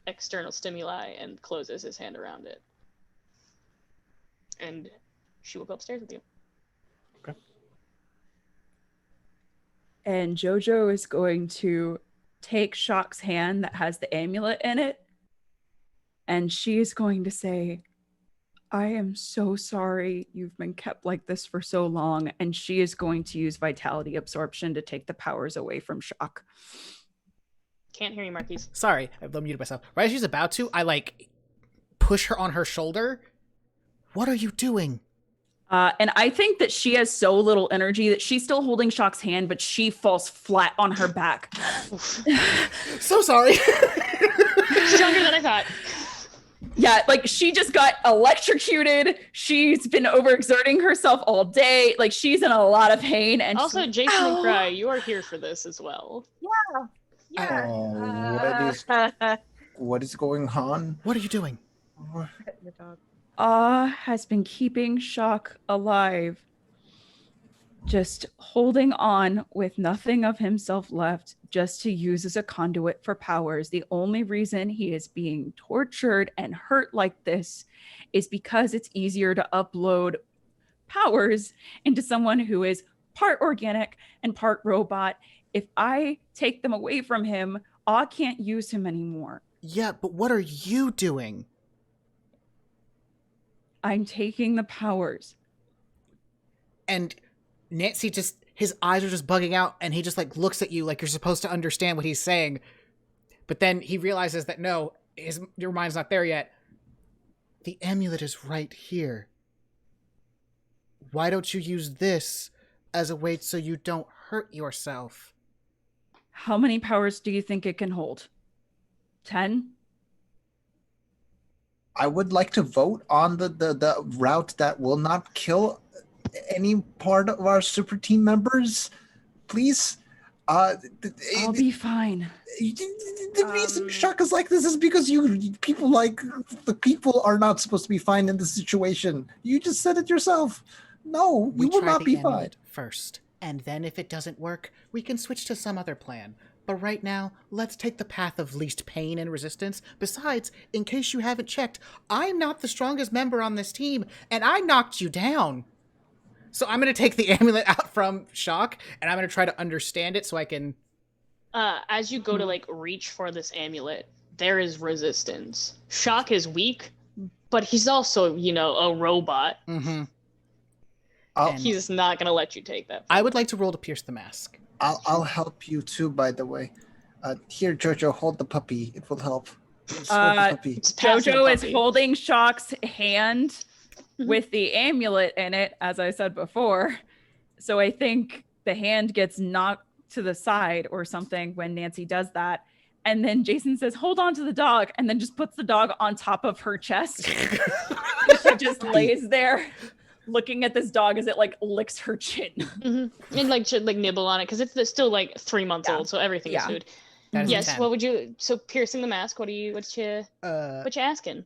external stimuli and closes his hand around it. And she will go upstairs with you. Okay. And Jojo is going to take Shock's hand that has the amulet in it, and she is going to say, I am so sorry you've been kept like this for so long. And she is going to use vitality absorption to take the powers away from Shock. Can't hear you, Marquis. Sorry, I've muted myself. Right as she's about to, I like push her on her shoulder. What are you doing? And I think that she has so little energy that she's still holding Shock's hand, but she falls flat on her back. So sorry. She's younger than I thought. Yeah, like she just got electrocuted. She's been overexerting herself all day. Like she's in a lot of pain. And also, Jason and Cry, you are here for this as well. Yeah. What is going on? What are you doing? The dog. Has been keeping Shock alive. Just holding on with nothing of himself left, just to use as a conduit for powers. The only reason he is being tortured and hurt like this is because it's easier to upload powers into someone who is part organic and part robot. If I take them away from him, I can't use him anymore. Yeah, but what are you doing? I'm taking the powers. And Nancy just, his eyes are just bugging out, and he just like looks at you like you're supposed to understand what he's saying. But then he realizes that no, your mind's not there yet. The amulet is right here. Why don't you use this as a way so you don't hurt yourself? How many powers do you think it can hold? 10? I would like to vote on the route that will not kill any part of our super team members, please. I'll be fine. The reason Shock is like this is because the people are not supposed to be fine in this situation. You just said it yourself. No, you will not be fine. First, and then if it doesn't work, we can switch to some other plan. But right now, let's take the path of least pain and resistance. Besides, in case you haven't checked, I'm not the strongest member on this team, and I knocked you down. So I'm going to take the amulet out from Shock, and I'm going to try to understand it so I can... As you go to, like, reach for this amulet, there is resistance. Shock is weak, but he's also, a robot. Mm-hmm. He's not going to let you take that. I would like to roll to pierce the mask. I'll help you too, by the way. Here, Jojo, hold the puppy. It will help. Just hold the puppy. Jojo is holding Shock's hand with the amulet in it, as I said before. So I think the hand gets knocked to the side or something when Nancy does that. And then Jason says, hold on to the dog, and then just puts the dog on top of her chest. She just lays there looking at this dog as it like licks her chin. Mm-hmm. And like nibble on it because it's still like 3 months old, so everything is food. Yes. What would you? So piercing the mask. What you asking?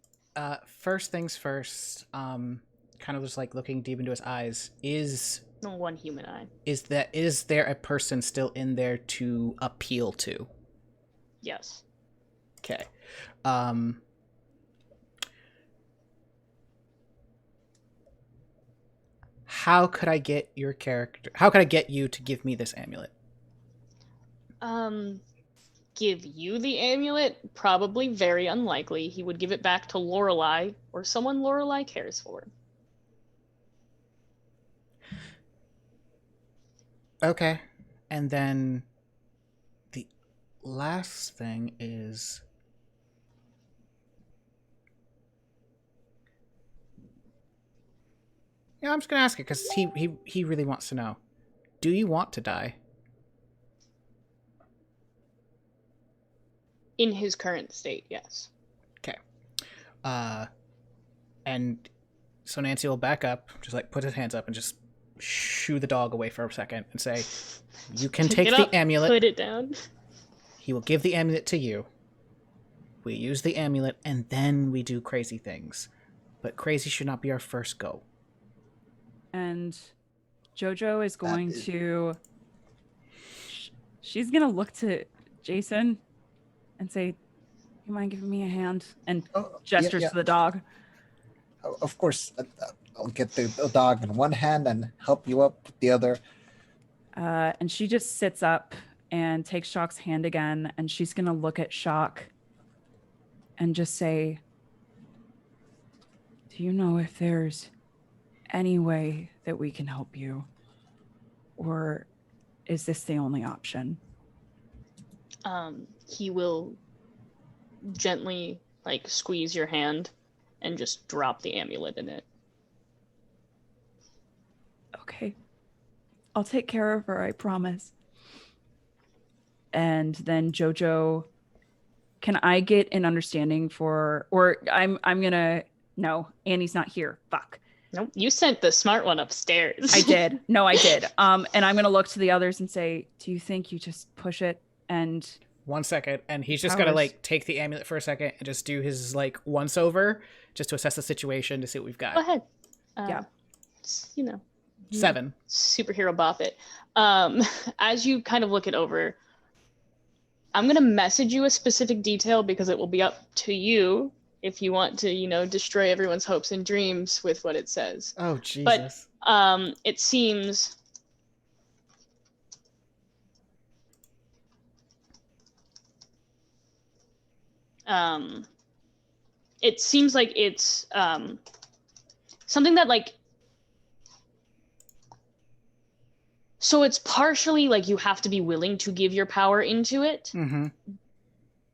First things first. Kind of just like looking deep into his eyes. Is one human eye? Is there a person still in there to appeal to? Yes. Okay. How could I get your character? How could I get you to give me this amulet? Give you the amulet? Probably very unlikely. He would give it back to Lorelei or someone Lorelei cares for. Okay. And then the last thing is... Yeah, I'm just gonna ask it because he really wants to know. Do you want to die? In his current state, yes. Okay. And so Nancy will back up, just like put his hands up and just shoo the dog away for a second and say, "You can take the amulet." Put it down. He will give the amulet to you. We use the amulet and then we do crazy things. But crazy should not be our first go. And Jojo is going to... She's going to look to Jason and say, "You mind giving me a hand?" And gestures to the dog. Of course. I'll get the dog in one hand and help you up with the other. And she just sits up and takes Shock's hand again. And she's going to look at Shock and just say, "Do you know if there's any way that we can help you? Or is this the only option?" He will gently like squeeze your hand and just drop the amulet in it. "Okay. I'll take care of her, I promise." And then Jojo, can I get an understanding for, or I'm gonna, no, Annie's not here. Fuck. Nope. You sent the smart one upstairs. I did. No, I did. And I'm gonna look to the others and say, "Do you think you just push it and..." 1 second, and he's just gonna like take the amulet for a second and just do his like once over just to assess the situation to see what we've got. Go ahead. Yeah. You know. 7. Superhero bop it. As you kind of look it over, I'm gonna message you a specific detail because it will be up to you if you want to, you know, destroy everyone's hopes and dreams with what it says. Oh Jesus. But it seems like it's something that like, so it's partially like you have to be willing to give your power into it,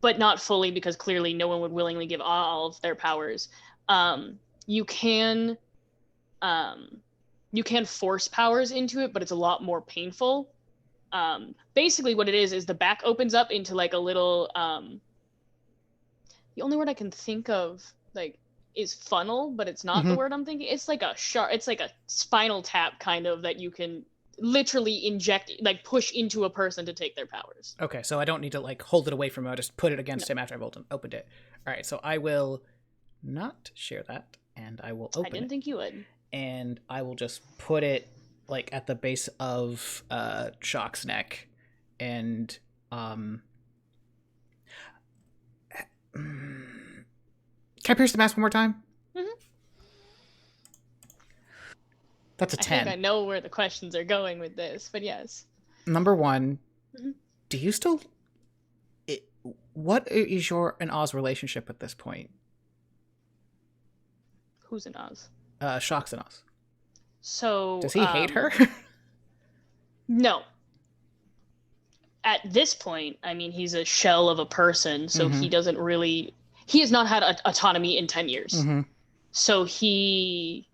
but not fully because clearly no one would willingly give all of their powers. You can force powers into it, but it's a lot more painful. Basically what it is the back opens up into like a little, the only word I can think of like is funnel, but it's not the word I'm thinking. It's like it's like a spinal tap kind of that you can literally inject, like push into a person to take their powers. Okay, so I don't need to like hold it away from him. I'll just put it against him after I've opened it. All right, so I will not share that, and I will open it. I didn't think you would. And I will just put it like at the base of Shock's neck, and can I pierce the mask one more time? That's a 10. I think I know where the questions are going with this, but yes. Number 1, do you still... what is your and Oz relationship at this point? Who's in Oz? Shock's in Oz. So... Does he hate her? No. At this point, I mean, he's a shell of a person, so he doesn't really... He has not had autonomy in 10 years. So he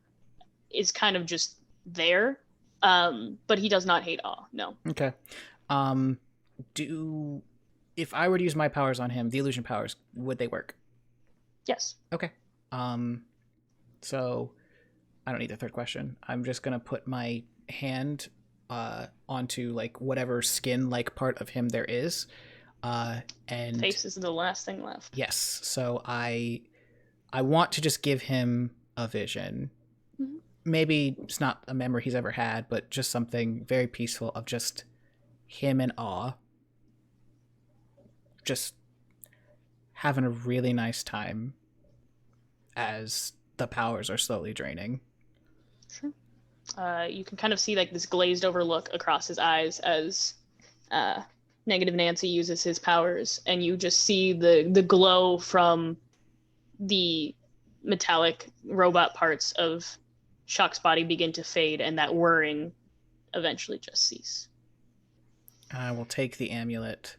is kind of just there, but he does not hate awe. No. Okay. If I were to use my powers on him, the illusion powers, would they work? Yes. Okay. So I don't need the third question. I'm just gonna put my hand onto like whatever skin like part of him there is, and face is the last thing left. Yes. So I want to just give him a vision. Maybe it's not a memory he's ever had, but just something very peaceful of just him and Awe just having a really nice time as the powers are slowly draining. Sure. You can kind of see like this glazed over look across his eyes as Negative Nancy uses his powers, and you just see the glow from the metallic robot parts of Shock's body begin to fade, and that whirring eventually just cease. I will take the amulet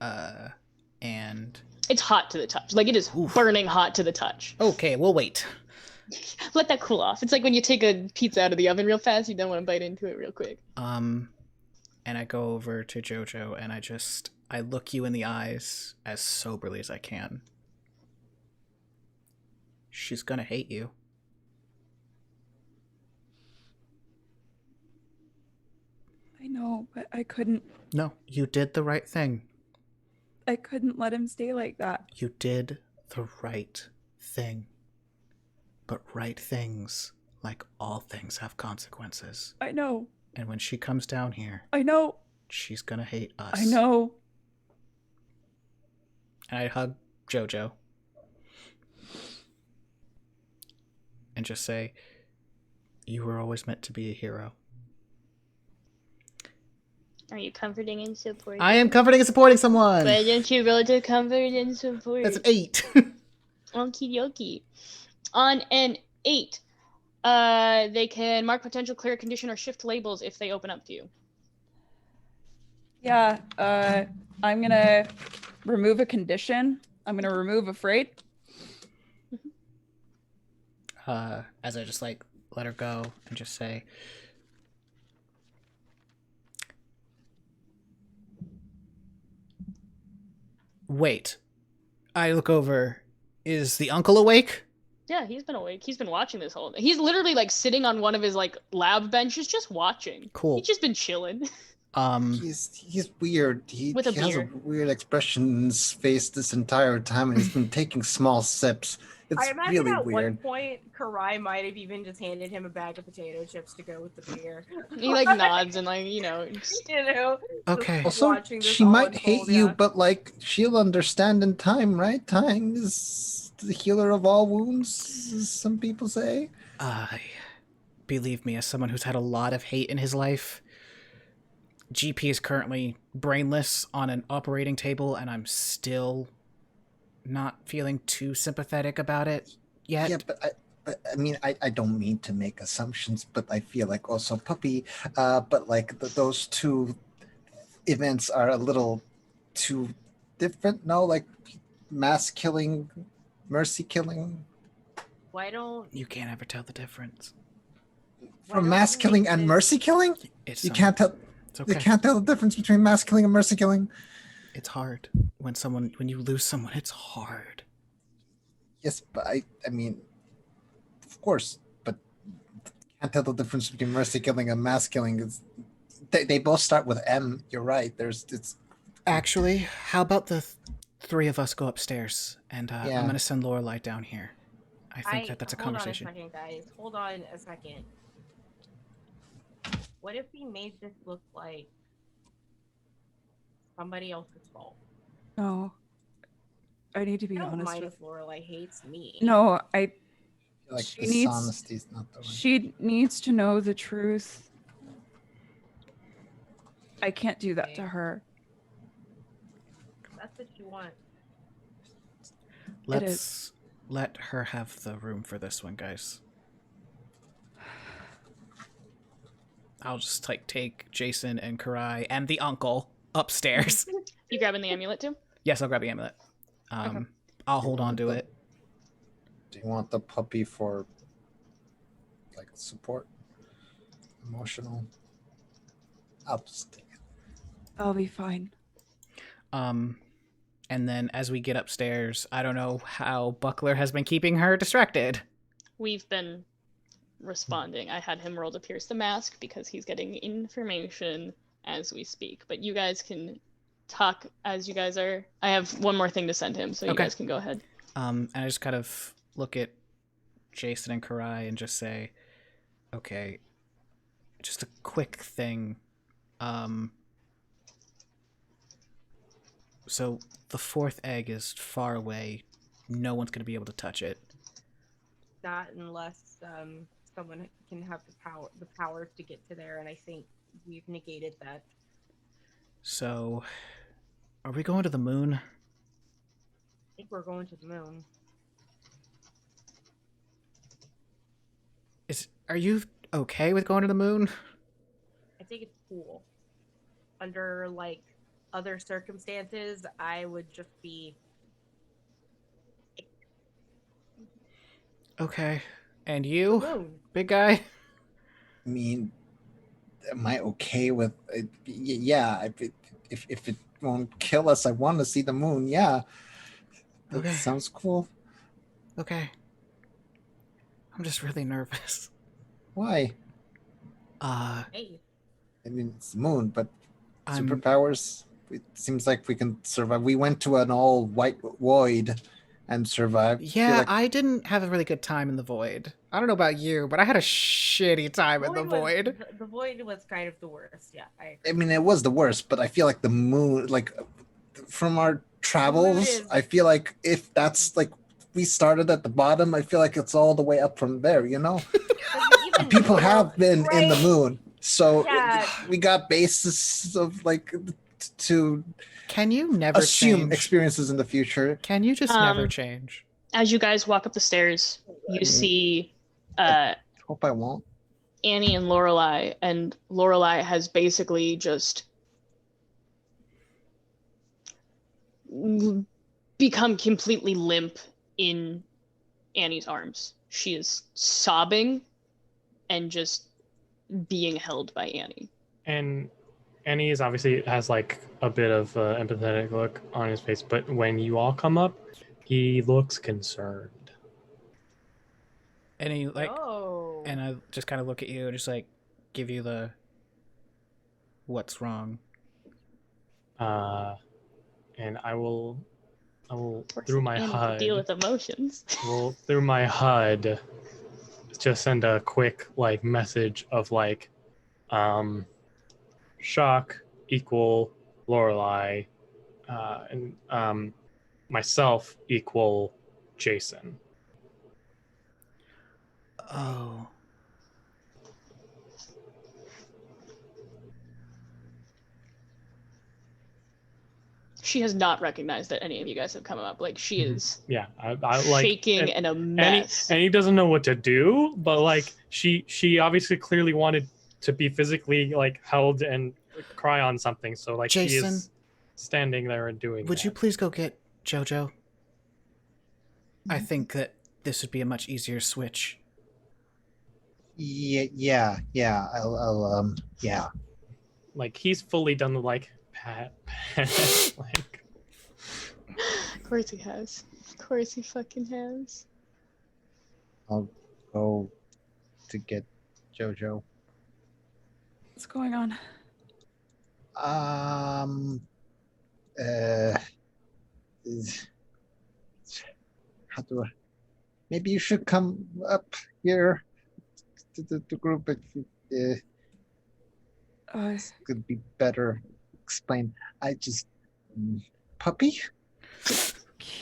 And it's hot to the touch. Like, it is burning hot to the touch. Okay, we'll wait. Let that cool off. It's like when you take a pizza out of the oven real fast, you don't want to bite into it real quick. And I go over to Jojo and I look you in the eyes as soberly as I can. She's gonna hate you. I know, but I couldn't. No, you did the right thing. I couldn't let him stay like that. You did the right thing. But right things, like all things, have consequences. I know. And when she comes down here, I know. She's gonna hate us. I know. And I hug Jojo. And just say, you were always meant to be a hero. Are you comforting and supporting? I am comforting and supporting someone! Why don't you roll to comfort and support? That's an 8. Okie dokie. On an 8, they can mark potential clear condition or shift labels if they open up to you. Yeah, I'm gonna remove a condition. I'm gonna remove afraid. As I just like let her go and just say, wait. I look over. Is the uncle awake? Yeah, he's been awake. He's been watching this whole thing. He's literally like sitting on one of his like lab benches just watching. Cool. He's just been chilling. He's weird. He With a has a beer. weird expression in his face this entire time, and he's been taking small sips. It's I imagine really at one weird. point, Karai might have even just handed him a bag of potato chips to go with the beer. He like nods and like, you know. Just... You know. Okay. Just Also, watching this she all might unfold, hate you, yeah. but like she'll understand in time, right? Time is the healer of all wounds, as some people say. Believe me, as someone who's had a lot of hate in his life, GP is currently brainless on an operating table, and I'm still not feeling too sympathetic about it yet. Yeah, but I mean, I don't mean to make assumptions, but I feel like also Puppy, but like those two events are a little too different. No, like mass killing, mercy killing. Why don't You can't ever tell the difference. From mass killing and mercy killing? It's You can't tell. It's okay. You can't tell the difference between mass killing and mercy killing. It's hard when you lose someone. It's hard. Yes, but I mean, of course, but can't tell the difference between mercy killing and mass killing. They both start with M. You're right. It's Actually, how about the three of us go upstairs, and Yeah. I'm gonna send Lorelai down here. I think that's a conversation. Hold on a second, guys. Hold on a second. What if we made this look like somebody else's fault? No. I need to be I don't honest mind with if Lorelai hates me. No, like she needs dishonesty's not the way. she needs to know the truth. I can't do that to her. That's what you want. Let's let her have the room for this one, guys. I'll just take Jason and Karai and the uncle upstairs. You grabbing the amulet too? Yes, I'll grab the amulet. Okay. I'll hold on to it. Do you want the puppy for like support, emotional? I'll just take it. I'll be fine. And then as we get upstairs, I don't know how Buckler has been keeping her distracted. We've been responding. I had him roll to pierce the mask because he's getting information as we speak. But you guys can talk as you guys are. I have one more thing to send him, so you guys can go ahead. And I just kind of look at Jason and Karai and just say, okay, just a quick thing. So the fourth egg is far away. No one's going to be able to touch it. Not unless someone can have the power to get to there, and I think we've negated that. So, are we going to the moon? I think we're going to the moon. Are you okay with going to the moon? I think it's cool. Under like other circumstances, I would just be. Okay. And you, Alone. big guy? I mean, am I okay with? Yeah, if it won't kill us, I want to see the moon. Yeah, that Okay. sounds cool. Okay. I'm just really nervous. Why? Hey. I mean, it's the moon, but I'm superpowers. It seems like we can survive. We went to an all white void and survived. Yeah, Feel like I didn't have a really good time in the void. I don't know about you, but I had a shitty time in the void. The void was kind of the worst. Yeah, I mean, it was the worst, but I feel like the moon, like from our travels, is- I feel like if that's like we started at the bottom, I feel like it's all the way up from there, you know? even People have been in the right? moon. So Yeah. we got basis of like to Can you never assume change? experiences in the future. Can you just never change? As you guys walk up the stairs, you see Hope I won't. Annie and Lorelai has basically just become completely limp in Annie's arms. She is sobbing and just being held by Annie. And Annie is obviously has like a bit of empathetic look on his face, but when you all come up, he looks concerned. And he like, Oh. and I just kind of look at you and just like give you the what's wrong. And I will Forcing through my Annie to HUD. deal with emotions. Well, through my HUD, just send a quick like message of like, shock equal Lorelai, and myself equal Jason. Oh. She has not recognized that any of you guys have come up. Like she is Yeah, I like shaking and a mess. And he doesn't know what to do, but like she obviously clearly wanted to be physically like held and cry on something, so like she Jason, is standing there and doing would that. you please go get Jojo? I think that this would be a much easier switch. Yeah. I'll yeah. Like he's fully done the like pat like Of course he has. Of course he fucking has. I'll go to get Jojo. What's going on? How do I? Maybe you should come up here to the group. It could be better explain. I just puppy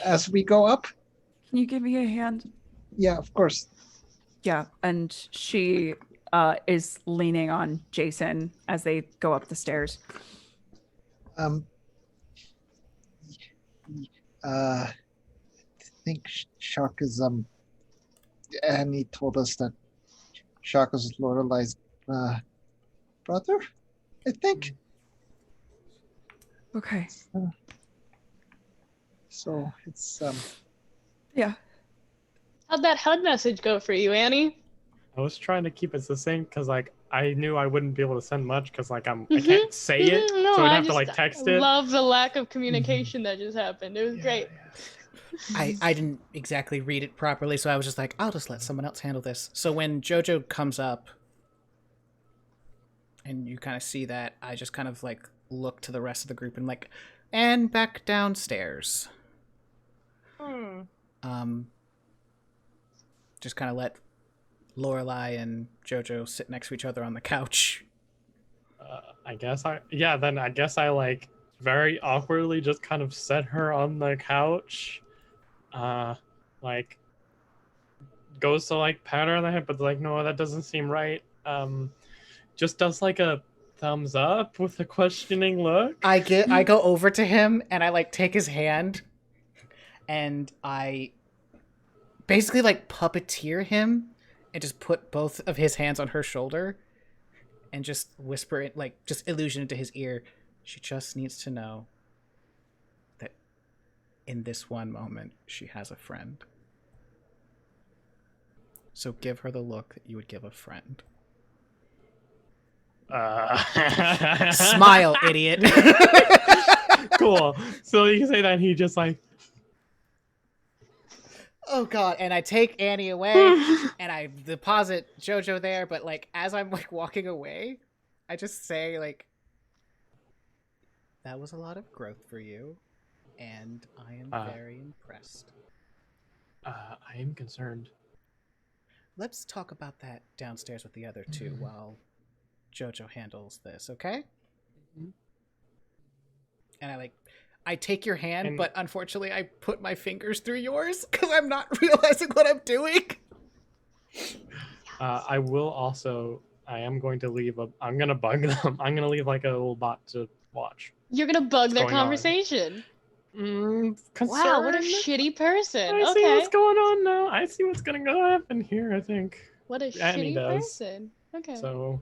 as we go up. Can you give me a hand? Yeah, of course. Yeah, and she is leaning on Jason as they go up the stairs. I think Shock is Annie told us that Shock is Lorelai's brother, I think. Okay. So it's Yeah. How'd that HUD message go for you, Annie? I was trying to keep it succinct because like I knew I wouldn't be able to send much because like I can't say it, No, so I'd I have to just like text it. love the lack of communication that just happened. It was great. I didn't exactly read it properly, so I was just like, I'll just let someone else handle this. So when Jojo comes up and you kind of see that, I just kind of like look to the rest of the group and like, and back downstairs. Just kind of let Lorelai and Jojo sit next to each other on the couch. I guess I like very awkwardly just kind of set her on the couch. Like goes to like pat her on the head, but like no, that doesn't seem right. Just does like a thumbs up with a questioning look. I go over to him and I like take his hand and I basically like puppeteer him and just put both of his hands on her shoulder and just whisper it, like just illusion into his ear. She just needs to know that in this one moment, she has a friend. So give her the look that you would give a friend. Smile, idiot. Cool. So you say that, and he just like, oh god, and I take Annie away and I deposit Jojo there, but like as I'm like walking away, I just say like, that was a lot of growth for you, and I am very impressed. I am concerned. Let's talk about that downstairs with the other two while Jojo handles this, okay? Mm-hmm. And I take your hand, but unfortunately I put my fingers through yours because I'm not realizing what I'm doing. I will also, I am going to leave I'm going to bug them. I'm going to leave like a little bot to watch. You're gonna bug their going conversation. Wow, what a shitty person. I see what's going on now. I see what's going to happen here, I think. What a Annie shitty does. person. Okay. So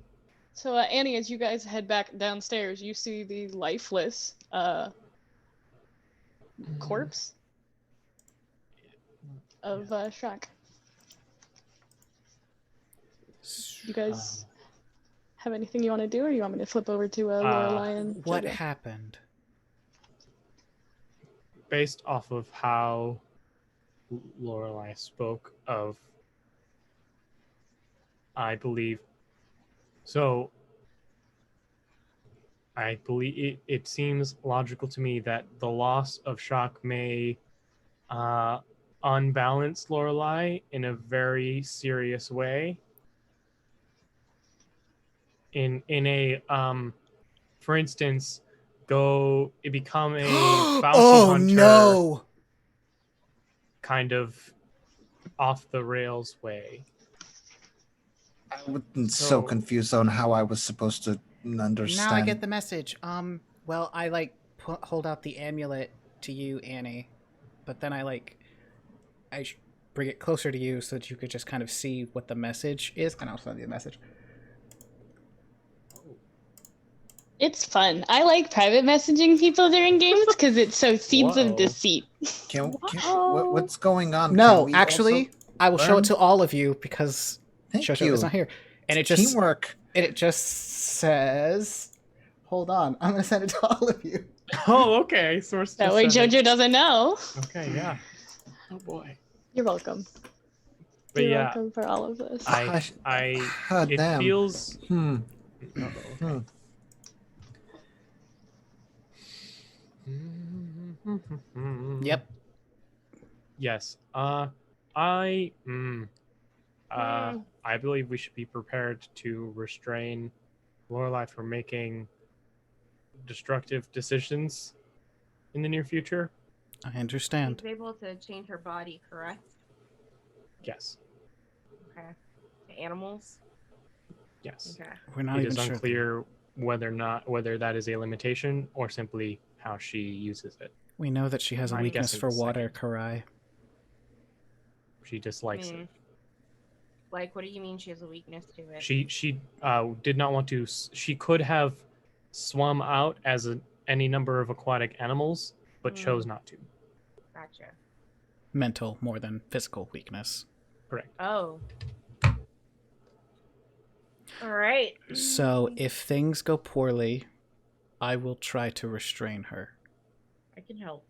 Annie, as you guys head back downstairs, you see the lifeless corpse of Shrek. You guys have anything you want to do, or you want me to flip over to Lorelai and what Jojo? happened? Based off of how Lorelai spoke of, I believe it seems logical to me that the loss of Shock may unbalance Lorelai in a very serious way. In a for instance, become a bounty hunter. No! Kind of off the rails way. I was so confused on how I was supposed to understand. Now I get the message. Well, I hold out the amulet to you, Annie, but then I bring it closer to you so that you could just kind of see what the message is, and I'll send you the message. It's fun. I like private messaging people during games because it's so seeds of deceit. What's going on? No, actually, I will show it to all of you because Jojo is not here. And it's teamwork. And it just says, hold on, I'm going to send it to all of you. Oh, okay. Source. That way Jojo doesn't know. Okay, yeah. Oh boy. You're welcome. But You're welcome for all of this. It feels. Okay. Yep. Yes. I believe we should be prepared to restrain Lorelai from making destructive decisions in the near future. I understand. She's able to change her body, correct? Yes. Okay. To animals? Yes. Okay. We're not even sure. It is unclear whether that is a limitation or simply how she uses it. We know that she has a weakness for water, Karai. She dislikes it. Like, what do you mean she has a weakness to it? She did not want to. She could have swum out as any number of aquatic animals, but chose not to. Gotcha. Mental more than physical weakness. Correct. Oh. All right. So if things go poorly, I will try to restrain her. I can help.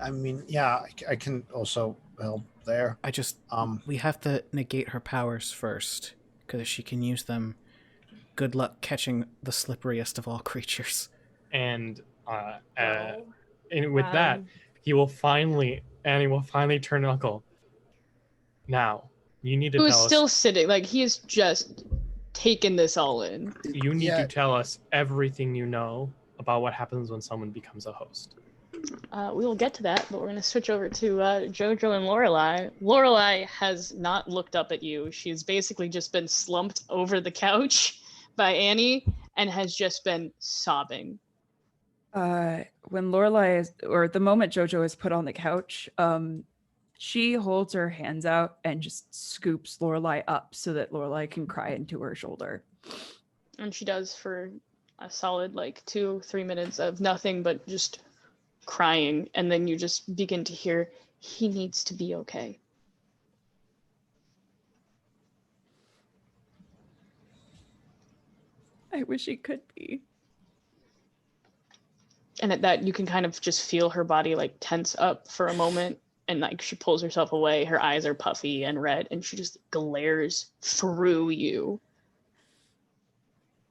I mean, yeah, I can also help there. I just, we have to negate her powers first, because if she can use them, good luck catching the slipperiest of all creatures. And with that, Annie will finally turn Uncle. Now, you need to tell us. Who is still sitting, like he has just taken this all in. You need to tell us everything you know about what happens when someone becomes a host. We will get to that, but we're going to switch over to Jojo and Lorelai. Lorelai has not looked up at you. She's basically just been slumped over the couch by Annie and has just been sobbing. When Lorelai is, or the moment Jojo is put on the couch, she holds her hands out and just scoops Lorelai up so that Lorelai can cry into her shoulder. And she does for a solid like 2-3 minutes of nothing but just crying, and then you just begin to hear, he needs to be okay. I wish he could be. And at that, you can kind of just feel her body like tense up for a moment, and like she pulls herself away. Her eyes are puffy and red, and she just glares through you.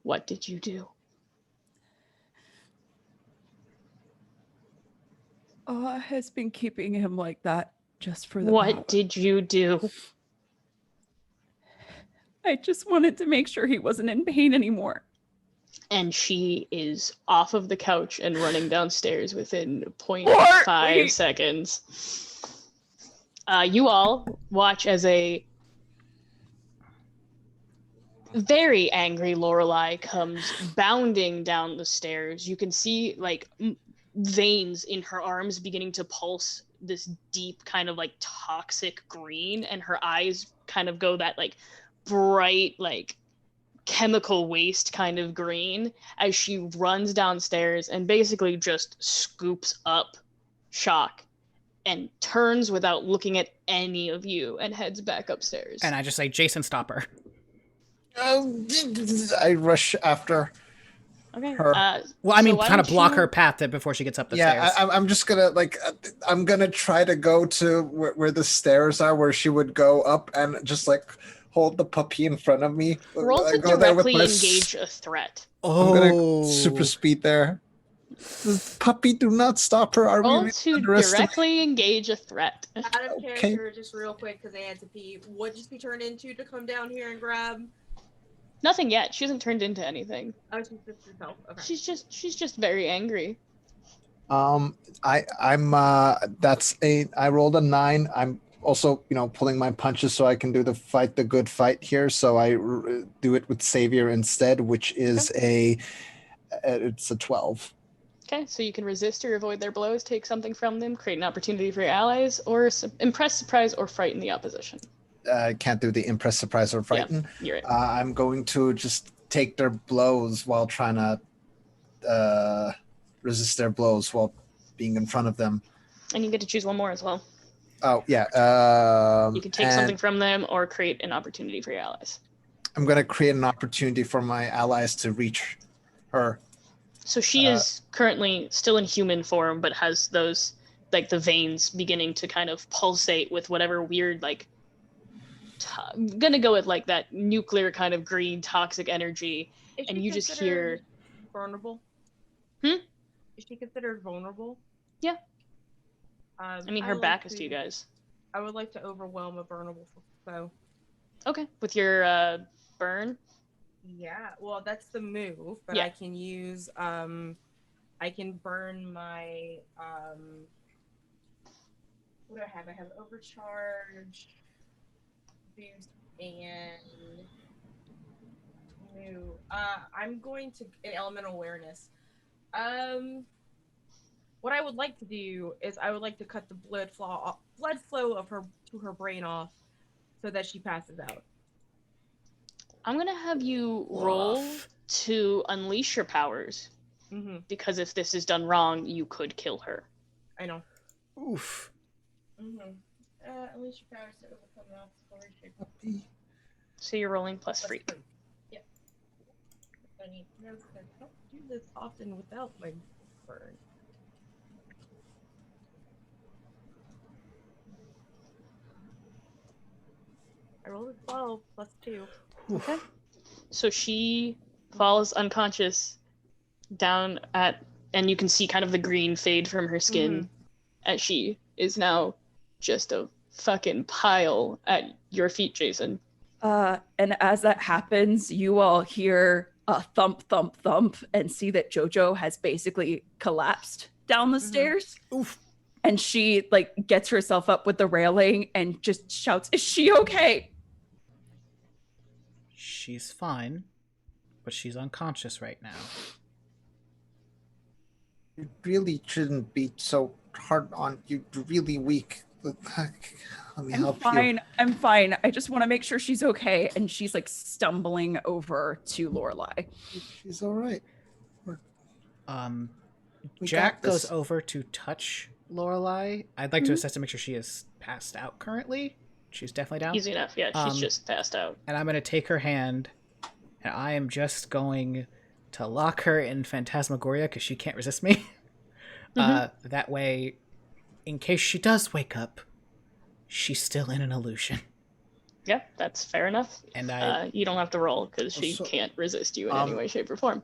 What did you do? Allah has been keeping him like that just for the What power. did you do? I just wanted to make sure he wasn't in pain anymore. And she is off of the couch and running downstairs within 0.5 seconds. You all watch as a very angry Lorelei comes bounding down the stairs. You can see like veins in her arms beginning to pulse this deep kind of like toxic green, and her eyes kind of go that like bright like chemical waste kind of green as she runs downstairs and basically just scoops up Shock and turns without looking at any of you and heads back upstairs. And I just say, Jason, stop her. I rush after Okay. her. Well, I mean, why kind of don't block you- her path before she gets up the stairs. I'm just gonna I'm gonna try to go to where the stairs are, where she would go up, and just like hold the puppy in front of me. Roll I to go there with directly my engage a threat. I'm gonna super speed there. The puppy, do not stop her. Are we Roll really to underestimating? directly engage a threat. Out of character, just real quick, because they had to pee. What just be turned into to come down here and grab? Nothing yet. She hasn't turned into anything. Oh, she's just herself. Okay. She's just very angry. I'm I rolled a 9. I'm also, pulling my punches so I can do the good fight here. So I do it with Savior instead, which is it's a 12. Okay, so you can resist or avoid their blows, take something from them, create an opportunity for your allies, or impress, surprise, or frighten the opposition. I can't do the impress, surprise, or frighten. Yeah, you're right. I'm going to just take their blows while trying to resist their blows while being in front of them. And you get to choose one more as well. Oh, yeah. You can take something from them or create an opportunity for your allies. I'm going to create an opportunity for my allies to reach her. So she is currently still in human form, but has those, like the veins beginning to kind of pulsate with whatever weird, like, I'm going to go with like that nuclear kind of green toxic energy. Is and she you just considered hear... vulnerable? Is she considered vulnerable? Yeah. I mean, her back is to you guys. I would like to overwhelm a vulnerable foe. Okay, with your burn. Yeah, well, that's the move, but Yeah. I can use I can burn my what do I have? I have overcharge, boost, and new. I'm going to an elemental awareness. What I would like to do is I would like to cut the blood flow of her to her brain off, so that she passes out. I'm gonna have you roll to unleash your powers, because if this is done wrong, you could kill her. I know. Oof. Unleash your powers to overcome the obstacle. So you're rolling plus freak. Yeah. I need to know because I don't do this often without my burn. I rolled a 12 plus 2. Okay. So she falls unconscious down and you can see kind of the green fade from her skin as she is now just a fucking pile at your feet, Jason. And as that happens, you all hear a thump, thump, thump, and see that JoJo has basically collapsed down the stairs. Oof. And she like gets herself up with the railing and just shouts, "Is she okay?" She's fine, but she's unconscious right now. You really shouldn't be so hard on you. You're really weak. Let me help you. I'm fine. I just want to make sure she's okay. And she's like stumbling over to Lorelei. She's all right. We Jack got this. goes over to touch Lorelai. I'd like to assess to make sure she is passed out currently. She's definitely down. Easy enough. Yeah, she's just passed out. And I'm going to take her hand, and I am just going to lock her in Phantasmagoria because she can't resist me. That way, in case she does wake up, she's still in an illusion. Yeah, that's fair enough. And you don't have to roll because she can't resist you in any way, shape, or form.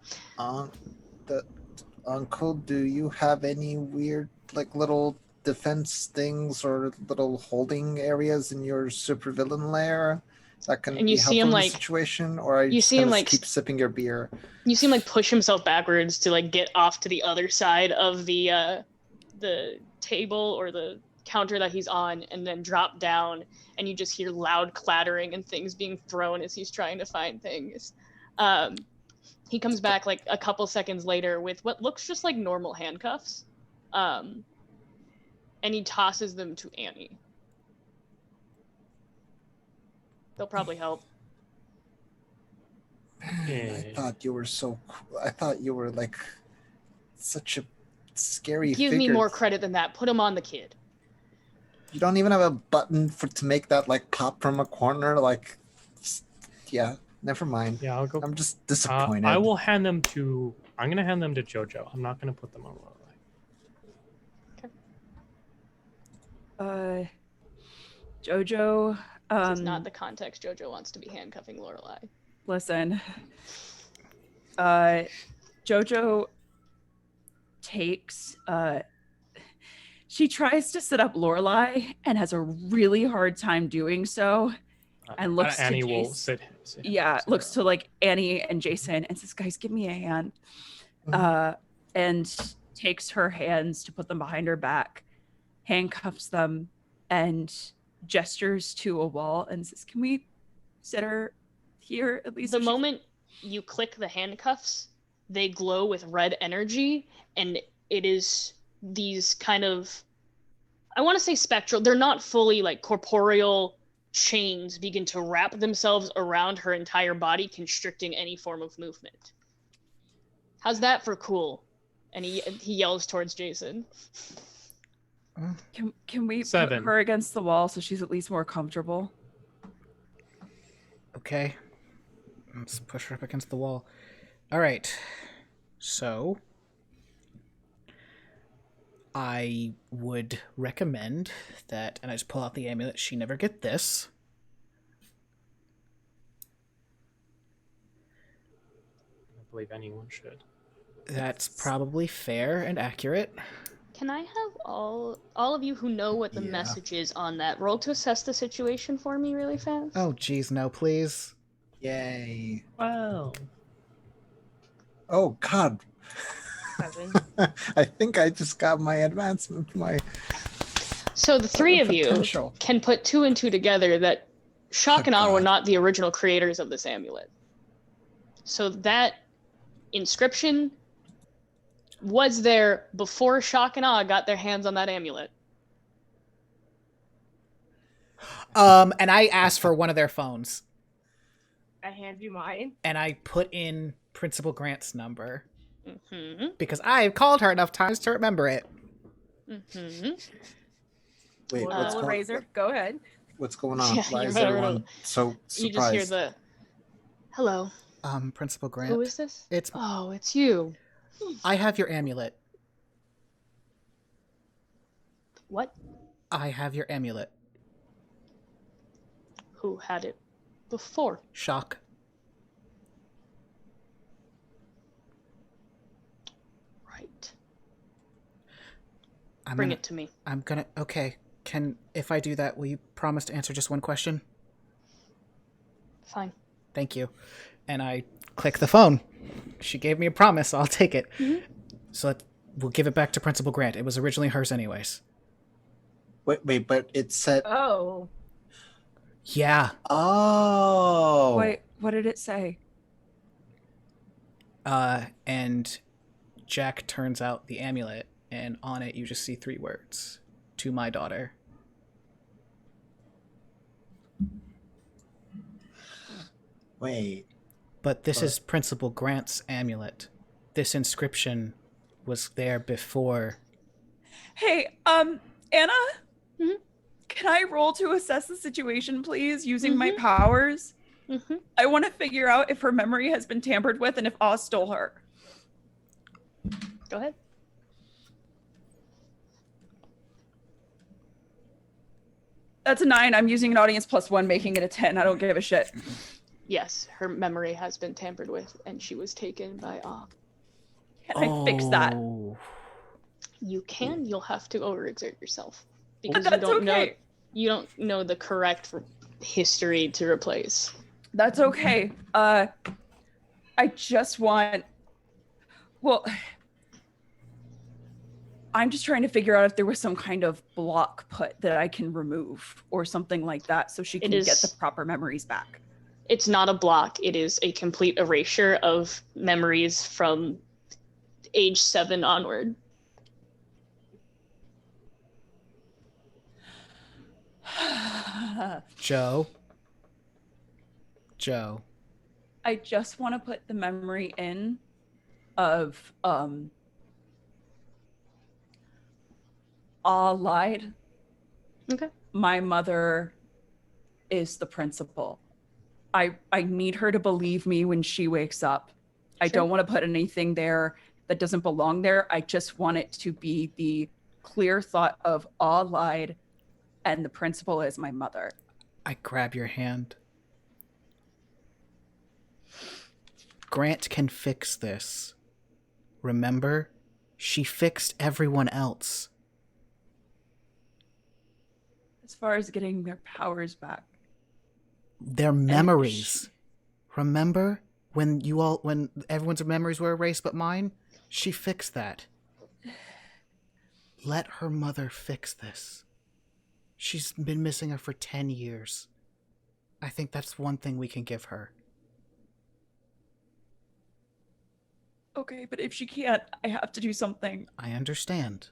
Uncle, do you have any weird, like, little defense things or little holding areas in your supervillain lair that can be helpful in the situation? Or are you just gonna keep sipping your beer? You see him like push himself backwards to like get off to the other side of the table or the counter that he's on, and then drop down, and you just hear loud clattering and things being thrown as he's trying to find things. He comes back like a couple seconds later with what looks just like normal handcuffs, and he tosses them to Annie. They'll probably help. I thought you were so cool. I thought you were like such a scary Give figure. me more credit than that. Put him on the kid. You don't even have a button to make that like pop from a corner. Like, yeah, never mind. Yeah, I'll go. I'm just disappointed. I will hand them to. I'm gonna hand them to JoJo. I'm not gonna put them on Lorelai. Okay. JoJo. This is not the context JoJo wants to be handcuffing Lorelai. Listen. JoJo takes. She tries to sit up Lorelai and has a really hard time doing so, and looks Annie to will Jason. sit Looks to like Annie and Jason and says, "Guys, give me a hand," and takes her hands to put them behind her back, handcuffs them, and gestures to a wall and says, "Can we sit her here at least?" The moment you click the handcuffs, they glow with red energy, and it is these kind of, I want to say spectral, they're not fully like corporeal chains begin to wrap themselves around her entire body, constricting any form of movement. How's that for cool? And he yells towards Jason. Can we 7. put her against the wall so she's at least more comfortable? Okay. Let's push her up against the wall. All right. So I would recommend that, and I just pull out the amulet, she never get this. I believe anyone should. That's probably fair and accurate. Can I have all of you who know what the message is on that roll to assess the situation for me really fast? Oh, geez, no, please. Yay. Wow. Oh, God. 7. I think I just got my advancement. So the three of you can put 2 and 2 together that Shock and Awe were not the original creators of this amulet. So that inscription was there before Shock and Awe got their hands on that amulet. And I asked for one of their phones. I hand you mine. And I put in Principal Grant's number. Mm-hmm. Because I've called her enough times to remember it. Mm-hmm. Wait, Razor, go ahead. What's going on? Yeah, Why is you're right. everyone so surprised? You just hear the, hello. Principal Grant. Who is this? It's you. I have your amulet. What? I have your amulet. Who had it before? Shock. Right. Bring it to me. I'm gonna. Okay. If I do that, will you promise to answer just one question? Fine. Thank you. And I click the phone. She gave me a promise, so I'll take it. Mm-hmm. So we'll give it back to Principal Grant. It was originally hers anyways. Wait, but it said... Oh. Yeah. Oh. Wait, what did it say? And Jack turns out the amulet, and on it you just see 3 words. To my daughter. Wait. But this is Principal Grant's amulet. This inscription was there before. Hey, Anna? Mhm. Can I roll to assess the situation, please, using my Mhm. powers? Mm-hmm. I want to figure out if her memory has been tampered with and if Oz stole her. Go ahead. That's a 9. I'm using an audience +1, making it a 10. I don't give a shit. Yes, her memory has been tampered with, and she was taken by Awe. Can I fix that? You can. You'll have to overexert yourself because That's okay. You don't know the correct history to replace. That's okay. I just want. Well, I'm just trying to figure out if there was some kind of block put that I can remove or something like that, so she can get the proper memories back. It's not a block. It is a complete erasure of memories from age 7 onward. Joe. I just want to put the memory in of Awe lied. Okay. My mother is the principal. I need her to believe me when she wakes up. I don't want to put anything there that doesn't belong there. I just want it to be the clear thought of Awe lied and the principal is my mother. I grab your hand. Grant can fix this. Remember, she fixed everyone else. As far as getting their powers back. Their memories. Remember when everyone's memories were erased but mine? She fixed that. Let her mother fix this. She's been missing her for 10 years. I think that's one thing we can give her. Okay, but if she can't, I have to do something. I understand.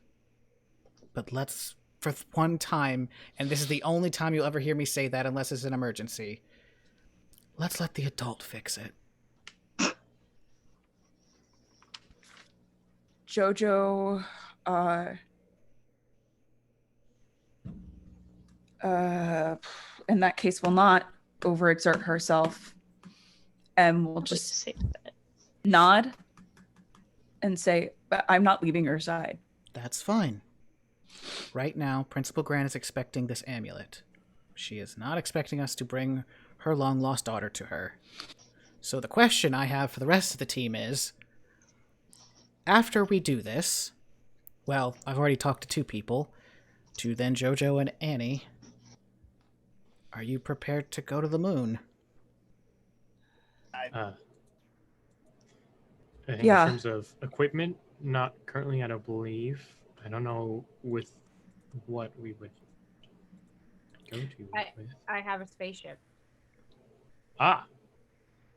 But let's, for one time, and this is the only time you'll ever hear me say that unless it's an emergency, let's let the adult fix it. Jojo, in that case, will not overexert herself, and will just nod and say, "But I'm not leaving her side." That's fine. Right now, Principal Grant is expecting this amulet. She is not expecting us to bring her long-lost daughter to her. So the question I have for the rest of the team is, after we do this, well, I've already talked to 2 people, to then Jojo and Annie. Are you prepared to go to the moon? I think Yeah. in terms of equipment, not currently, I don't believe. I don't know with what we would go to with. I have a spaceship. Ah,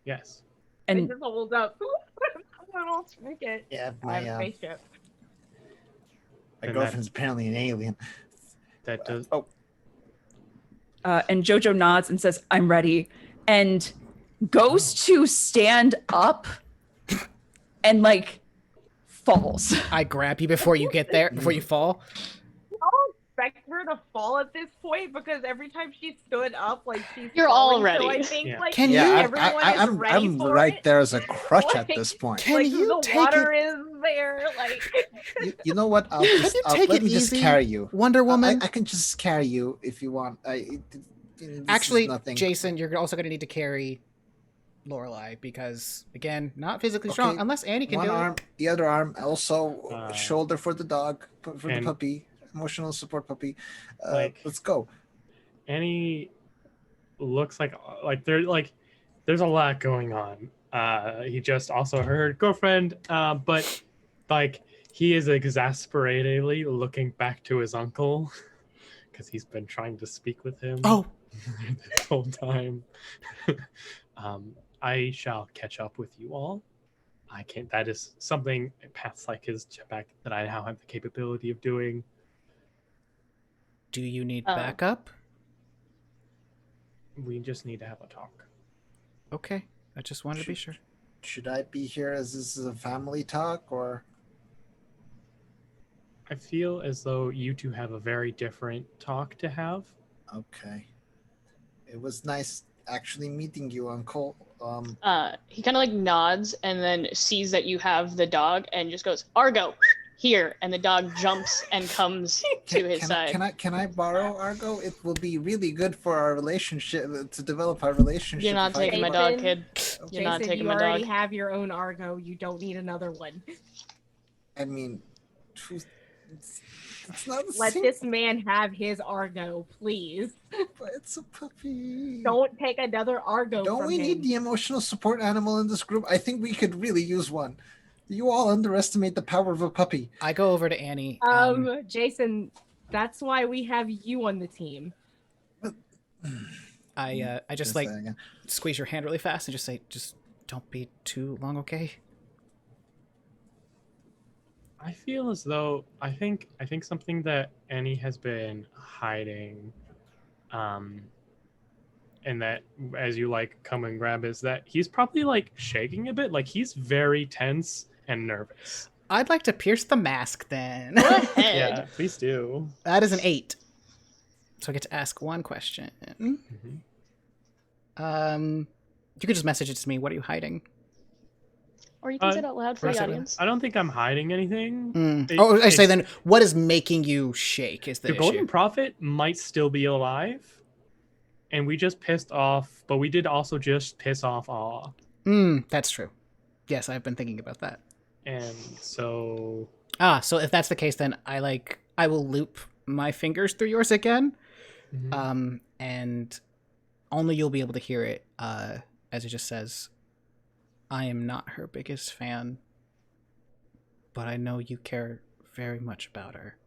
yes. And I just hold up a little trinket. Yeah, I have a spaceship. My And girlfriend's apparently an alien. That does. and Jojo nods and says, "I'm ready," and goes to stand up and like falls. I grab you before you get there, before you fall. I don't expect her to fall at this point because every time she stood up, like she's You're all falling, ready. So I think like Can you- everyone is I'm ready for right it. there as a crutch at Like- this point. Can like you the take water it? is there, like You know what? I'll Can just, you I'll, take let it me just easy, carry you. Wonder Woman? I can just carry you if you want. Actually, nothing. Jason, you're also going to need to carry Lorelai because, again, not physically strong, Okay, unless Annie can one do arm, it. the other arm, also shoulder for the dog, for the and- puppy, emotional support puppy. Like- Let's go. Annie looks like there's a lot going on. He just also heard girlfriend, but like he is exasperatedly looking back to his uncle because he's been trying to speak with him this whole time. I shall catch up with you all. I can't. That is something paths like his jetpack that I now have the capability of doing. Do you need backup? We just need to have a talk. Okay, I just wanted to be sure. Should I be here as this is a family talk or? I feel as though you two have a very different talk to have. Okay. It was nice actually meeting you, Uncle. He kind of like nods and then sees that you have the dog and just goes, Argo, here, and the dog jumps and comes to his side. Can I borrow Argo? It will be really good for our relationship to develop our relationship. You're not taking my dog, kid. You're not taking my dog. You already have your own Argo. You don't need another one. I mean, it's not the Let same. this man have his Argo, please. But it's a puppy. Don't take another Argo. Don't we need the emotional support animal in this group? I think we could really use one. You all underestimate the power of a puppy. I go over to Annie. Jason, that's why we have you on the team. I just like squeeze your hand really fast and just say, just don't be too long, okay? I feel as though I think something that Annie has been hiding, and that as you like come and grab is that he's probably like shaking a bit, like he's very tense and nervous. I'd like to pierce the mask then. Go ahead. Yeah, please do. That is an 8. So I get to ask one question. Mm-hmm. You could just message it to me. What are you hiding? Or you can say it out loud for the audience. I don't think I'm hiding anything. I say then, what is making you shake is the issue. Golden Prophet might still be alive, and we just pissed off, but we did also just piss off Awe. That's true. Yes, I've been thinking about that. And so... so if that's the case, then I will loop my fingers through yours again, and only you'll be able to hear it, as it just says, I am not her biggest fan, but I know you care very much about her.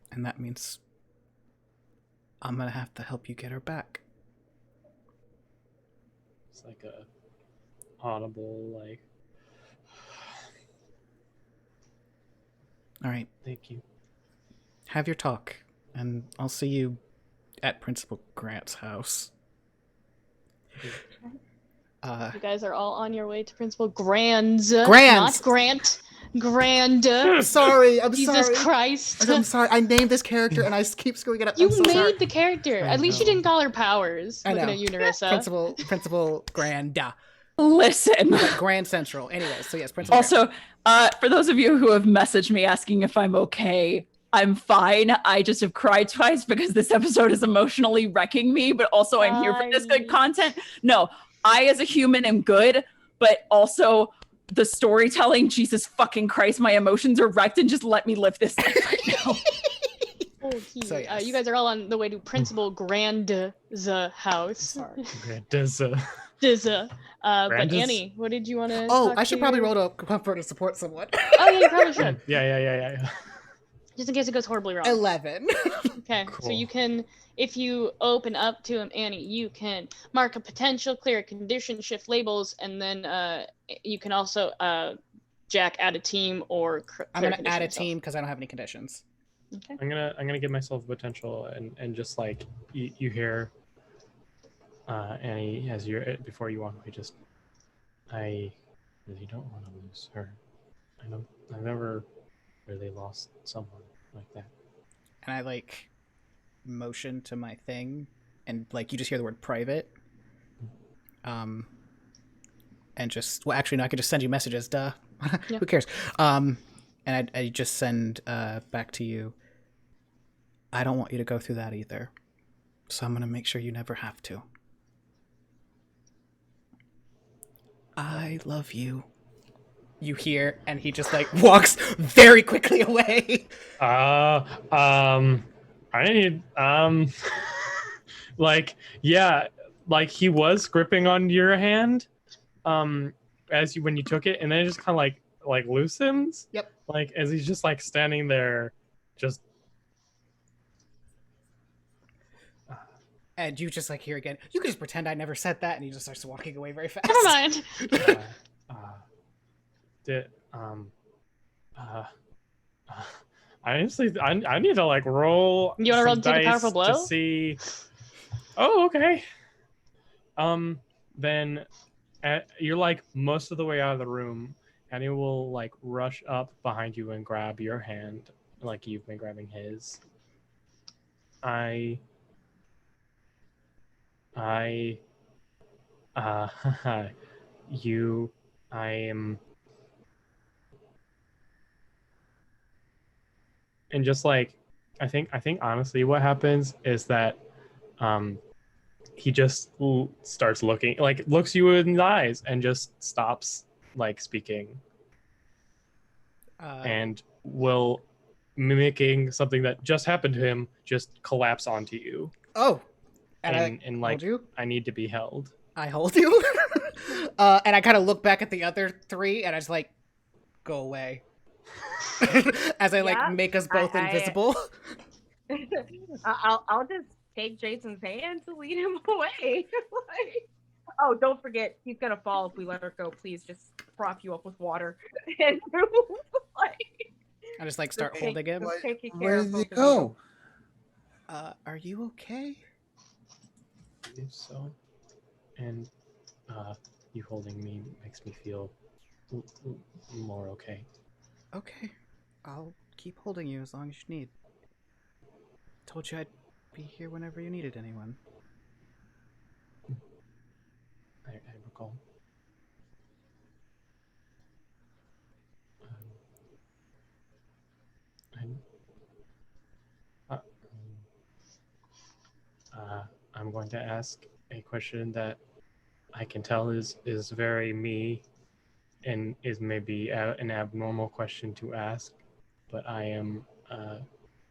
And that means I'm gonna have to help you get her back. It's like a audible, like... All right. Thank you. Have your talk, and I'll see you at Principal Grant's house. You guys are all on your way to Principal Grand's. Not Grant. Grand. I'm sorry. Jesus Christ. I'm sorry. I named this character and I keep screwing it up. You made the character. At least you didn't call her Powers. I know. Looking at you, Narissa. Principal Grand. Listen. Grand Central. Anyway, so yes, Principal Also, for those of you who have messaged me asking if I'm okay, I'm fine. I just have cried twice because this episode is emotionally wrecking me, but also I'm here for this good content. No, I as a human am good, but also the storytelling, Jesus fucking Christ, my emotions are wrecked, and just let me live this life right now. So, yes. You guys are all on the way to Principal Grand's house. Dizza. But Annie, what did you want to? I should probably roll to comfort and support someone. Oh yeah, you probably should. Yeah. Just in case it goes horribly wrong. 11. Okay, cool. So you can, if you open up to him, Annie, you can mark a potential, clear a condition, shift labels, and then you can also Jack add a team or I'm gonna add a team because I don't have any conditions. Okay. I'm gonna give myself potential and just like you hear Annie as you're before you walk away, just I really don't want to lose her. I've never really lost someone like that. And I like motion to my thing, and like you just hear the word private. And just actually no, I could just send you messages. Duh. Yeah. Who cares? And I just send back to you. I don't want you to go through that either, so I'm gonna make sure you never have to. I love you. You hear, and he just like walks very quickly away. I need like he was gripping on your hand as you when you took it, and then it just kind of like loosens. Yep. Like as he's just like standing there, just. And you just like hear again. You can just pretend I never said that, and he just starts walking away very fast. Never mind. Honestly, I need to like roll. You want to roll to take a dice powerful blow? to see? Oh, okay. Then you're like most of the way out of the room, Annie will like rush up behind you and grab your hand, like you've been grabbing his. I, uh, you, I am, and just like, I think honestly, what happens is that, he just starts looking, like looks you in the eyes, and just stops like speaking, and will mimicking something that just happened to him just collapse onto you. Oh, and and I like hold you. I need to be held. I hold you. And I kind of look back at the other three, and I just like go away as I like make us both invisible. I'll just take Jason's hand to lead him away. Like, oh, don't forget, he's gonna fall if we let her go. Please just prop you up with water and like. I just like start holding him. Where did he go? Are you okay? I believe so. And you holding me makes me feel more okay. Okay. I'll keep holding you as long as you need. Told you I'd be here whenever you needed anyone. I recall. I'm going to ask a question that I can tell is very me, and is maybe an abnormal question to ask, but I am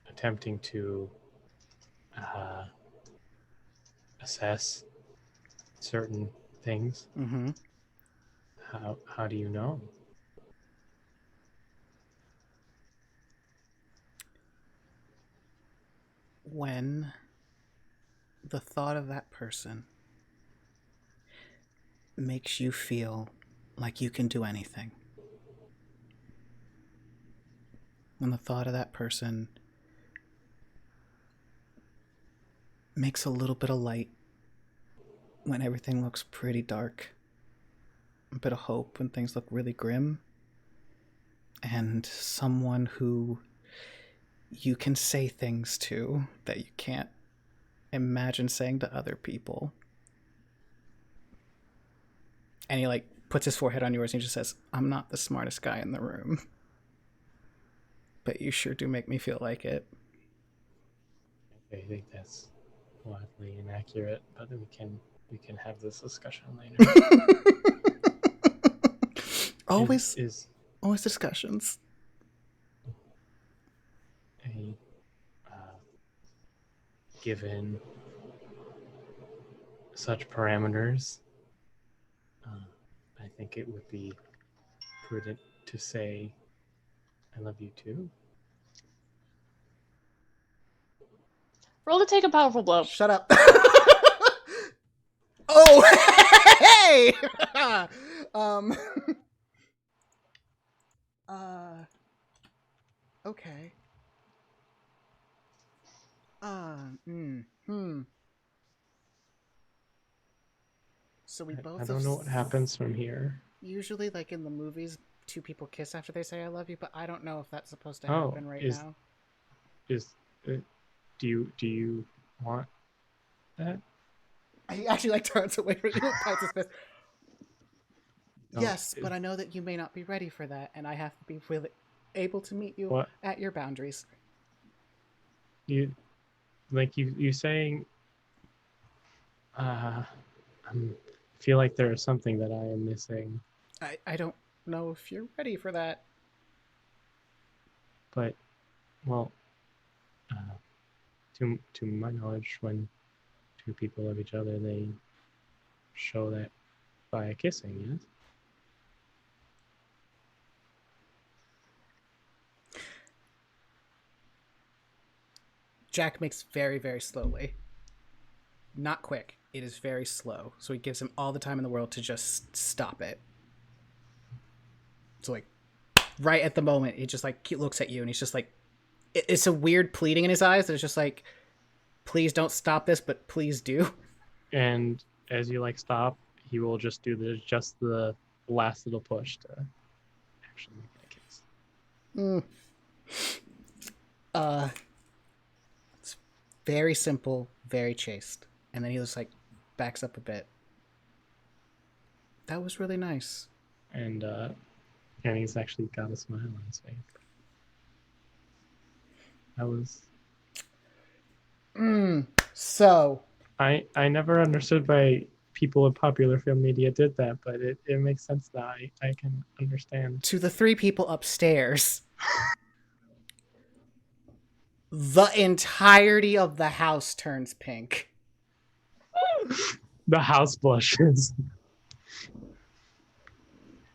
attempting to assess certain things. Mm-hmm. How do you know? When the thought of that person makes you feel like you can do anything. When the thought of that person makes a little bit of light when everything looks pretty dark. A bit of hope when things look really grim. And someone who you can say things to that you can't imagine saying to other people. And he like puts his forehead on yours and he just says, I'm not the smartest guy in the room, but you sure do make me feel like it. I think that's wildly inaccurate, but we can have this discussion later. Always discussions. Given such parameters, I think it would be prudent to say, I love you too. Roll to take a powerful blow. Shut up. Oh, hey! Okay. So we both. I don't know what happens from here. Usually, like in the movies, two people kiss after they say "I love you," but I don't know if that's supposed to happen now. Do you want that? He actually like turns away from you and bites his fist. Yes, but I know that you may not be ready for that, and I have to be able to meet you at your boundaries. You saying, I feel like there is something that I am missing. I don't know if you're ready for that. But, well, to my knowledge, when two people love each other, they show that by kissing, yes? Jack makes very, very slowly. Not quick. It is very slow. So he gives him all the time in the world to just stop it. So like, right at the moment, he just like he looks at you and he's just like, it's a weird pleading in his eyes. It's just like, please don't stop this, but please do. And as you like stop, he will just do the last little push to actually make that case. It's very simple, very chaste. And then he just like backs up a bit. That was really nice. And Kenny's actually got a smile on his face. That was. So. I never understood why people in popular film media did that, but it makes sense now. I can understand. To the 3 people upstairs, the entirety of the house turns pink. The house blushes.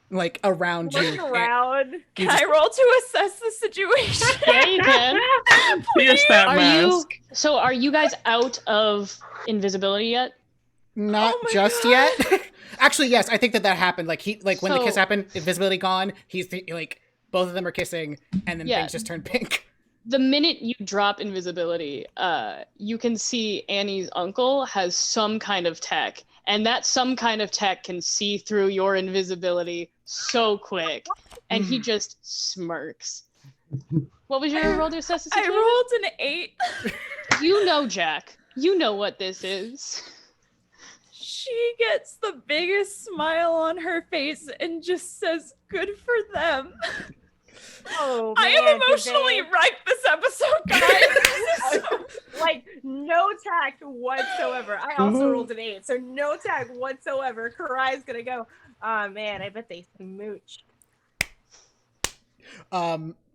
Like around you. Look around. Can I roll to assess the situation? Yeah, you can. Pierce that mask. So are you guys out of invisibility yet? Not just yet. Actually, yes, I think that happened. Like when the kiss happened, invisibility gone. He's like both of them are kissing, and then things just turn pink. The minute you drop invisibility, you can see Annie's uncle has some kind of tech, and that some kind of tech can see through your invisibility so quick, and he just smirks. What was your roll to assess the situation? I rolled an 8. You know, Jack. You know what this is. She gets the biggest smile on her face and just says, "Good for them." Oh, I man, am emotionally wrecked this episode, guys. Like, no tact whatsoever. I also rolled an 8, so no tact whatsoever. Karai's gonna go, oh man, I bet they smooched.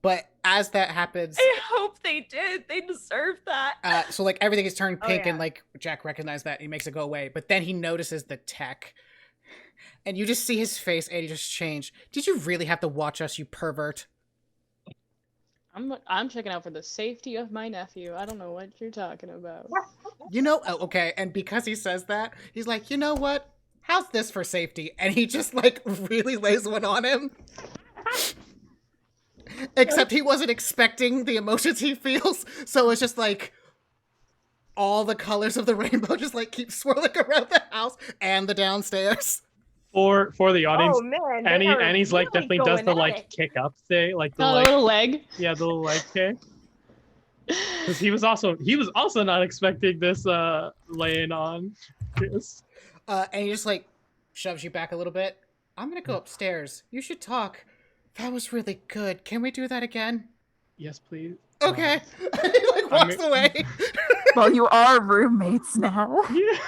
But as that happens, I hope they did. They deserve that. so like everything is turned pink, yeah. and like Jack recognized that, and he makes it go away. But then he notices the tech, and you just see his face, and he just changed. Did you really have to watch us, you pervert? I'm checking out for the safety of my nephew. I don't know what you're talking about. You know, okay, and because he says that, he's like, you know what? How's this for safety? And he just like really lays one on him. Except he wasn't expecting the emotions he feels, so it's just like all the colors of the rainbow just like keep swirling around the house and the downstairs. For the audience, Oh man, Annie's like definitely does the like kick up thing, like the little leg. Yeah, the little leg kick. Because he was also not expecting this laying on kiss. And he just like shoves you back a little bit. I'm gonna go upstairs. You should talk. That was really good. Can we do that again? Yes, please. Okay. He like walks away. Well, you are roommates now. Yeah.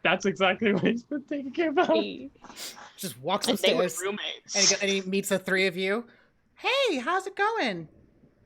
That's exactly what he's been thinking about. Just walks upstairs. They were roommates. And he meets the 3 of you. Hey, how's it going?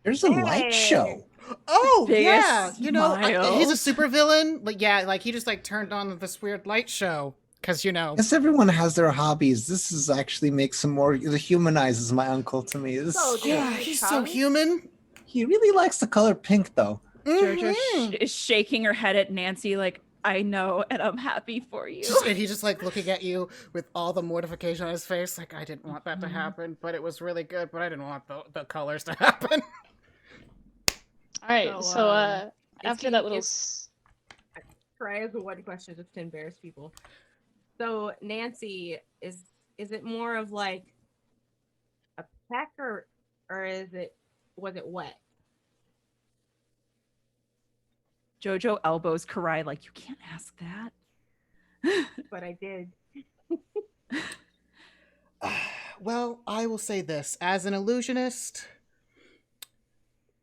There's a light show. Oh, Biggest yeah. You know, smile. he's a supervillain. Like, yeah, like he just like turned on this weird light show. Because, you know. Yes, everyone has their hobbies. This is actually makes him more, it humanizes my uncle to me. Yeah, he's so human. He really likes the color pink, though. Jojo is shaking her head at Nancy like, I know, and I'm happy for you. And he's just like looking at you with all the mortification on his face. Like, I didn't want that to happen, but it was really good, but I didn't want the colors to happen. All right, so after that little... Karai has one question just to embarrass people. So Nancy, is it more of like a peck or was it wet? Jojo elbows Karai like, you can't ask that. But I did. Well, I will say this. As an illusionist,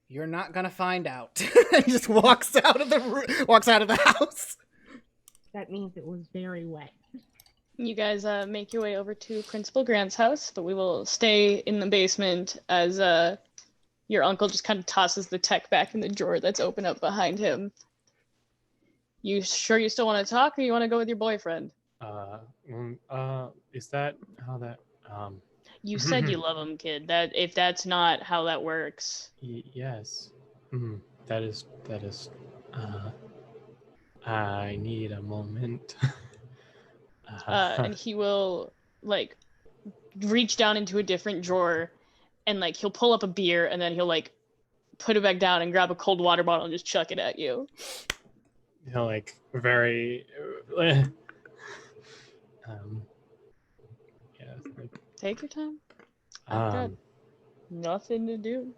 you're not gonna find out. He just walks out of the house. That means it was very wet. You guys make your way over to Principal Grant's house, but we will stay in the basement as your uncle just kind of tosses the tech back in the drawer that's open up behind him. You sure you still want to talk, or you want to go with your boyfriend? Is that how that? You said you love him, kid. That if that's not how that works. Yes. That is. I need a moment. And he will like reach down into a different drawer, and like he'll pull up a beer, and then he'll like put it back down and grab a cold water bottle and just chuck it at you. He'll like very. Yeah. Like, take your time. I've got nothing to do.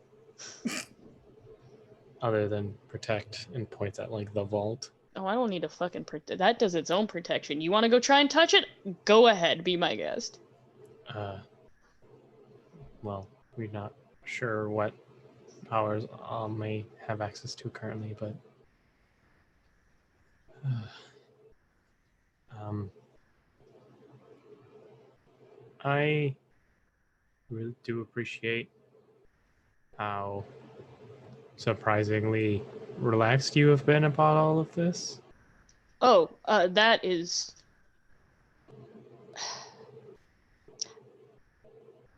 Other than protect and points at like the vault. Oh, I don't need to fucking protect. That does its own protection. You want to go try and touch it? Go ahead, be my guest. Well, we're not sure what powers may have access to currently, but I really do appreciate how surprisingly relaxed you have been about all of this. Oh, that is...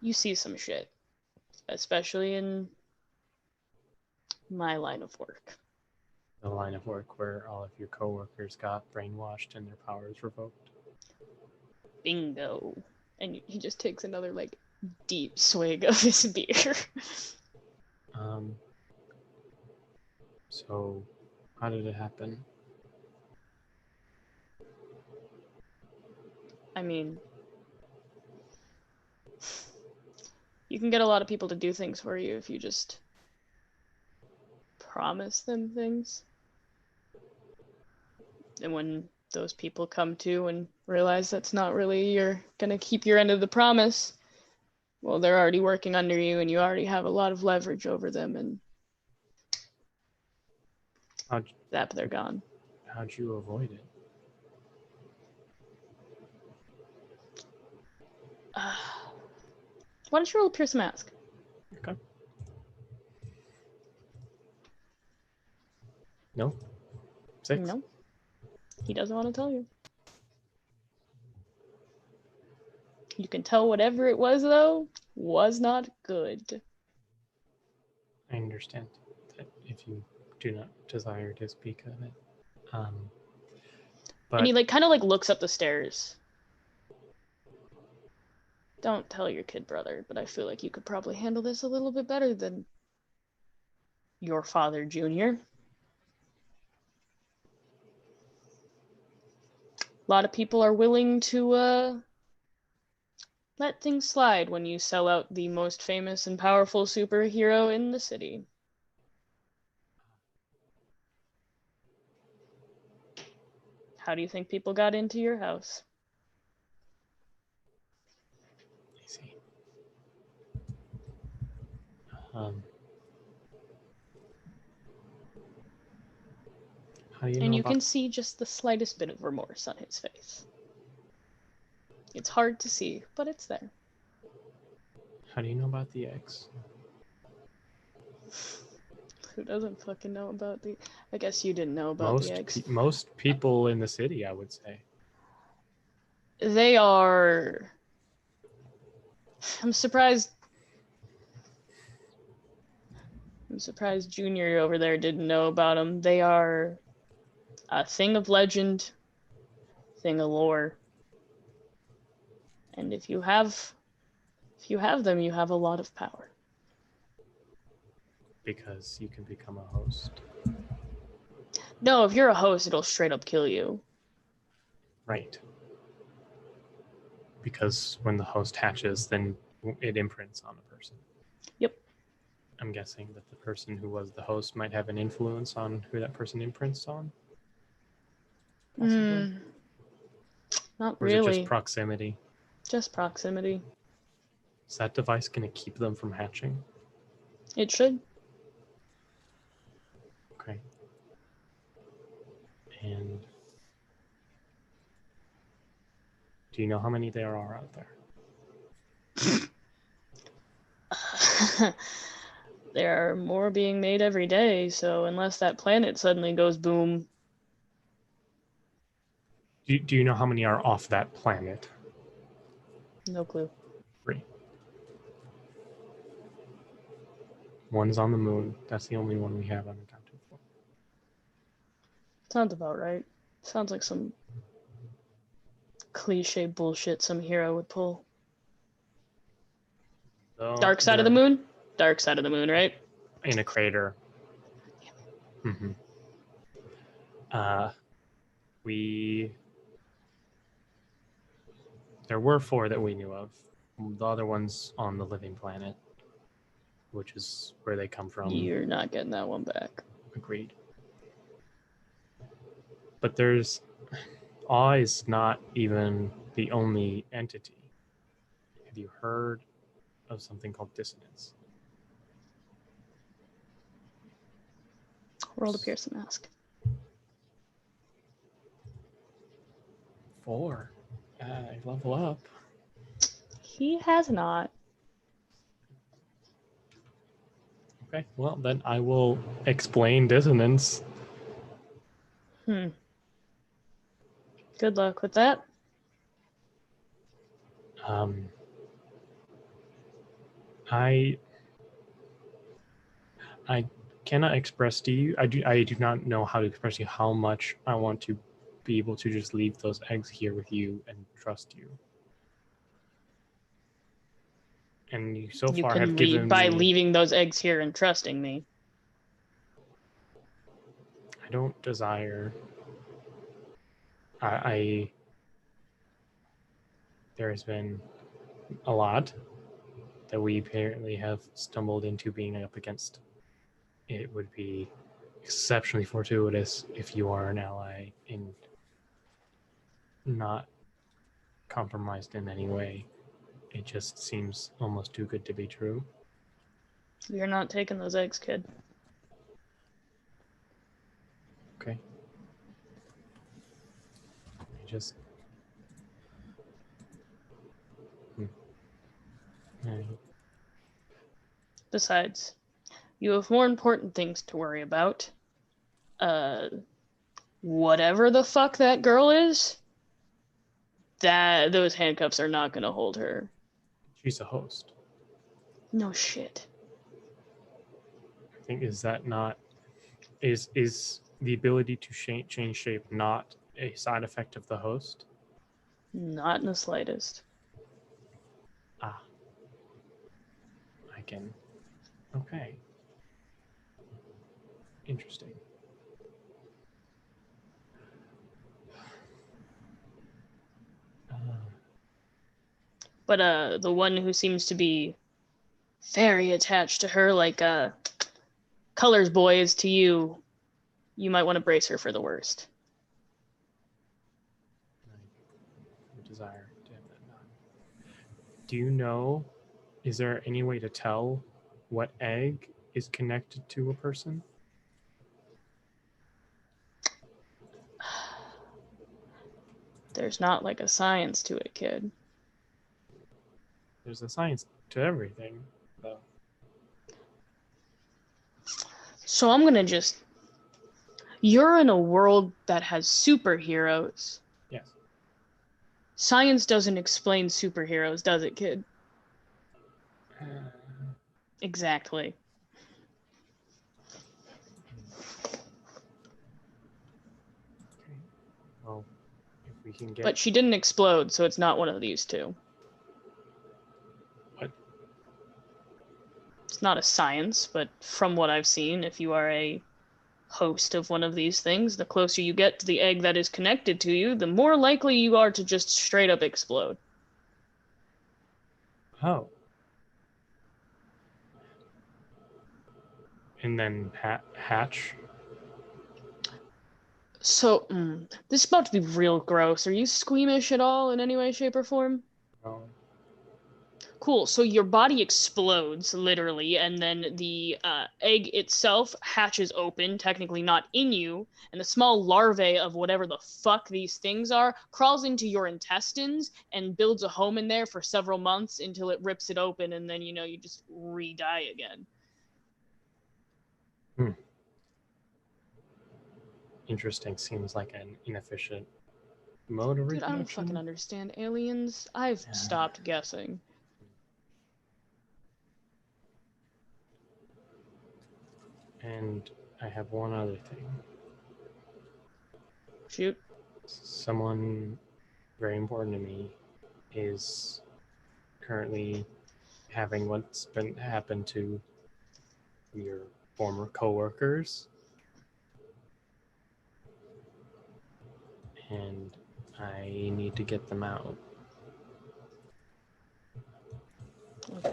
You see some shit. Especially in my line of work. The line of work where all of your coworkers got brainwashed and their powers revoked. Bingo. And he just takes another, like, deep swig of his beer. So, how did it happen? I mean, you can get a lot of people to do things for you if you just promise them things. And when those people come to and realize that's not really you're gonna keep your end of the promise, well, they're already working under you and you already have a lot of leverage over them, and zap, they're gone. How'd you avoid it? Why don't you roll a Pierce Mask? Okay. No? 6? No. He doesn't want to tell you. You can tell whatever it was, though, was not good. I understand that if you do not desire to speak of it. But And he kind of looks up the stairs. Don't tell your kid brother, but I feel like you could probably handle this a little bit better than your father, Junior. A lot of people are willing to let things slide when you sell out the most famous and powerful superhero in the city. How do you think people got into your house? I see. How do you know And you about... can see just the slightest bit of remorse on his face. It's hard to see, but it's there. How do you know about the eggs? Who doesn't fucking know about the... I guess you didn't know about the eggs. Most people in the city, I would say. They are... I'm surprised Junior over there didn't know about them. They are a thing of legend, thing of lore. And if you have them, you have a lot of power. Because you can become a host. No, if you're a host, it'll straight up kill you. Right. Because when the host hatches, then it imprints on a person. Yep. I'm guessing that the person who was the host might have an influence on who that person imprints on. Possibly. Not or really. Is it just proximity? Just proximity. Is that device going to keep them from hatching? It should. Okay. And do you know how many there are out there? There are more being made every day, so unless that planet suddenly goes boom. Do you know how many are off that planet? No clue. 3. One's on the moon. That's the only one we have unaccounted for. Sounds about right. Sounds like some cliche bullshit some hero would pull. So Dark side of the moon? Dark side of the moon, right? In a crater. Mm-hmm. There were 4 that we knew of. The other one's on the living planet, which is where they come from. You're not getting that one back. Agreed. But there's... Awe is not even the only entity. Have you heard of something called dissonance? Roll to pierce the mask. 4. I level up. He has not. Okay, well then I will explain dissonance. Good luck with that. I cannot express to you. I do not know how to express to you how much I want to be able to just leave those eggs here with you and trust you. And you so You far can have given by me... leaving those eggs here and trusting me. I don't desire... There has been a lot that we apparently have stumbled into being up against. It would be exceptionally fortuitous if you are an ally and not compromised in any way. It just seems almost too good to be true. You're not taking those eggs, kid. Okay. I just... Besides, you have more important things to worry about. Whatever the fuck that girl is, those handcuffs are not gonna hold her. She's a host. No shit. I think is the ability to change shape not a side effect of the host? Not in the slightest. Ah. I can... Okay. Interesting. But the one who seems to be very attached to her, like Colors Boy is to you, you might want to brace her for the worst. I desire to have that done. Do you know, is there any way to tell what egg is connected to a person? There's not like a science to it, kid. There's a science to everything, though. So I'm gonna just... You're in a world that has superheroes. Yes. Science doesn't explain superheroes, does it, kid? Exactly. Okay. Well, if we can get... But she didn't explode, so it's not one of these two. What? It's not a science, but from what I've seen, if you are a host of one of these things, the closer you get to the egg that is connected to you, the more likely you are to just straight up explode. Oh. And then hatch? So, this is about to be real gross. Are you squeamish at all in any way, shape, or form? No. Cool. So your body explodes, literally, and then the egg itself hatches open, technically not in you, and the small larvae of whatever the fuck these things are crawls into your intestines and builds a home in there for several months until it rips it open, and then, you just re-die again. Interesting. Seems like an inefficient mode of reproduction. Dude, I don't fucking understand aliens. I've stopped guessing. And I have one other thing. Shoot. Someone very important to me is currently having what's happened to your former coworkers. And I need to get them out.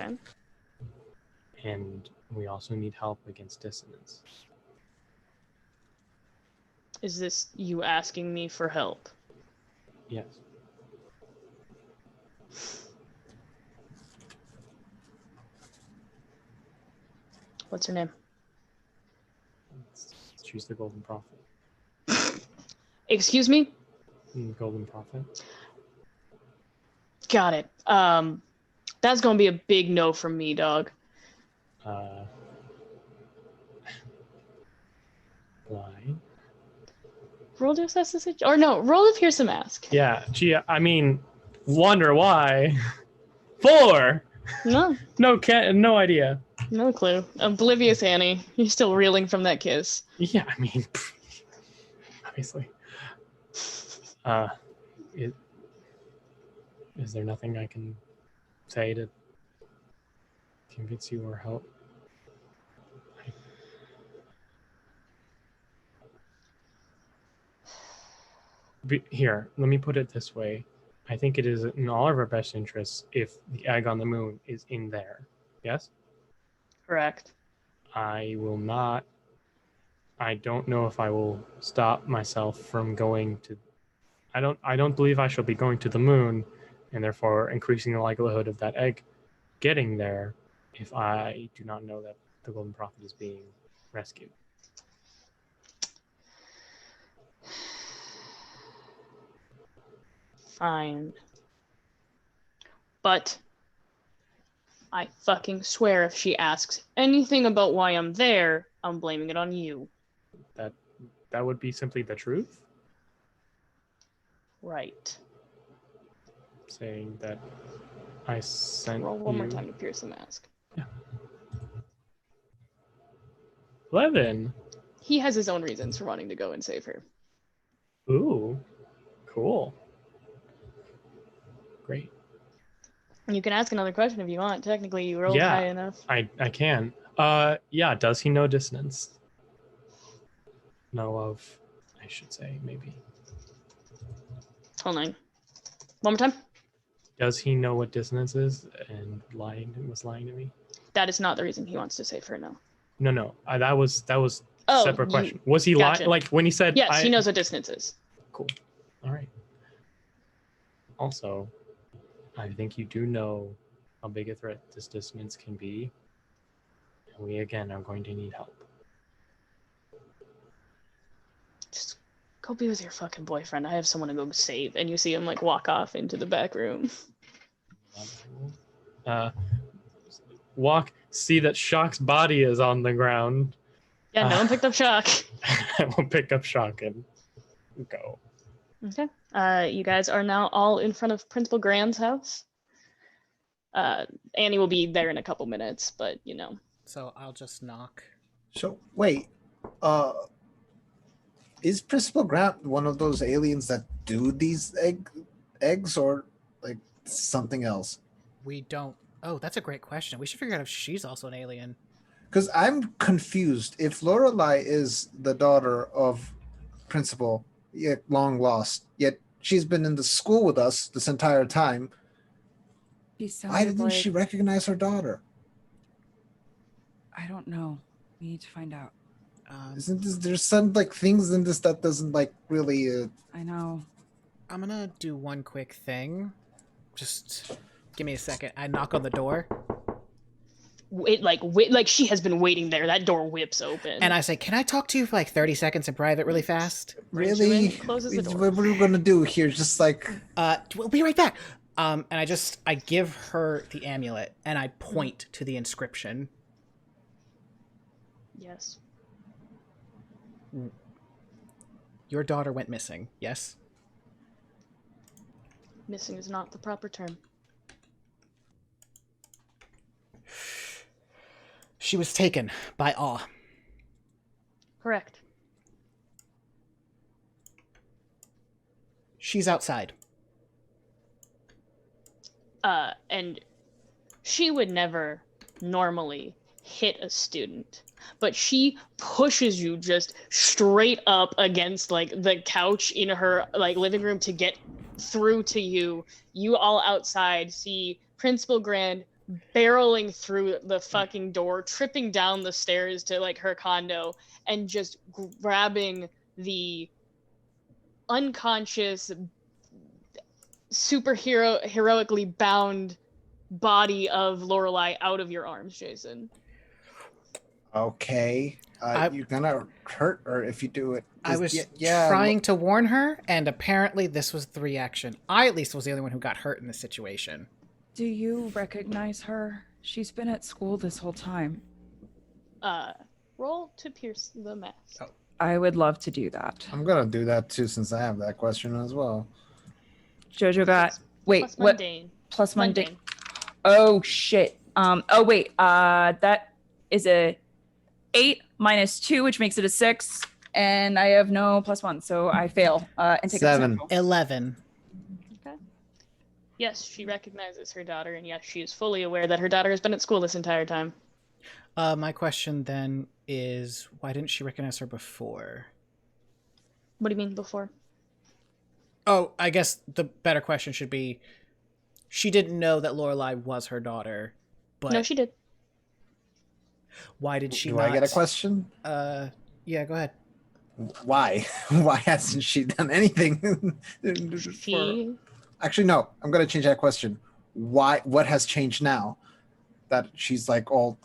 Okay. And we also need help against dissonance. Is this you asking me for help? Yes. What's her name? She's the Golden Prophet. Excuse me? Golden Prophet. Got it. That's gonna be a big no from me, dog. Why? Roll to assess the situation. Or no, roll to pierce a mask. Yeah, gee, I mean, wonder why. 4! No. No idea. No clue. Oblivious Annie. You're still reeling from that kiss. Yeah, I mean, obviously. Is there nothing I can say to convince you or help? Here, let me put it this way. I think it is in all of our best interests if the egg on the moon is in there. Yes? Correct. I don't know if I will stop myself from going to... I don't believe I shall be going to the moon, and therefore increasing the likelihood of that egg getting there if I do not know that the Golden Prophet is being rescued. Fine. But I fucking swear if she asks anything about why I'm there, I'm blaming it on you. That would be simply the truth? Right. Saying that I sent Roll one you... more time to pierce the mask. Yeah. 11. He has his own reasons for wanting to go and save her. Ooh. Cool. Great. You can ask another question if you want. Technically, you rolled high enough. I can. Yeah, does he know dissonance? Know of, I should say, maybe. Hold on. One more time. Does he know what dissonance is and was lying to me? That is not the reason he wants to save her, no. No. That was Oh, separate question. Was he lying? gotcha. Like when he said... Yes, he knows what dissonance is. Cool. All right. Also, I think you do know how big a threat this dissonance can be. And we, again, are going to need help. Just go be with your fucking boyfriend. I have someone to go save. And you see him, like, walk off into the back room. See that Shock's body is on the ground. Yeah, no one picked up Shock. I will pick up Shock and go. Okay. You guys are now all in front of Principal Grand's house. Annie will be there in a couple minutes, but you know. So I'll just knock. So wait, is Principal Grant one of those aliens that do these eggs, or like something else? We don't. Oh, that's a great question. We should figure out if she's also an alien. Because I'm confused. If Lorelei is the daughter of Principal, yet long lost, yet she's been in the school with us this entire time, why didn't she recognize her daughter? I don't know. We need to find out. Isn't this, there's some like things in this that doesn't like really... I know. I'm gonna do one quick thing. Just give me a second. I knock on the door. Like she has been waiting there. That door whips open. And I say, "Can I talk to you for like 30 seconds in private really fast?" Really? Closes the door. What are we gonna do here? Just like... We'll be right back. And I give her the amulet and I point to the inscription. Yes. Your daughter went missing, yes? Missing is not the proper term. She was taken by awe. Correct. She's outside. And she would never normally hit a student, but she pushes you just straight up against like the couch in her like living room to get through to you. You all outside see Principal Grand barreling through the fucking door, tripping down the stairs to like her condo, and just grabbing the unconscious, heroically bound body of Lorelai out of your arms, Jason. Okay. You're gonna hurt her if you do it. I was trying to warn her, and apparently this was the reaction. I, at least, was the only one who got hurt in this situation. Do you recognize her? She's been at school this whole time. Roll to pierce the mask. Oh. I would love to do that. I'm gonna do that too, since I have that question as well. Jojo got plus what? Mundane. Plus mundane. Oh shit. That is a 8 minus 2, which makes it a 6, and I have no +1, so I fail. And take 7. 11. Okay. Yes, she recognizes her daughter, and yes, she is fully aware that her daughter has been at school this entire time. My question then is, why didn't she recognize her before? What do you mean before? Oh, I guess the better question should be, she didn't know that Lorelai was her daughter, but... No, she did. Why did she Do not... I get a question? Yeah, go ahead. Why? Why hasn't she done anything? Actually, no. I'm going to change that question. Why? What has changed now that she's like all...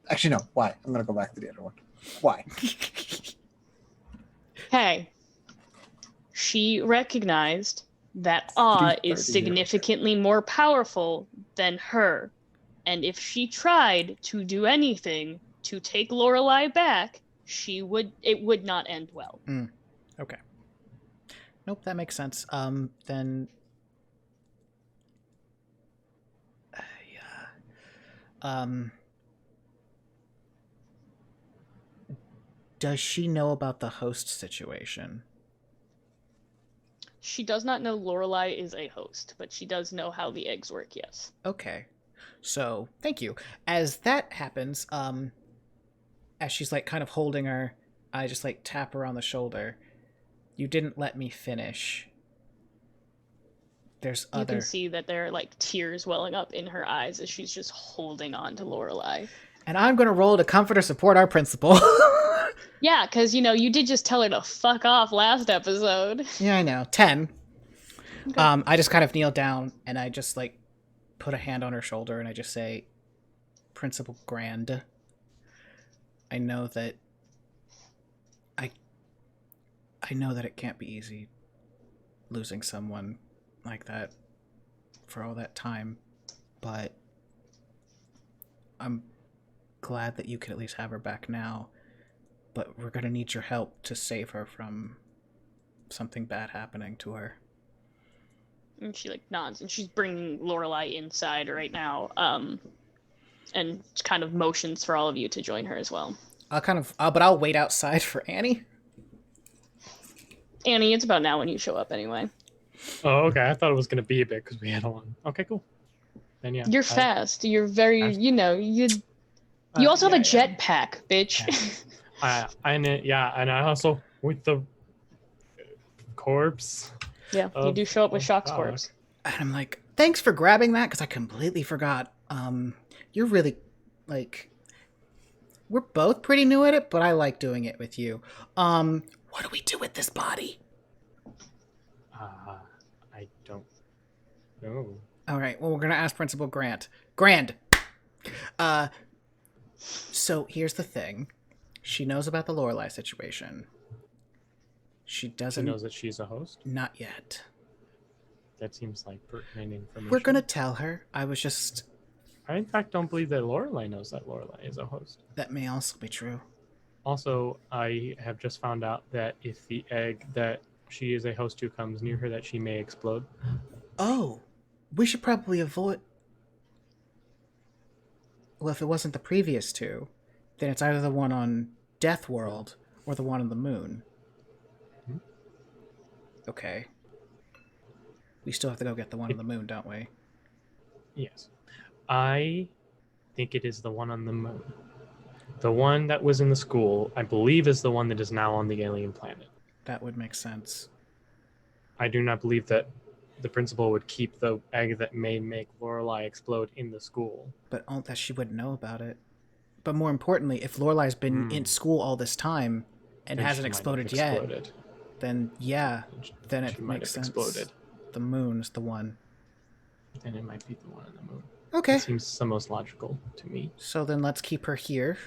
Actually, no. Why? I'm going to go back to the other one. Why? Hey. She recognized that Ah is significantly more powerful than her. And if she tried to do anything to take Lorelai back, it would not end well. Okay. Nope, that makes sense. Then... Does she know about the host situation? She does not know Lorelai is a host, but she does know how the eggs work, yes. Okay. So, thank you. As that happens, as she's like kind of holding her, I just like tap her on the shoulder. You didn't let me finish. You can see that there are like tears welling up in her eyes as she's just holding on to Lorelai. And I'm going to roll to comfort or support our principal. Yeah, because, you did just tell her to fuck off last episode. Yeah, I know. 10. Okay. I just kind of kneel down and I just like put a hand on her shoulder and I just say, Principal Grand, I know that I know that it can't be easy losing someone like that for all that time, but I'm glad that you can at least have her back now, but we're gonna need your help to save her from something bad happening to her. And she like nods, and she's bringing Lorelai inside right now, and kind of motions for all of you to join her as well. I'll wait outside for Annie. Annie, it's about now when you show up anyway. Oh, okay. I thought it was gonna be a bit because we had a long. Okay, cool. Then yeah. You're fast. You're very. You also have a jetpack, bitch. Yeah. And I also with the corpse. Yeah, you do show up with Shock's corpse. And I'm like, thanks for grabbing that because I completely forgot. You're really like. We're both pretty new at it, but I like doing it with you. What do we do with this body? I don't know. All right. Well, we're gonna ask Principal Grant. Grand. So here's the thing. She knows about the Lorelai situation. She doesn't. She knows that she's a host? Not yet. That seems like pertinent information. We're gonna tell her. I in fact don't believe that Lorelai knows that Lorelai is a host. That may also be true. Also, I have just found out that if the egg that she is a host to comes near her, that she may explode. Oh, we should probably avoid... Well, if it wasn't the previous two, then it's either the one on Death World or the one on the moon. Okay. We still have to go get the one on the moon, don't we? Yes. I think it is the one on the moon. The one that was in the school, I believe, is the one that is now on the alien planet. That would make sense. I do not believe that the principal would keep the egg that may make Lorelai explode in the school. But that she wouldn't know about it. But more importantly, if Lorelai's been in school all this time and Then hasn't she might have exploded yet, exploded. then yeah, then She it might makes have sense. exploded. The moon's the one. Then it might be the one on the moon. Okay. It seems the most logical to me. So then let's keep her here.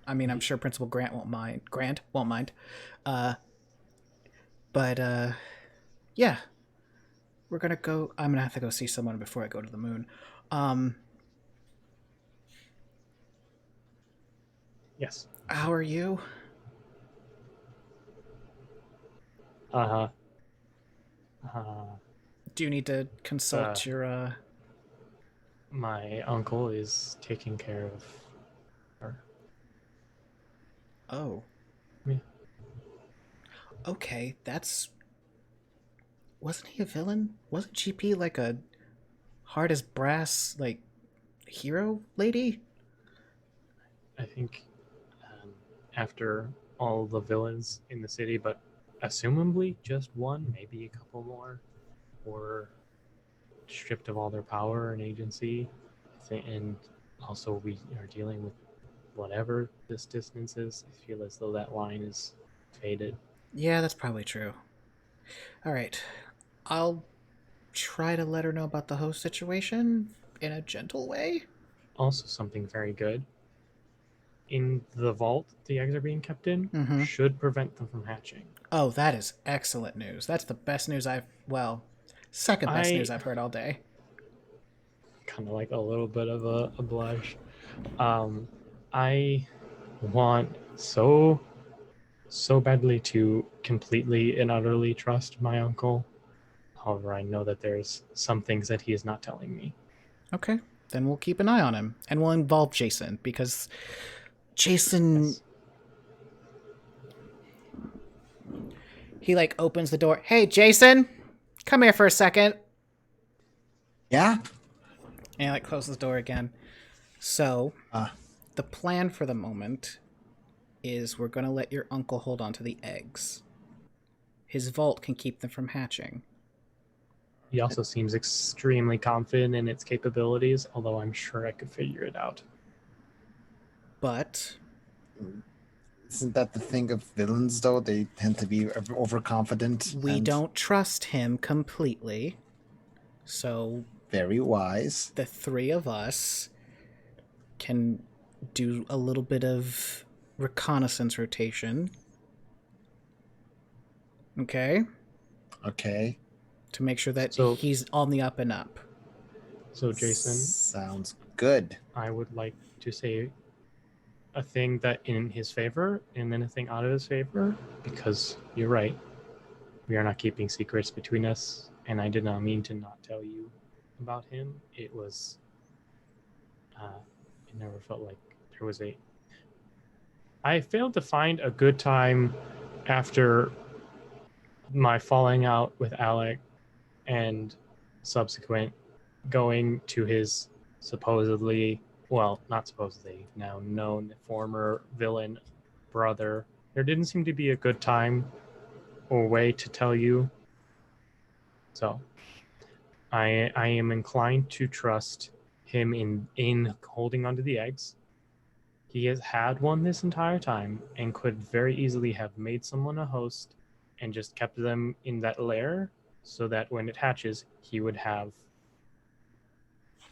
I mean, I'm sure Principal Grant won't mind. Yeah. We're gonna go. I'm gonna have to go see someone before I go to the moon. Yes. How are you? Do you need to consult your My uncle is taking care of her. Oh. Yeah. Okay, that's... Wasn't he a villain? Wasn't GP like a hard as brass, like, hero lady? I think after all the villains in the city, but assumably just one, maybe a couple more, were stripped of all their power and agency. And also we are dealing with whatever this distance is. I feel as though that line is faded. Yeah, that's probably true. Alright. I'll try to let her know about the host situation in a gentle way. Also something very good. In the vault the eggs are being kept in should prevent them from hatching. Oh, that is excellent news. That's the best news second best news I've heard all day. Kind of like a little bit of a blush. I want so badly to completely and utterly trust my uncle. However, I know that there's some things that he is not telling me. Okay, then we'll keep an eye on him. And we'll involve Jason, because Jason... Yes. He, like, opens the door. Hey, Jason! Come here for a second. Yeah? And he, like, closes the door again. So, the plan for the moment is we're going to let your uncle hold on to the eggs. His vault can keep them from hatching. He also seems extremely confident in its capabilities, although I'm sure I could figure it out. But... Isn't that the thing of villains, though? They tend to be overconfident. We don't trust him completely. So... Very wise. The three of us can do a little bit of reconnaissance rotation. Okay? Okay. To make sure that he's on the up and up. So, Jason... Sounds good. I would like to say a thing that in his favor and then a thing out of his favor, because you're right. We are not keeping secrets between us, and I did not mean to not tell you about him. It was... it never felt like there was a... I failed to find a good time after my falling out with Alec and subsequent going to his supposedly, well, not supposedly, now known former villain brother. There didn't seem to be a good time or way to tell you. So I am inclined to trust him in holding onto the eggs. He has had one this entire time and could very easily have made someone a host and just kept them in that lair so that when it hatches, he would have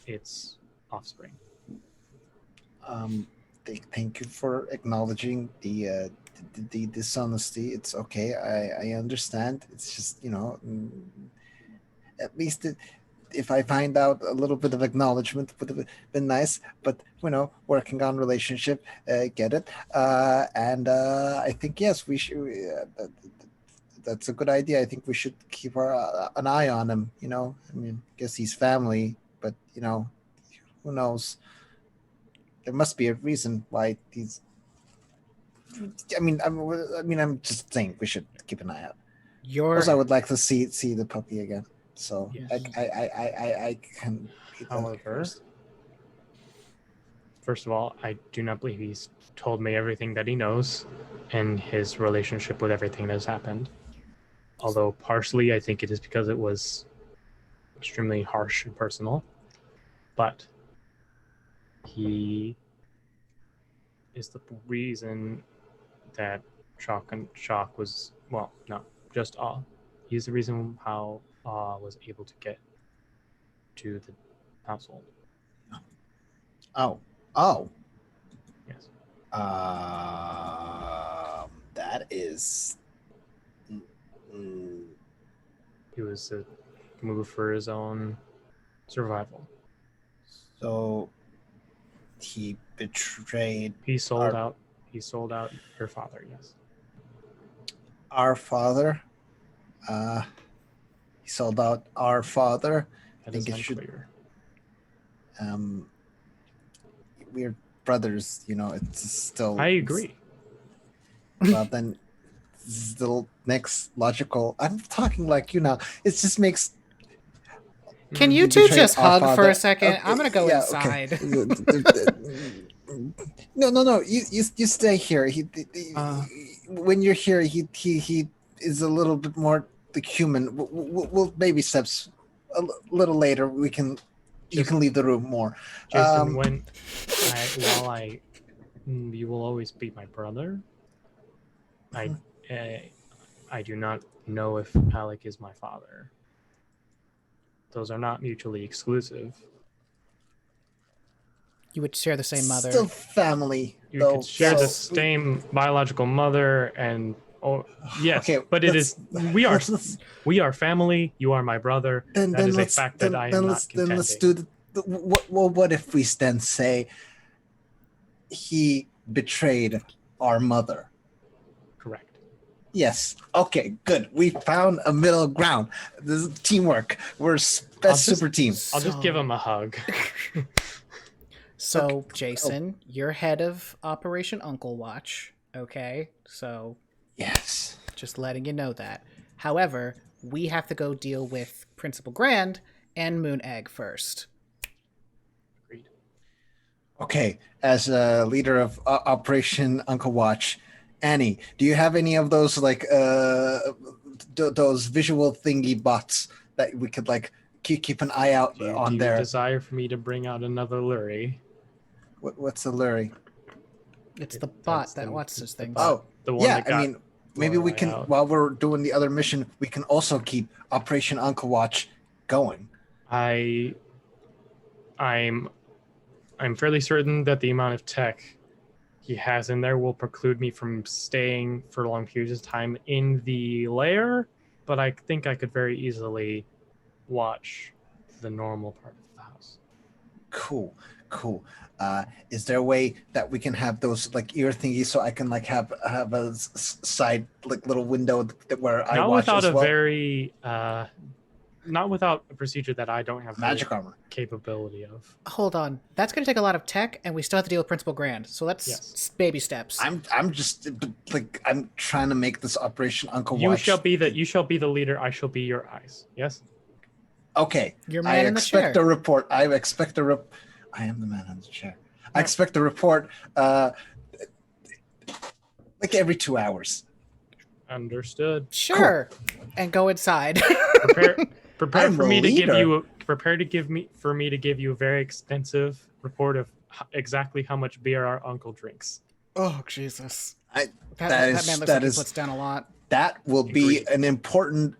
its offspring. Thank you for acknowledging the dishonesty. It's okay. I understand. It's just, at least if I find out a little bit of acknowledgement would have been nice, but working on relationship, get it. And I think, yes, we should, that's a good idea. I think we should keep an eye on him, I guess he's family, but who knows? There must be a reason why he's, I'm just saying we should keep an eye out. Also, I would like to see the puppy again. So yes. I can. However, first of all, I do not believe he's told me everything that he knows and his relationship with everything that has happened. Although partially, I think it is because it was extremely harsh and personal, but he is the reason that Shock was, well, no, just Awe. He's the reason how Awe was able to get to the household. Oh. Yes. That is. He was a move for his own survival. So he betrayed. He sold out your father. Yes. Our father. He sold out our father. That I think is it should. unclear. We're brothers, it's still. I agree. Well, then, this is the next logical. I'm talking like you now. It just makes. Can you two just hug for a second? Okay, I'm gonna go inside. Okay. No. You stay here. When you're here, he is a little bit more the human. We'll baby steps. A little later, you can leave the room more. Jason, you will always be my brother. I do not know if Alec is my father. Those are not mutually exclusive. You would share the same mother. Still family. You could share the same biological mother, and yes, okay, but we are family. You are my brother. That is a fact that I am not contending. Then let's do what if we then say he betrayed our mother? Correct. Yes. Okay, good. We found a middle ground. This is teamwork. We're super team. I'll just give him a hug. So, okay. Jason, you're head of Operation Uncle Watch. Okay, so yes, just letting you know that. However, we have to go deal with Principal Grand and Moon Egg first. Agreed. Okay, as a leader of Operation Uncle Watch, Annie, do you have any of those those visual thingy bots that we could keep an eye out on there? Do you desire for me to bring out another Lurie? What's a Lurie? It's the bot that watches things. Oh, the one that got maybe we can, while we're doing the other mission, we can also keep Operation Uncle Watch going. I'm fairly certain that the amount of tech he has in there will preclude me from staying for long periods of time in the lair, but I think I could very easily watch the normal part of the house. Cool. Is there a way that we can have those ear thingies so I can have a side little window where I watch as well? Not without a procedure that I don't have magic armor capability of. Hold on, that's going to take a lot of tech, and we still have to deal with Principal Grand. So let's baby steps. I'm just I'm trying to make this Operation Uncle Watch. You shall be the leader. I shall be your eyes. Yes. Okay. You're man in the chair. I expect a report. I am the man in the chair. I expect a report every 2 hours. Understood. Sure. Cool. And go inside. Prepare for me to give you a very extensive report of exactly how much beer our uncle drinks. Oh Jesus! That man looks like he puts down a lot. That will be an important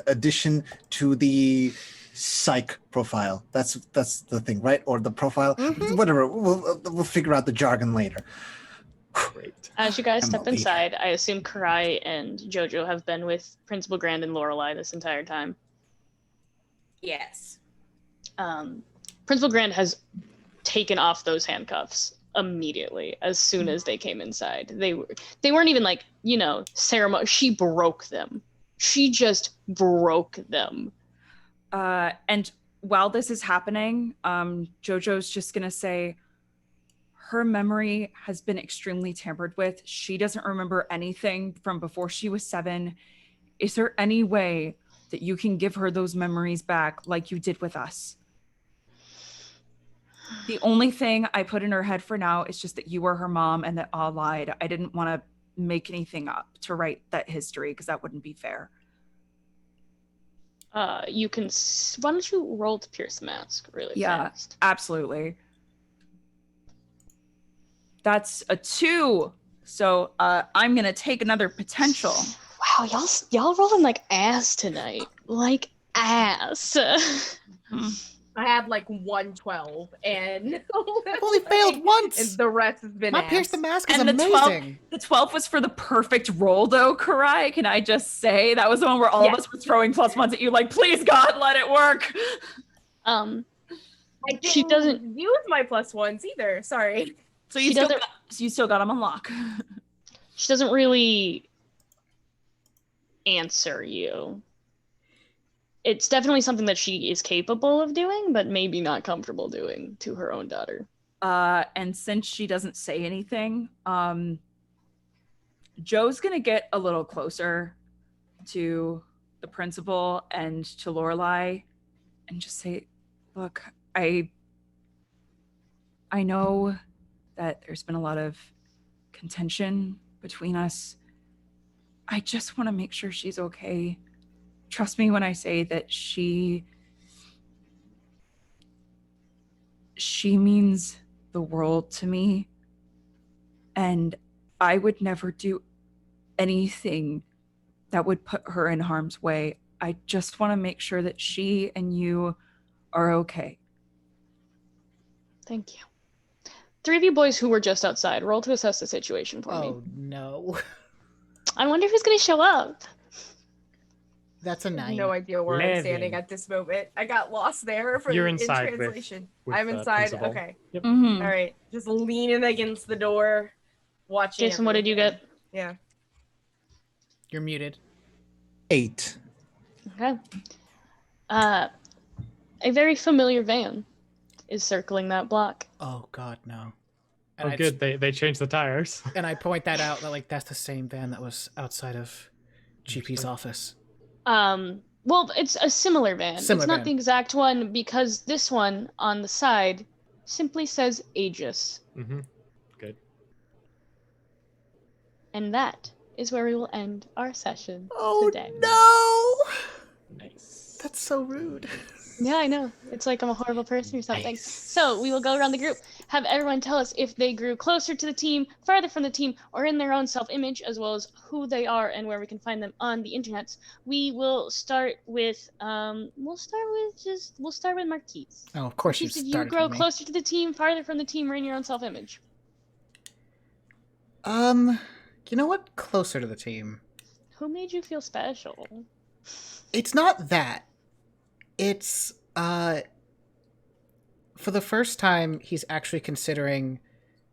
addition to the psych profile. That's the thing, right? Or the profile, whatever. We'll figure out the jargon later. Great. As you guys step inside, I assume Karai and Jojo have been with Principal Grand and Lorelei this entire time. Yes. Principal Grand has taken off those handcuffs immediately as soon as they came inside. They weren't even ceremony. She broke them. She just broke them. And while this is happening, Jojo's just gonna say, her memory has been extremely tampered with. She doesn't remember anything from before she was 7. Is there any way that you can give her those memories back like you did with us? The only thing I put in her head for now is just that you were her mom and that all lied. I didn't want to make anything up to write that history because that wouldn't be fair. you can. Why don't you roll to pierce the mask really fast? Absolutely. That's a 2. So I'm gonna take another potential. Wow, y'all rolling like ass tonight. Like ass. I had like 112 and I've only failed once. And the rest has been My ass. pierce the mask is And amazing. the 12 was for the perfect roll, though, Karai. Can I just say that was the one where all of us were throwing +1s at you, like, please God, let it work. I didn't use my +1s either. Sorry. So you still got them on lock. She doesn't really answer you. It's definitely something that she is capable of doing, but maybe not comfortable doing to her own daughter. And since she doesn't say anything, Joe's gonna get a little closer to the principal and to Lorelai and just say, look, I know that there's been a lot of contention between us. I just want to make sure she's okay. Trust me when I say that she means the world to me, and I would never do anything that would put her in harm's way. I just want to make sure that she and you are okay. Thank you. 3 of you boys who were just outside, roll to assess the situation for me. Oh, no. I wonder who's going to show up. That's a 9. I have no idea where I'm standing at this moment. I got lost there You're in inside translation. with I'm inside. principal. Okay. Yep. Mm-hmm. All right. Just leaning against the door, watching. Jason, what did you get? Yeah. You're muted. 8. Okay. A very familiar van is circling that block. Oh, God, no. And good. They changed the tires. And I point that out, that like that's the same van that was outside of GP's office. Well, it's a similar van. It's not the exact one because this one on the side simply says Aegis. Mm-hmm. Good. And that is where we will end our session today. No! Nice. That's so rude. Yeah, I know. It's like I'm a horrible person or something. Nice. So we will go around the group, have everyone tell us if they grew closer to the team, farther from the team, or in their own self-image, as well as who they are and where we can find them on the internet. We will start with we'll start with Marquise. Oh, of course Marquise, you did started you grow with me. closer to the team, farther from the team, or in your own self-image? You know what? Closer to the team. Who made you feel special? It's not that. It's, for the first time, he's actually considering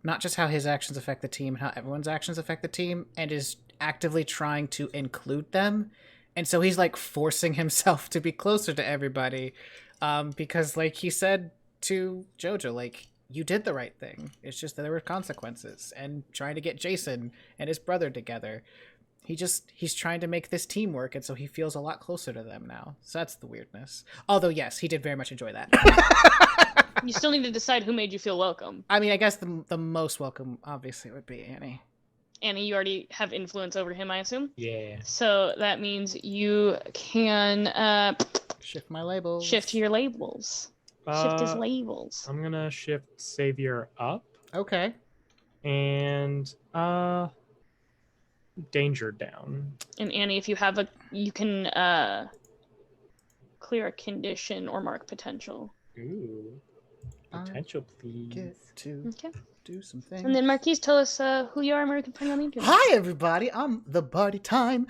not just how his actions affect the team, how everyone's actions affect the team, and is actively trying to include them. And so he's, like, forcing himself to be closer to everybody, because, like he said to Jojo, like, you did the right thing. It's just that there were consequences, and trying to get Jason and his brother together. He's trying to make this team work, and so he feels a lot closer to them now. So that's the weirdness. Although, yes, he did very much enjoy that. You still need to decide who made you feel welcome. I mean, I guess the most welcome, obviously, would be Annie. Annie, you already have influence over him, I assume? Yeah. So that means you can shift my labels. Shift your labels. Shift his labels. I'm gonna shift Savior up. Okay. And Danger down. And Annie, if you have you can clear a condition or mark potential. Ooh. Potential, please. Get to do some things. And then Marquise, tell us who you are and where we can find you on the internet. Hi, everybody. I'm the Buddy Time.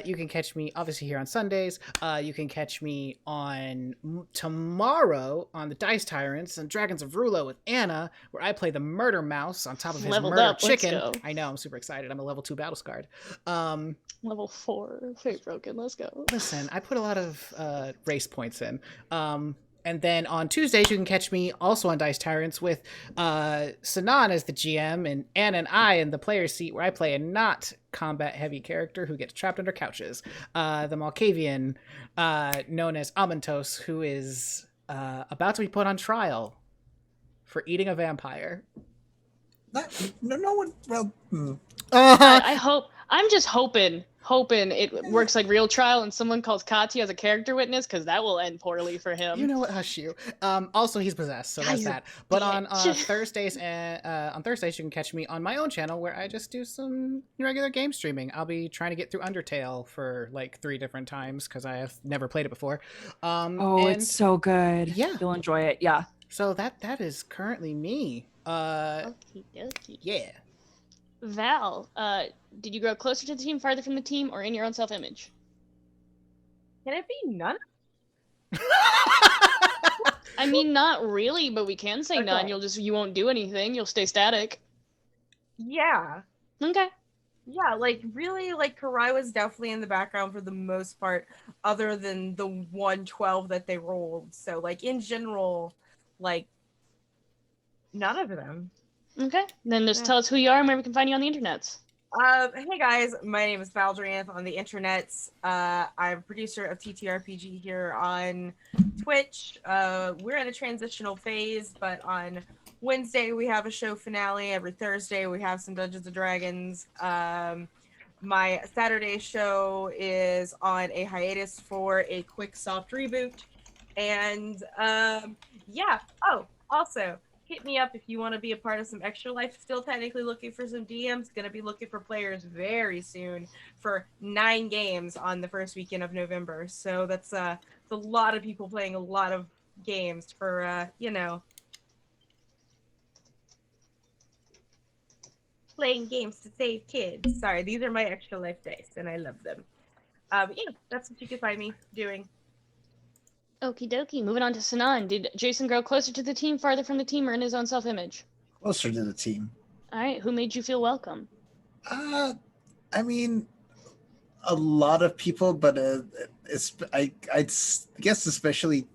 You can catch me, obviously, here on Sundays. You can catch me on tomorrow on the Dice Tyrants and Dragons of Rulo with Anna, where I play the Murder Mouse on top of his Leveled Murder up. Chicken. Let's go. I know, I'm super excited. I'm a level 2 battle scarred. Level 4, Fate Broken. Let's go. Listen, I put a lot of race points in. And then on Tuesdays, you can catch me also on Dice Tyrants with Sanan as the GM and Anna and I in the player seat, where I play a not combat-heavy character who gets trapped under couches. The Malkavian, known as Amentos, who is about to be put on trial for eating a vampire. No one. Well. I hope. I'm just hoping hoping it works like real trial and someone calls Kati as a character witness, because that will end poorly for him. You know what? Hush you. Also, he's possessed, so that's that. But on Thursdays, you can catch me on my own channel where I just do some regular game streaming. I'll be trying to get through Undertale for like 3 different times because I have never played it before. It's so good. Yeah, you'll enjoy it. Yeah. So that is currently me. Okie dokie. Yeah. Val, did you grow closer to the team, farther from the team, or in your own self-image? Can it be none? I mean, not really, but we can say none. You won't do anything. You'll stay static. Yeah. Okay. Yeah, like really, like Karai was definitely in the background for the most part, other than the 112 that they rolled. So like in general, like none of them. Okay. Then just tell us who you are and where we can find you on the internets. Hey guys, my name is Valdrianth on the internets. I'm a producer of TTRPG here on Twitch. We're in a transitional phase, but on Wednesday we have a show finale. Every Thursday we have some Dungeons and Dragons. My Saturday show is on a hiatus for a quick soft reboot. And yeah. Oh, also, hit me up if you want to be a part of some Extra Life. Still technically looking for some DMs. Gonna be looking for players very soon for 9 games on the first weekend of November. So that's a lot of people playing a lot of games for playing games to save kids. Sorry, these are my Extra Life dice, and I love them. Yeah, that's what you can find me doing. Okie dokie. Moving on to Sinan. Did Jason grow closer to the team, farther from the team, or in his own self-image? Closer to the team. All right. Who made you feel welcome? I mean, a lot of people, but I guess especially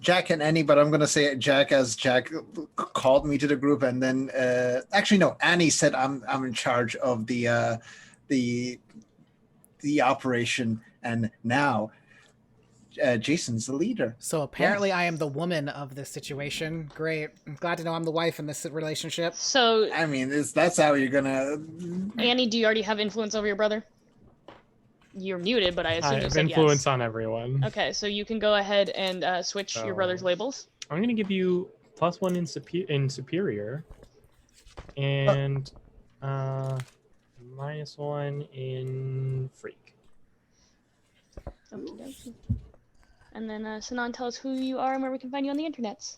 Jack and Annie, but I'm going to say Jack, as Jack called me to the group. And then actually, no, Annie said I'm in charge of the operation. And now Jason's the leader. So apparently I am the woman of this situation. Great. I'm glad to know I'm the wife in this relationship. So I mean, that's how you're gonna. Annie, do you already have influence over your brother? You're muted, but I assume you said influence yes. on everyone. Okay, so you can go ahead and switch your brother's labels. I'm gonna give you +1 in superior, and -1 in freak. Okey-dokey. And then Sinan, tell us who you are and where we can find you on the internets.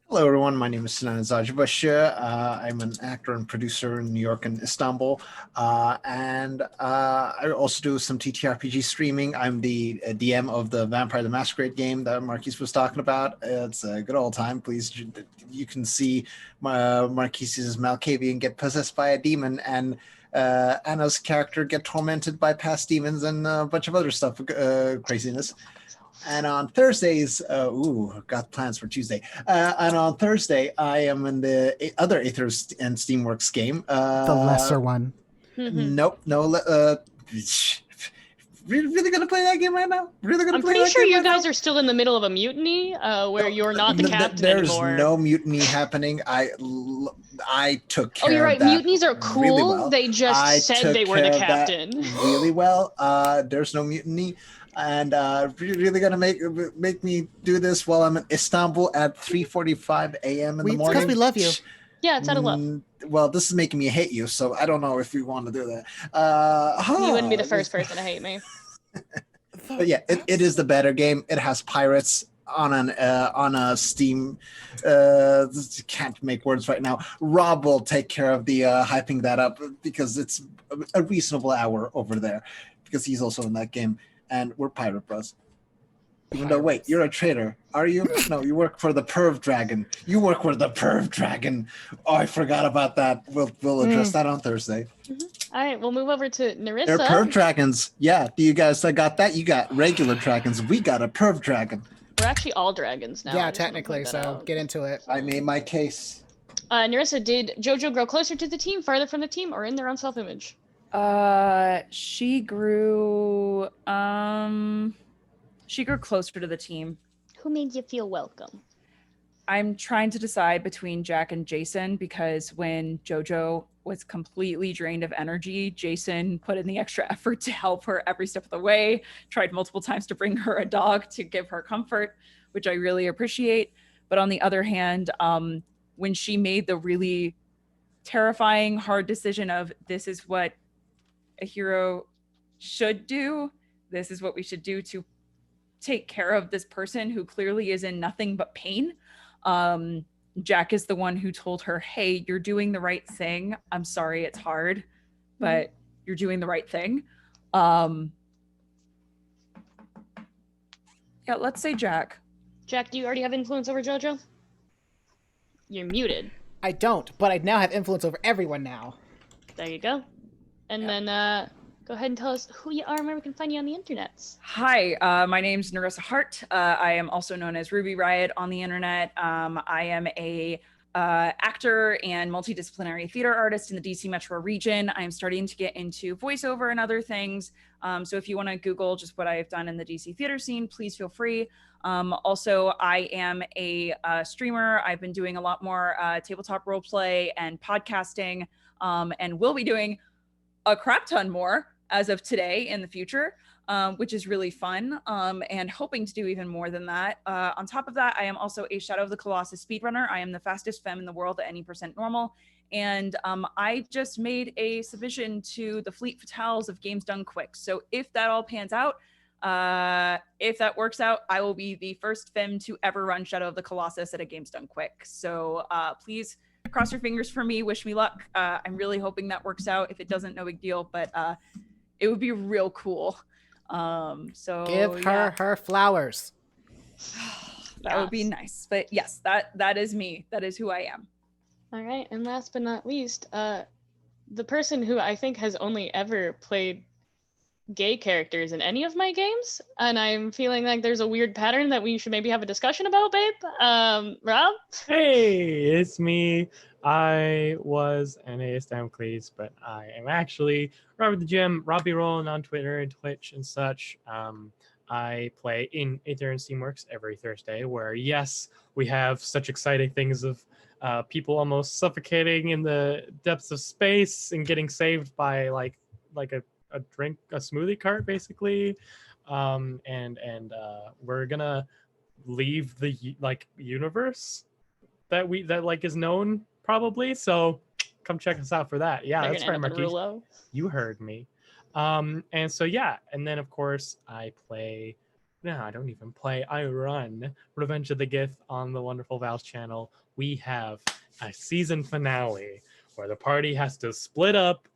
Hello, everyone. My name is Sinan Zajibaşı. I'm an actor and producer in New York and Istanbul. And I also do some TTRPG streaming. I'm the DM of the Vampire the Masquerade game that Marquise was talking about. It's a good old time. Please, you can see Marquise's Malkavian get possessed by a demon, and Anna's character get tormented by past demons and a bunch of other stuff, craziness. And on Thursdays, got plans for Tuesday. And on Thursday, I am in the other Aethers and Steamworks game. The lesser one. Nope, no. Really gonna play that game right now? Really gonna I'm play pretty that sure game you right guys now? are still in the middle of a mutiny where you're not the captain anymore. There's no mutiny happening. I took care of that. Oh, you're right. Mutinies are cool. Really well. They just said they were the captain. Really well. There's no mutiny. And really gonna make me do this while I'm in Istanbul at 3:45 a.m. in the morning. Because we love you. Yeah, it's out of love. Well, this is making me hate you, so I don't know if we want to do that. You wouldn't be the first person to hate me. But yeah, it is the better game. It has pirates on a Steam. Can't make words right now. Rob will take care of the hyping that up because it's a reasonable hour over there because he's also in that game. And we're pirate bros. Even though, wait, you're a traitor, are you? No, you work for the Perv Dragon. You work for the Perv Dragon. Oh, I forgot about that. We'll address that on Thursday. All right, we'll move over to Nerissa. They're Perv Dragons. Yeah, do you guys got that? You got regular dragons. We got a Perv Dragon. We're actually all dragons now. Yeah, technically, so get into it. I made my case. Nerissa, did JoJo grow closer to the team, farther from the team, or in their own self-image? She grew closer to the team. Who made you feel welcome? I'm trying to decide between Jack and Jason, because when JoJo was completely drained of energy, Jason put in the extra effort to help her every step of the way, tried multiple times to bring her a dog to give her comfort, which I really appreciate. But on the other hand, when she made the really terrifying, hard decision of this is what a hero should do, this is what we should do to take care of this person who clearly is in nothing but pain. Jack is the one who told her, hey, you're doing the right thing. I'm sorry it's hard, but you're doing the right thing. Yeah, let's say Jack. Jack, do you already have influence over JoJo? You're muted. I don't, but I now have influence over everyone now. There you go. And then go ahead and tell us who you are and where we can find you on the internets. Hi, my name's Narissa Hart. I am also known as Ruby Riot on the internet. I am a actor and multidisciplinary theater artist in the DC metro region. I'm starting to get into voiceover and other things. So if you want to Google just what I've done in the DC theater scene, please feel free. Also, I am a streamer. I've been doing a lot more tabletop roleplay and podcasting, and will be doing a crap ton more as of today in the future, which is really fun, and hoping to do even more than that. On top of that, I am also a Shadow of the Colossus speedrunner. I am the fastest femme in the world at any percent normal. And I just made a submission to the Fleet Fatales of Games Done Quick. So if that all pans out, if that works out, I will be the first femme to ever run Shadow of the Colossus at a Games Done Quick. So please cross your fingers for me. Wish me luck. I'm really hoping that works out. If it doesn't, no big deal. But it would be real cool. So give her her flowers. That would be nice. But yes, that is me. That is who I am. All right, and last but not least, the person who I think has only ever played gay characters in any of my games, and I'm feeling like there's a weird pattern that we should maybe have a discussion about, babe. Rob? Hey, it's me. I was Aeneas Damocles, but I am actually Robert the Gym, Robbie Rolling on Twitter and Twitch and such. I play in Aether and Steamworks every Thursday, where, yes, we have such exciting things of people almost suffocating in the depths of space and getting saved by like a smoothie cart, basically. And we're gonna leave the universe that is known, probably. So come check us out for that. Yeah, that's right, Marquise. You heard me. And so yeah, and then of course I run Revenge of the Gith on the Wonderful Val's channel. We have a season finale where the party has to split up,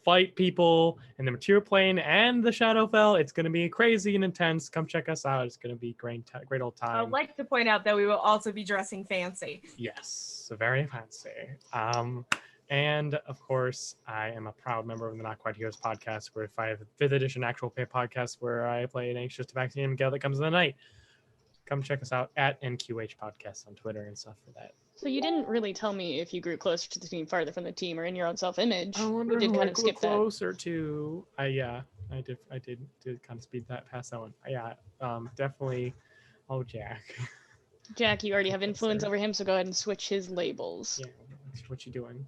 fight people in the material plane and the Shadowfell. It's going to be crazy and intense. Come check us out. It's going to be great old time. I'd like to point out that we will also be dressing fancy. Yes, very fancy. And of course, I am a proud member of the Not Quite Heroes podcast, where if I have a 5th edition actual play podcast where I play an anxious to vaccine Miguel that comes in the night. Come check us out at NQH Podcast on Twitter and stuff for that. So you didn't really tell me if you grew closer to the team, farther from the team, or in your own self-image. I wonder did who kind I of skip that. Closer to. I did kind of speed that past that one. Yeah, definitely. Oh, Jack. Jack, you already have influence over him, so go ahead and switch his labels. Yeah, what you doing?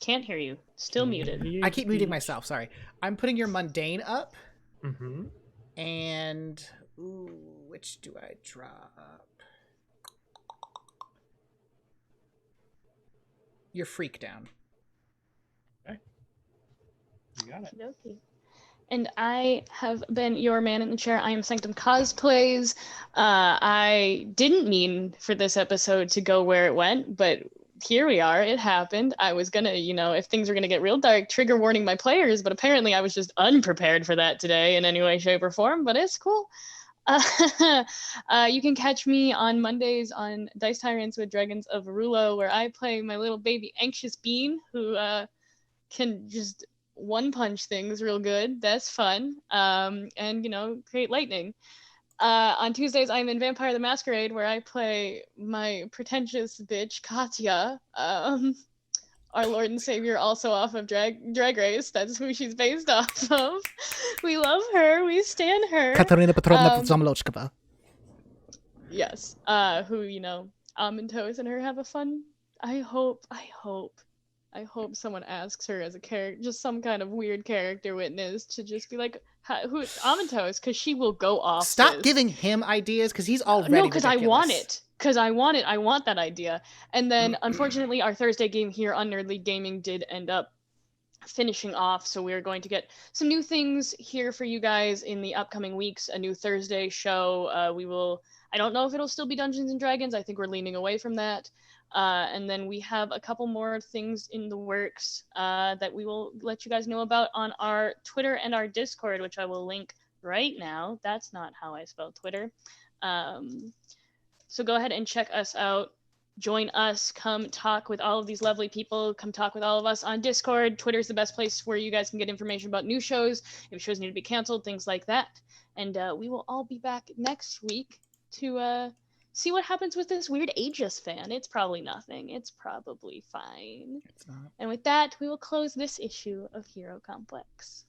Can't hear you. Still muted. I keep muting myself. Sorry. I'm putting your mundane up. Mm-hmm. And which do I drop? Your freak down. Okay. You got it. Okay. And I have been your man in the chair. I am Sanctum Cosplays. I didn't mean for this episode to go where it went, but here we are. It happened. I was gonna, if things were gonna get real dark, trigger warning my players, but apparently I was just unprepared for that today in any way, shape, or form, but it's cool. You can catch me on Mondays on Dice Tyrants with Dragons of Rulo, where I play my little baby Anxious Bean, who can just one-punch things real good. That's fun. And, create lightning. On Tuesdays, I'm in Vampire the Masquerade, where I play my pretentious bitch, Katya, our Lord and Savior, also off of Drag Race. That's who she's based off of. We love her. We stan her. Katarina Petrovna Zamlochkova. Yes. Who, Almond Toast and her have a fun. I hope someone asks her as a character, just some kind of weird character witness to just be like, who Almond Toast, because she will go off. Stop giving him ideas, because he's already No, because I want ridiculous. it. Because I want it. I want that idea. And then, unfortunately, our Thursday game here on Nerd League Gaming did end up finishing off, so we're going to get some new things here for you guys in the upcoming weeks. A new Thursday show. I don't know if it'll still be Dungeons and Dragons. I think we're leaning away from that. And then we have a couple more things in the works that we will let you guys know about on our Twitter and our Discord, which I will link right now. That's not how I spell Twitter. So go ahead and check us out. Join us. Come talk with all of these lovely people. Come talk with all of us on Discord. Twitter's the best place where you guys can get information about new shows, if shows need to be canceled, things like that. And we will all be back next week to see what happens with this weird Aegis fan. It's probably nothing. It's probably fine. It's not. And with that, we will close this issue of Hero Complex.